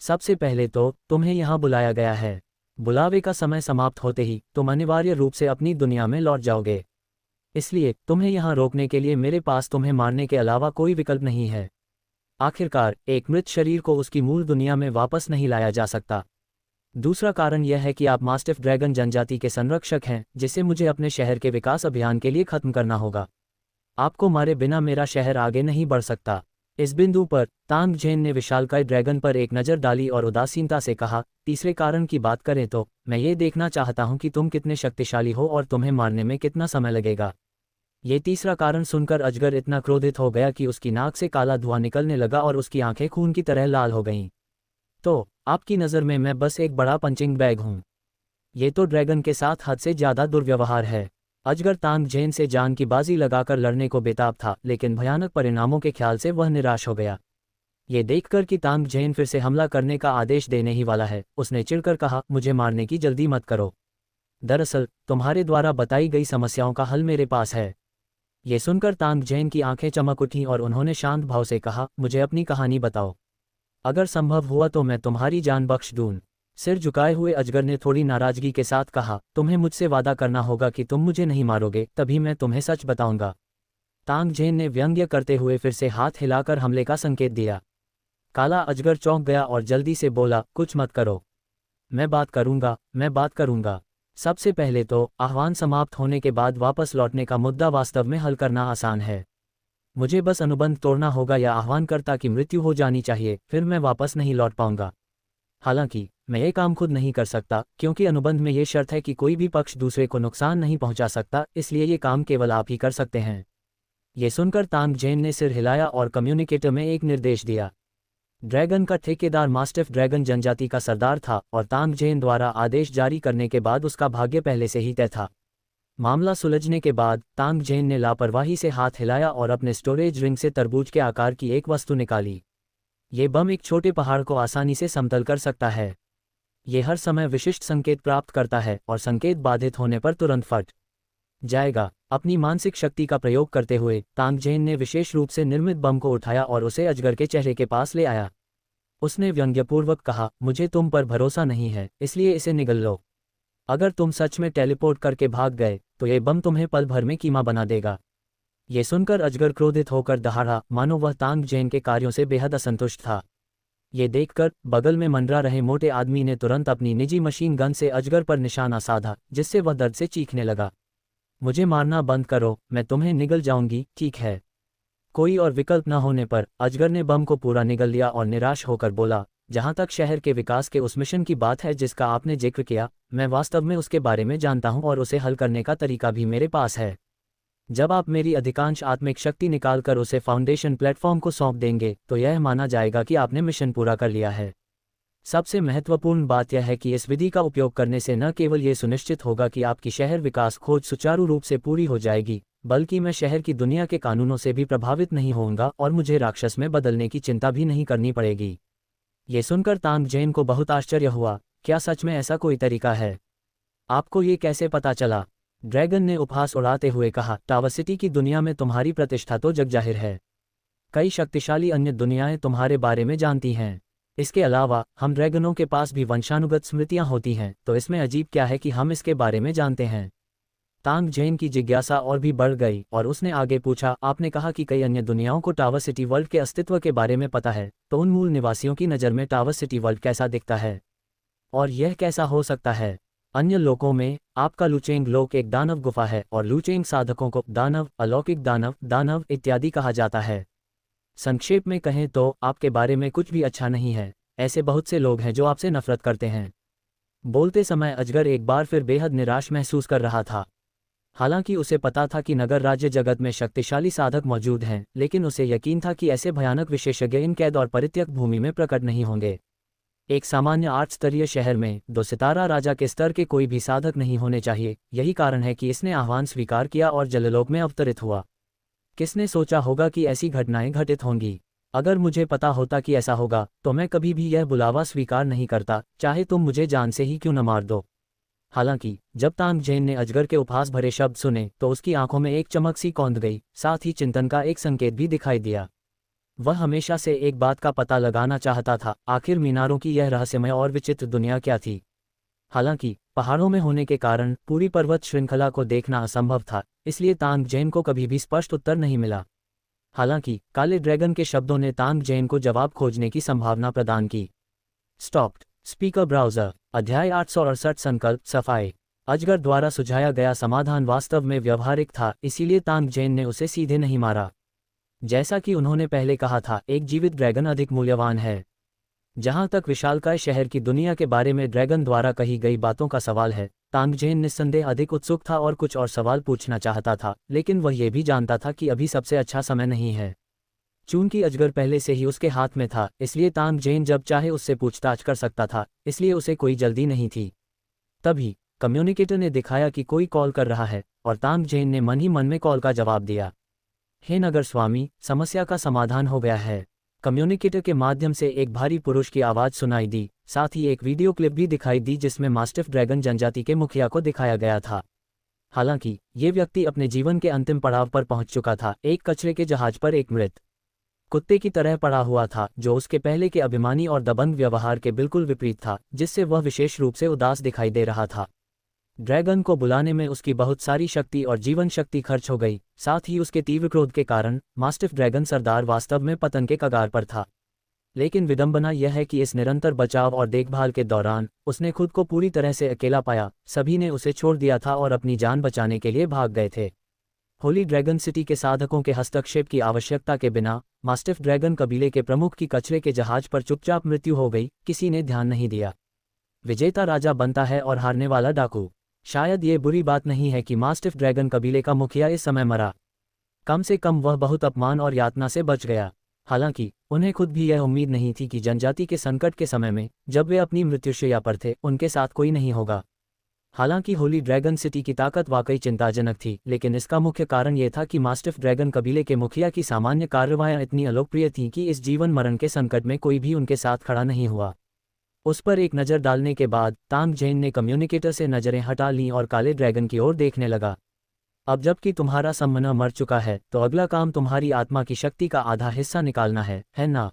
सबसे पहले तो तुम्हें यहाँ बुलाया गया है। बुलावे का समय समाप्त होते ही तुम अनिवार्य रूप से अपनी दुनिया में लौट जाओगे, इसलिए तुम्हें यहाँ रोकने के लिए मेरे पास तुम्हें मारने के अलावा कोई विकल्प नहीं है। आखिरकार एक मृत शरीर को उसकी मूल दुनिया में वापस नहीं लाया जा सकता। दूसरा कारण यह है कि आप मास्टिफ ड्रैगन जनजाति के संरक्षक हैं, जिसे मुझे अपने शहर के विकास अभियान के लिए खत्म करना होगा। आपको मारे बिना मेरा शहर आगे नहीं बढ़ सकता। इस बिंदु पर तांग जैन ने विशालकाय ड्रैगन पर एक नज़र डाली और उदासीनता से कहा, तीसरे कारण की बात करें तो मैं ये देखना चाहता हूं कि तुम कितने शक्तिशाली हो और तुम्हें मारने में कितना समय लगेगा। ये तीसरा कारण सुनकर अजगर इतना क्रोधित हो गया कि उसकी नाक से काला धुआं निकलने लगा और उसकी आंखें खून की तरह लाल हो गईं। तो आपकी नज़र में मैं बस एक बड़ा पंचिंग बैग हूं। ये तो ड्रैगन के साथ हद से ज़्यादा दुर्व्यवहार है। अजगर तांग जैन से जान की बाजी लगाकर लड़ने को बेताब था, लेकिन भयानक परिणामों के ख्याल से वह निराश हो गया। ये देखकर कि तांग जैन फिर से हमला करने का आदेश देने ही वाला है, उसने चिढ़कर कहा, मुझे मारने की जल्दी मत करो। दरअसल तुम्हारे द्वारा बताई गई समस्याओं का हल मेरे पास है। ये सुनकर तांग जैन की आंखें चमक उठीं और उन्होंने शांत भाव से कहा, मुझे अपनी कहानी बताओ। अगर संभव हुआ तो मैं तुम्हारी जान बख्श दूं। सिर झुकाए हुए अजगर ने थोड़ी नाराजगी के साथ कहा, तुम्हें मुझसे वादा करना होगा कि तुम मुझे नहीं मारोगे, तभी मैं तुम्हें सच बताऊंगा। तांग जैन ने व्यंग्य करते हुए फिर से हाथ हिलाकर हमले का संकेत दिया। काला अजगर चौंक गया और जल्दी से बोला, कुछ मत करो। मैं बात करूंगा। सबसे पहले तो आह्वान समाप्त होने के बाद वापस लौटने का मुद्दा वास्तव में हल करना आसान है। मुझे बस अनुबंध तोड़ना होगा या आह्वानकर्ता की मृत्यु हो जानी चाहिए, फिर मैं वापस नहीं लौट पाऊंगा। हालांकि मैं ये काम खुद नहीं कर सकता, क्योंकि अनुबंध में ये शर्त है कि कोई भी पक्ष दूसरे को नुकसान नहीं पहुंचा सकता, इसलिए ये काम केवल आप ही कर सकते हैं। ये सुनकर तांग जैन ने सिर हिलाया और कम्युनिकेटर में एक निर्देश दिया। ड्रैगन का ठेकेदार मास्टिफ ड्रैगन जनजाति का सरदार था और तांग जैन द्वारा आदेश जारी करने के बाद उसका भाग्य पहले से ही तय था। मामला सुलझने के बाद तांग जैन ने लापरवाही से हाथ हिलाया और अपने स्टोरेज रिंग से तरबूज के आकार की एक वस्तु निकाली। ये बम एक छोटे पहाड़ को आसानी से समतल कर सकता है। ये हर समय विशिष्ट संकेत प्राप्त करता है और संकेत बाधित होने पर तुरंत फट जाएगा। अपनी मानसिक शक्ति का प्रयोग करते हुए तांग जैन ने विशेष रूप से निर्मित बम को उठाया और उसे अजगर के चेहरे के पास ले आया। उसने व्यंग्यपूर्वक कहा, मुझे तुम पर भरोसा नहीं है, इसलिए इसे निगल लो। अगर तुम सच में टेलीपोर्ट करके भाग गए तो ये बम तुम्हें पल भर में कीमा बना देगा। ये सुनकर अजगर क्रोधित होकर दहाड़ा, मानो वह तांग जैन के कार्यों से बेहद असंतुष्ट था। ये देखकर बगल में मंडरा रहे मोटे आदमी ने तुरंत अपनी निजी मशीन गन से अजगर पर निशाना साधा, जिससे वह दर्द से चीखने लगा। मुझे मारना बंद करो, मैं तुम्हें निगल जाऊंगी, ठीक है। कोई और विकल्प न होने पर अजगर ने बम को पूरा निगल लिया और निराश होकर बोला, जहां तक शहर के विकास के उस मिशन की बात है जिसका आपने जिक्र किया, मैं वास्तव में उसके बारे में जानता हूं और उसे हल करने का तरीका भी मेरे पास है। जब आप मेरी अधिकांश आत्मिक शक्ति निकालकर उसे फाउंडेशन प्लेटफॉर्म को सौंप देंगे तो यह माना जाएगा कि आपने मिशन पूरा कर लिया है। सबसे महत्वपूर्ण बात यह है कि इस विधि का उपयोग करने से न केवल ये सुनिश्चित होगा कि आपकी शहर विकास खोज सुचारू रूप से पूरी हो जाएगी, बल्कि मैं शहर की दुनिया के कानूनों से भी प्रभावित नहीं होऊंगा और मुझे राक्षस में बदलने की चिंता भी नहीं करनी पड़ेगी। ये सुनकर तांग जैन को बहुत आश्चर्य हुआ, क्या सच में ऐसा कोई तरीका है? आपको ये कैसे पता चला? ड्रैगन ने उपहास उड़ाते हुए कहा, टावर सिटी की दुनिया में तुम्हारी प्रतिष्ठा तो जगजाहिर है। कई शक्तिशाली अन्य दुनियाएं तुम्हारे बारे में जानती हैं। इसके अलावा हम ड्रैगनों के पास भी वंशानुगत स्मृतियां होती हैं, तो इसमें अजीब क्या है कि हम इसके बारे में जानते हैं? तांग जैन की जिज्ञासा और भी बढ़ गई और उसने आगे पूछा, आपने कहा कि कई अन्य दुनियाओं को टावर सिटी वर्ल्ड के अस्तित्व के बारे में पता है, तो उन मूल निवासियों की नज़र में टावर सिटी वर्ल्ड कैसा दिखता है? और यह कैसा हो सकता है? अन्य लोकों में आपका लुचेंग लोक एक दानव गुफा है और लुचेंग साधकों को दानव, अलौकिक दानव इत्यादि कहा जाता है। संक्षेप में कहें तो आपके बारे में कुछ भी अच्छा नहीं है। ऐसे बहुत से लोग हैं जो आपसे नफरत करते हैं। बोलते समय अजगर एक बार फिर बेहद निराश महसूस कर रहा था। हालांकि उसे पता था कि नगर राज्य जगत में शक्तिशाली साधक मौजूद हैं, लेकिन उसे यकीन था कि ऐसे भयानक विशेषज्ञ इन कैद और परित्यक्त भूमि में प्रकट नहीं होंगे। एक सामान्य 8 स्तरीय शहर में 2 सितारा राजा के स्तर के कोई भी साधक नहीं होने चाहिए। यही कारण है कि इसने आह्वान स्वीकार किया और जललोक में अवतरित हुआ। किसने सोचा होगा कि ऐसी घटनाएं घटित होंगी? अगर मुझे पता होता कि ऐसा होगा तो मैं कभी भी यह बुलावा स्वीकार नहीं करता, चाहे तुम मुझे जान से ही क्यों न मार दो। हालांकि जब तांग जेन ने अजगर के उपहास भरे शब्द सुने तो उसकी आंखों में एक चमक सी कौंध गई, साथ ही चिंतन का एक संकेत भी दिखाई दिया। वह हमेशा से एक बात का पता लगाना चाहता था, आखिर मीनारों की यह रहस्यमय और विचित्र दुनिया क्या थी। हालांकि पहाड़ों में होने के कारण पूरी पर्वत श्रृंखला को देखना असंभव था, इसलिए तांग जेन को कभी भी स्पष्ट उत्तर नहीं मिला। हालांकि काले ड्रैगन के शब्दों ने तांग जेन को जवाब खोजने की संभावना प्रदान की। स्टॉप्ड स्पीकर ब्राउज़र अध्याय 868 संकल्प सफाई। अजगर द्वारा सुझाया गया समाधान वास्तव में व्यवहारिक था, इसीलिए तांग जेन ने उसे सीधे नहीं मारा। जैसा कि उन्होंने पहले कहा था, एक जीवित ड्रैगन अधिक मूल्यवान है। जहां तक विशालकाय शहर की दुनिया के बारे में ड्रैगन द्वारा कही गई बातों का सवाल है, तांग जेन निस्संदेह अधिक उत्सुक था और कुछ और सवाल पूछना चाहता था, लेकिन वह यह भी जानता था कि अभी सबसे अच्छा समय नहीं है। चूंकि अजगर पहले से ही उसके हाथ में था, इसलिए तांग जेन जब चाहे उससे पूछताछ कर सकता था, इसलिए उसे कोई जल्दी नहीं थी। तभी कम्युनिकेटर ने दिखाया कि कोई कॉल कर रहा है और तांग जेन ने मन ही मन में कॉल का जवाब दिया। हे नगर स्वामी, समस्या का समाधान हो गया है। कम्युनिकेटर के माध्यम से एक भारी पुरुष की आवाज़ सुनाई दी, साथ ही एक वीडियो क्लिप भी दिखाई दी जिसमें मास्टिफ ड्रैगन जनजाति के मुखिया को दिखाया गया था। हालांकि ये व्यक्ति अपने जीवन के अंतिम पड़ाव पर पहुंच चुका था, एक कचरे के जहाज पर एक मृत कुत्ते की तरह पड़ा हुआ था, जो उसके पहले के अभिमानी और दबंग व्यवहार के बिल्कुल विपरीत था, जिससे वह विशेष रूप से उदास दिखाई दे रहा था। ड्रैगन को बुलाने में उसकी बहुत सारी शक्ति और जीवन शक्ति खर्च हो गई, साथ ही उसके तीव्र क्रोध के कारण मास्टिफ ड्रैगन सरदार वास्तव में पतन के कगार पर था। लेकिन विडंबना यह है कि इस निरंतर बचाव और देखभाल के दौरान उसने खुद को पूरी तरह से अकेला पाया, सभी ने उसे छोड़ दिया था और अपनी जान बचाने के लिए भाग गए थे। होली ड्रैगन सिटी के साधकों के हस्तक्षेप की आवश्यकता के बिना मास्टिफ ड्रैगन कबीले के प्रमुख की कचरे के जहाज पर चुपचाप मृत्यु हो गई, किसी ने ध्यान नहीं दिया। विजेता राजा बनता है और हारने वाला डाकू। शायद ये बुरी बात नहीं है कि मास्टिफ ड्रैगन कबीले का मुखिया इस समय मरा। कम से कम वह बहुत अपमान और यातना से बच गया। हालांकि उन्हें खुद भी यह उम्मीद नहीं थी कि जनजाति के संकट के समय में जब वे अपनी मृत्युशैया पर थे, उनके साथ कोई नहीं होगा। हालांकि होली ड्रैगन सिटी की ताकत वाकई चिंताजनक थी, लेकिन इसका मुख्य कारण यह था कि मास्टिफ ड्रैगन कबीले के मुखिया की सामान्य कार्रवाइयां इतनी अलोकप्रिय थीं कि इस जीवन मरण के संकट में कोई भी उनके साथ खड़ा नहीं हुआ। उस पर एक नज़र डालने के बाद तांग जेन ने कम्युनिकेटर से नज़रें हटा लीं और काले ड्रैगन की ओर देखने लगा। अब जबकि तुम्हारा सम्मना मर चुका है, तो अगला काम तुम्हारी आत्मा की शक्ति का आधा हिस्सा निकालना है ना?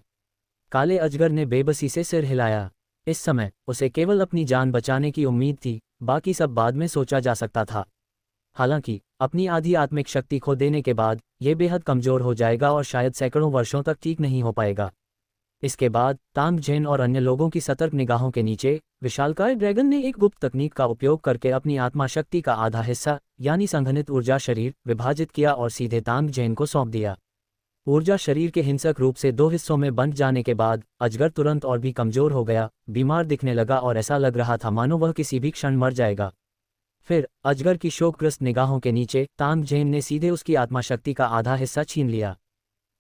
काले अजगर ने बेबसी से सिर हिलाया। इस समय उसे केवल अपनी जान बचाने की उम्मीद थी, बाकी सब बाद में सोचा जा सकता था। हालांकि अपनी आधी आत्मिक शक्ति खो देने के बाद यह बेहद कमजोर हो जाएगा और शायद सैकड़ों वर्षों तक ठीक नहीं हो पाएगा। इसके बाद तांग जेन और अन्य लोगों की सतर्क निगाहों के नीचे विशालकाय ड्रैगन ने एक गुप्त तकनीक का उपयोग करके अपनी आत्मा शक्ति का आधा हिस्सा यानी संघनित ऊर्जा शरीर विभाजित किया और सीधे तांग जेन को सौंप दिया। ऊर्जा शरीर के हिंसक रूप से दो हिस्सों में बंट जाने के बाद अजगर तुरंत और भी कमजोर हो गया, बीमार दिखने लगा और ऐसा लग रहा था मानो वह किसी भी क्षण मर जाएगा। फिर अजगर की शोकग्रस्त निगाहों के नीचे तांग जेन ने सीधे उसकी आत्मा शक्ति का आधा हिस्सा छीन लिया।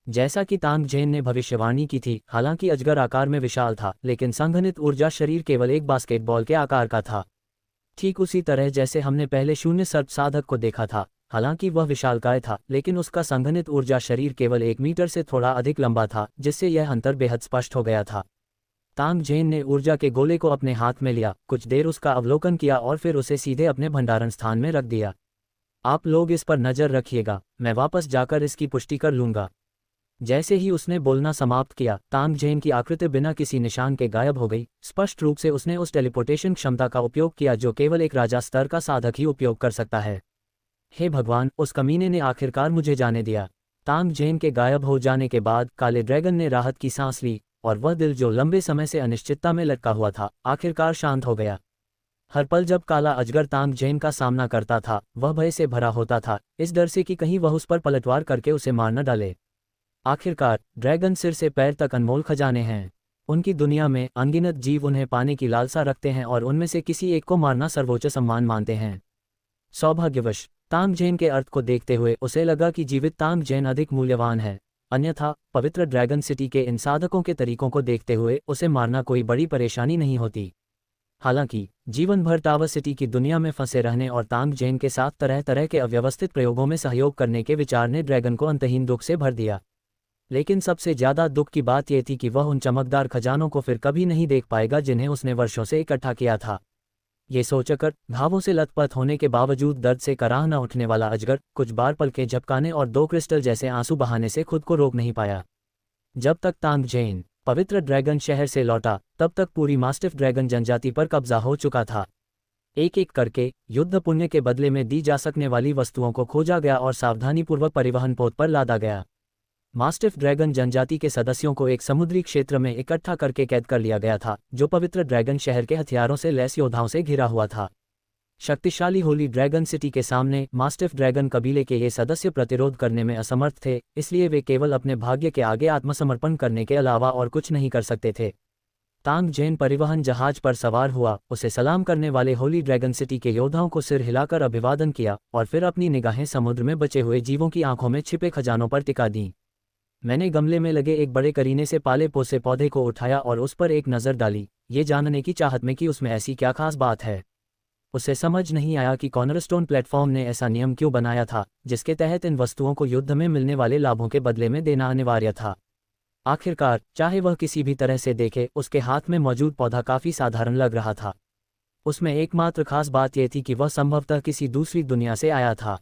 जैसा कि तांग जेन ने भविष्यवाणी की थी, हालांकि अजगर आकार में विशाल था, लेकिन संघनित ऊर्जा शरीर केवल एक बास्केटबॉल के आकार का था। ठीक उसी तरह जैसे हमने पहले शून्य सर्प साधक को देखा था। हालांकि वह विशालकाय था, लेकिन उसका संघनित ऊर्जा शरीर केवल 1 मीटर से थोड़ा अधिक लंबा था, जिससे यह अंतर बेहद स्पष्ट हो गया था। तांग जेन ने ऊर्जा के गोले को अपने हाथ में लिया, कुछ देर उसका अवलोकन किया और फिर उसे सीधे अपने भंडारण स्थान में रख दिया। आप लोग इस पर नजर रखिएगा, मैं वापस जाकर इसकी पुष्टि कर लूंगा। जैसे ही उसने बोलना समाप्त किया, तांग जेन की आकृति बिना किसी निशान के गायब हो गई। स्पष्ट रूप से उसने उस टेलीपोर्टेशन क्षमता का उपयोग किया जो केवल एक राजा स्तर का साधक ही उपयोग कर सकता है। हे भगवान, उस कमीने ने आखिरकार मुझे जाने दिया। तांग जेन के गायब हो जाने के बाद काले ड्रैगन ने राहत की सांस ली और वह दिल जो लंबे समय से अनिश्चितता में लटका हुआ था, आखिरकार शांत हो गया। हर पल जब काला अजगर तांग जेन का सामना करता था, वह भय से भरा होता था, इस डर से कि कहीं वह उस पर पलटवार करके उसे मार न डाले। आखिरकार ड्रैगन सिर से पैर तक अनमोल खजाने हैं। उनकी दुनिया में अनगिनत जीव उन्हें पाने की लालसा रखते हैं और उनमें से किसी एक को मारना सर्वोच्च सम्मान मानते हैं। सौभाग्यवश तांग जेन के अर्थ को देखते हुए उसे लगा कि जीवित तांग जेन अधिक मूल्यवान है, अन्यथा पवित्र ड्रैगन सिटी के इन साधकों के तरीकों को देखते हुए उसे मारना कोई बड़ी परेशानी नहीं होती। हालांकि जीवन भर टावर सिटी की दुनिया में फंसे रहने और तांग जेन के साथ तरह तरह के अव्यवस्थित प्रयोगों में सहयोग करने के विचार ने ड्रैगन को अंतहीन दुख से भर दिया। लेकिन सबसे ज्यादा दुख की बात यह थी कि वह उन चमकदार खजानों को फिर कभी नहीं देख पाएगा जिन्हें उसने वर्षों से इकट्ठा किया था। ये सोचकर घावों से लथपथ होने के बावजूद दर्द से कराह न उठने वाला अजगर कुछ बार पलकें झपकाने और 2 क्रिस्टल जैसे आंसू बहाने से खुद को रोक नहीं पाया। जब तक तांग जेन पवित्र ड्रैगन शहर से लौटा तब तक पूरी मास्टिफ ड्रैगन जनजाति पर कब्जा हो चुका था। एक एक करके युद्ध पुण्य के बदले में दी जा सकने वाली वस्तुओं को खोजा गया और सावधानीपूर्वक परिवहन पोत पर लादा गया। मास्टिफ ड्रैगन जनजाति के सदस्यों को एक समुद्री क्षेत्र में इकट्ठा करके कैद कर लिया गया था जो पवित्र ड्रैगन शहर के हथियारों से लैस योद्धाओं से घिरा हुआ था। शक्तिशाली होली ड्रैगन सिटी के सामने मास्टिफ ड्रैगन कबीले के ये सदस्य प्रतिरोध करने में असमर्थ थे, इसलिए वे केवल अपने भाग्य के आगे आत्मसमर्पण करने के अलावा और कुछ नहीं कर सकते थे। तांग जेन परिवहन जहाज पर सवार हुआ, उसे सलाम करने वाले होली ड्रैगन सिटी के योद्धाओं को सिर हिलाकर अभिवादन किया और फिर अपनी निगाहें समुद्र में बचे हुए जीवों की आंखों में छिपे खजानों पर टिका दीं। मैंने गमले में लगे एक बड़े करीने से पाले पोसे पौधे को उठाया और उस पर एक नज़र डाली, ये जानने की चाहत में कि उसमें ऐसी क्या खास बात है। उसे समझ नहीं आया कि कॉर्नरस्टोन प्लेटफॉर्म ने ऐसा नियम क्यों बनाया था जिसके तहत इन वस्तुओं को युद्ध में मिलने वाले लाभों के बदले में देना अनिवार्य था। आखिरकार चाहे वह किसी भी तरह से देखे, उसके हाथ में मौजूद पौधा काफ़ी साधारण लग रहा था। उसमें एकमात्र खास बात यह थी कि वह संभवतः किसी दूसरी दुनिया से आया था।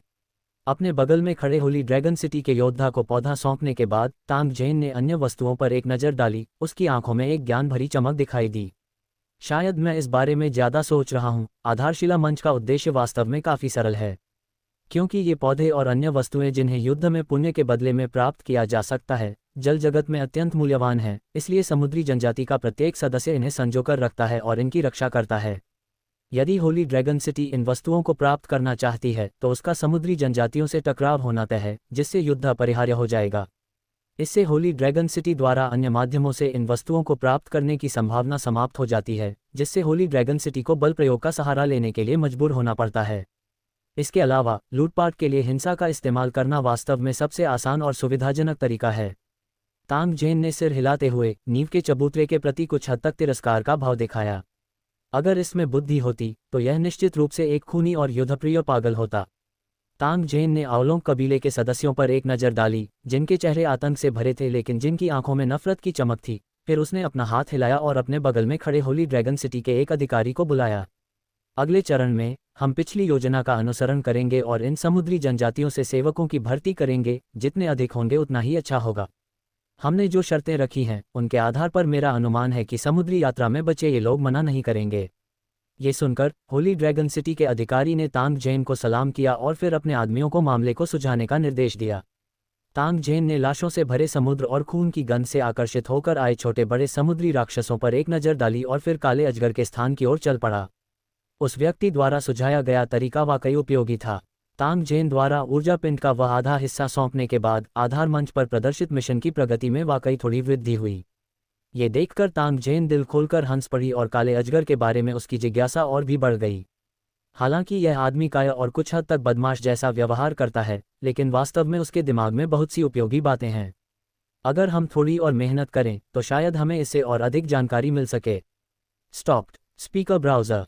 अपने बगल में खड़े होली ड्रैगन सिटी के योद्धा को पौधा सौंपने के बाद तांग जेन ने अन्य वस्तुओं पर एक नज़र डाली। उसकी आंखों में एक ज्ञान भरी चमक दिखाई दी। शायद मैं इस बारे में ज़्यादा सोच रहा हूँ। आधारशिला मंच का उद्देश्य वास्तव में काफ़ी सरल है, क्योंकि ये पौधे और अन्य वस्तुएं जिन्हें युद्ध में पुण्य के बदले में प्राप्त किया जा सकता है जल जगत में अत्यंत मूल्यवान है। इसलिए समुद्री जनजाति का प्रत्येक सदस्य इन्हें संजोकर रखता है और इनकी रक्षा करता है। यदि होली ड्रैगन सिटी इन वस्तुओं को प्राप्त करना चाहती है तो उसका समुद्री जनजातियों से टकराव होना तय है, जिससे युद्ध अपरिहार्य हो जाएगा। इससे होली ड्रैगन सिटी द्वारा अन्य माध्यमों से इन वस्तुओं को प्राप्त करने की संभावना समाप्त हो जाती है, जिससे होली ड्रैगन सिटी को बल प्रयोग का सहारा लेने के लिए मजबूर होना पड़ता है। इसके अलावा लूटपाट के लिए हिंसा का इस्तेमाल करना वास्तव में सबसे आसान और सुविधाजनक तरीका है। तांग जेन ने सिर हिलाते हुए नींव के चबूतरे के प्रति कुछ हद तक तिरस्कार का भाव दिखाया। अगर इसमें बुद्धि होती तो यह निश्चित रूप से एक खूनी और युद्धप्रिय पागल होता। तांग जेन ने आओलोंग कबीले के सदस्यों पर एक नज़र डाली, जिनके चेहरे आतंक से भरे थे लेकिन जिनकी आंखों में नफरत की चमक थी। फिर उसने अपना हाथ हिलाया और अपने बगल में खड़े होली ड्रैगन सिटी के एक अधिकारी को बुलाया। अगले चरण में हम पिछली योजना का अनुसरण करेंगे और इन समुद्री जनजातियों से सेवकों की भर्ती करेंगे। जितने अधिक होंगे उतना ही अच्छा होगा। हमने जो शर्तें रखी हैं उनके आधार पर मेरा अनुमान है कि समुद्री यात्रा में बचे ये लोग मना नहीं करेंगे। ये सुनकर होली ड्रैगन सिटी के अधिकारी ने तांग जेन को सलाम किया और फिर अपने आदमियों को मामले को सुलझाने का निर्देश दिया। तांग जेन ने लाशों से भरे समुद्र और खून की गंध से आकर्षित होकर आए छोटे बड़े समुद्री राक्षसों पर एक नज़र डाली और फिर काले अजगर के स्थान की ओर चल पड़ा। उस व्यक्ति द्वारा सुझाया गया तरीका वाकई उपयोगी था। तांग जेन द्वारा ऊर्जा पिंड का वह आधा हिस्सा सौंपने के बाद आधार मंच पर प्रदर्शित मिशन की प्रगति में वाकई थोड़ी वृद्धि हुई। ये देखकर तांग जेन दिल खोलकर हंस पड़ी और काले अजगर के बारे में उसकी जिज्ञासा और भी बढ़ गई। हालांकि यह आदमी काया और कुछ हद तक बदमाश जैसा व्यवहार करता है, लेकिन वास्तव में उसके दिमाग में बहुत सी उपयोगी बातें हैं। अगर हम थोड़ी और मेहनत करें तो शायद हमें इससे और अधिक जानकारी मिल सके। Stopped speaker browser.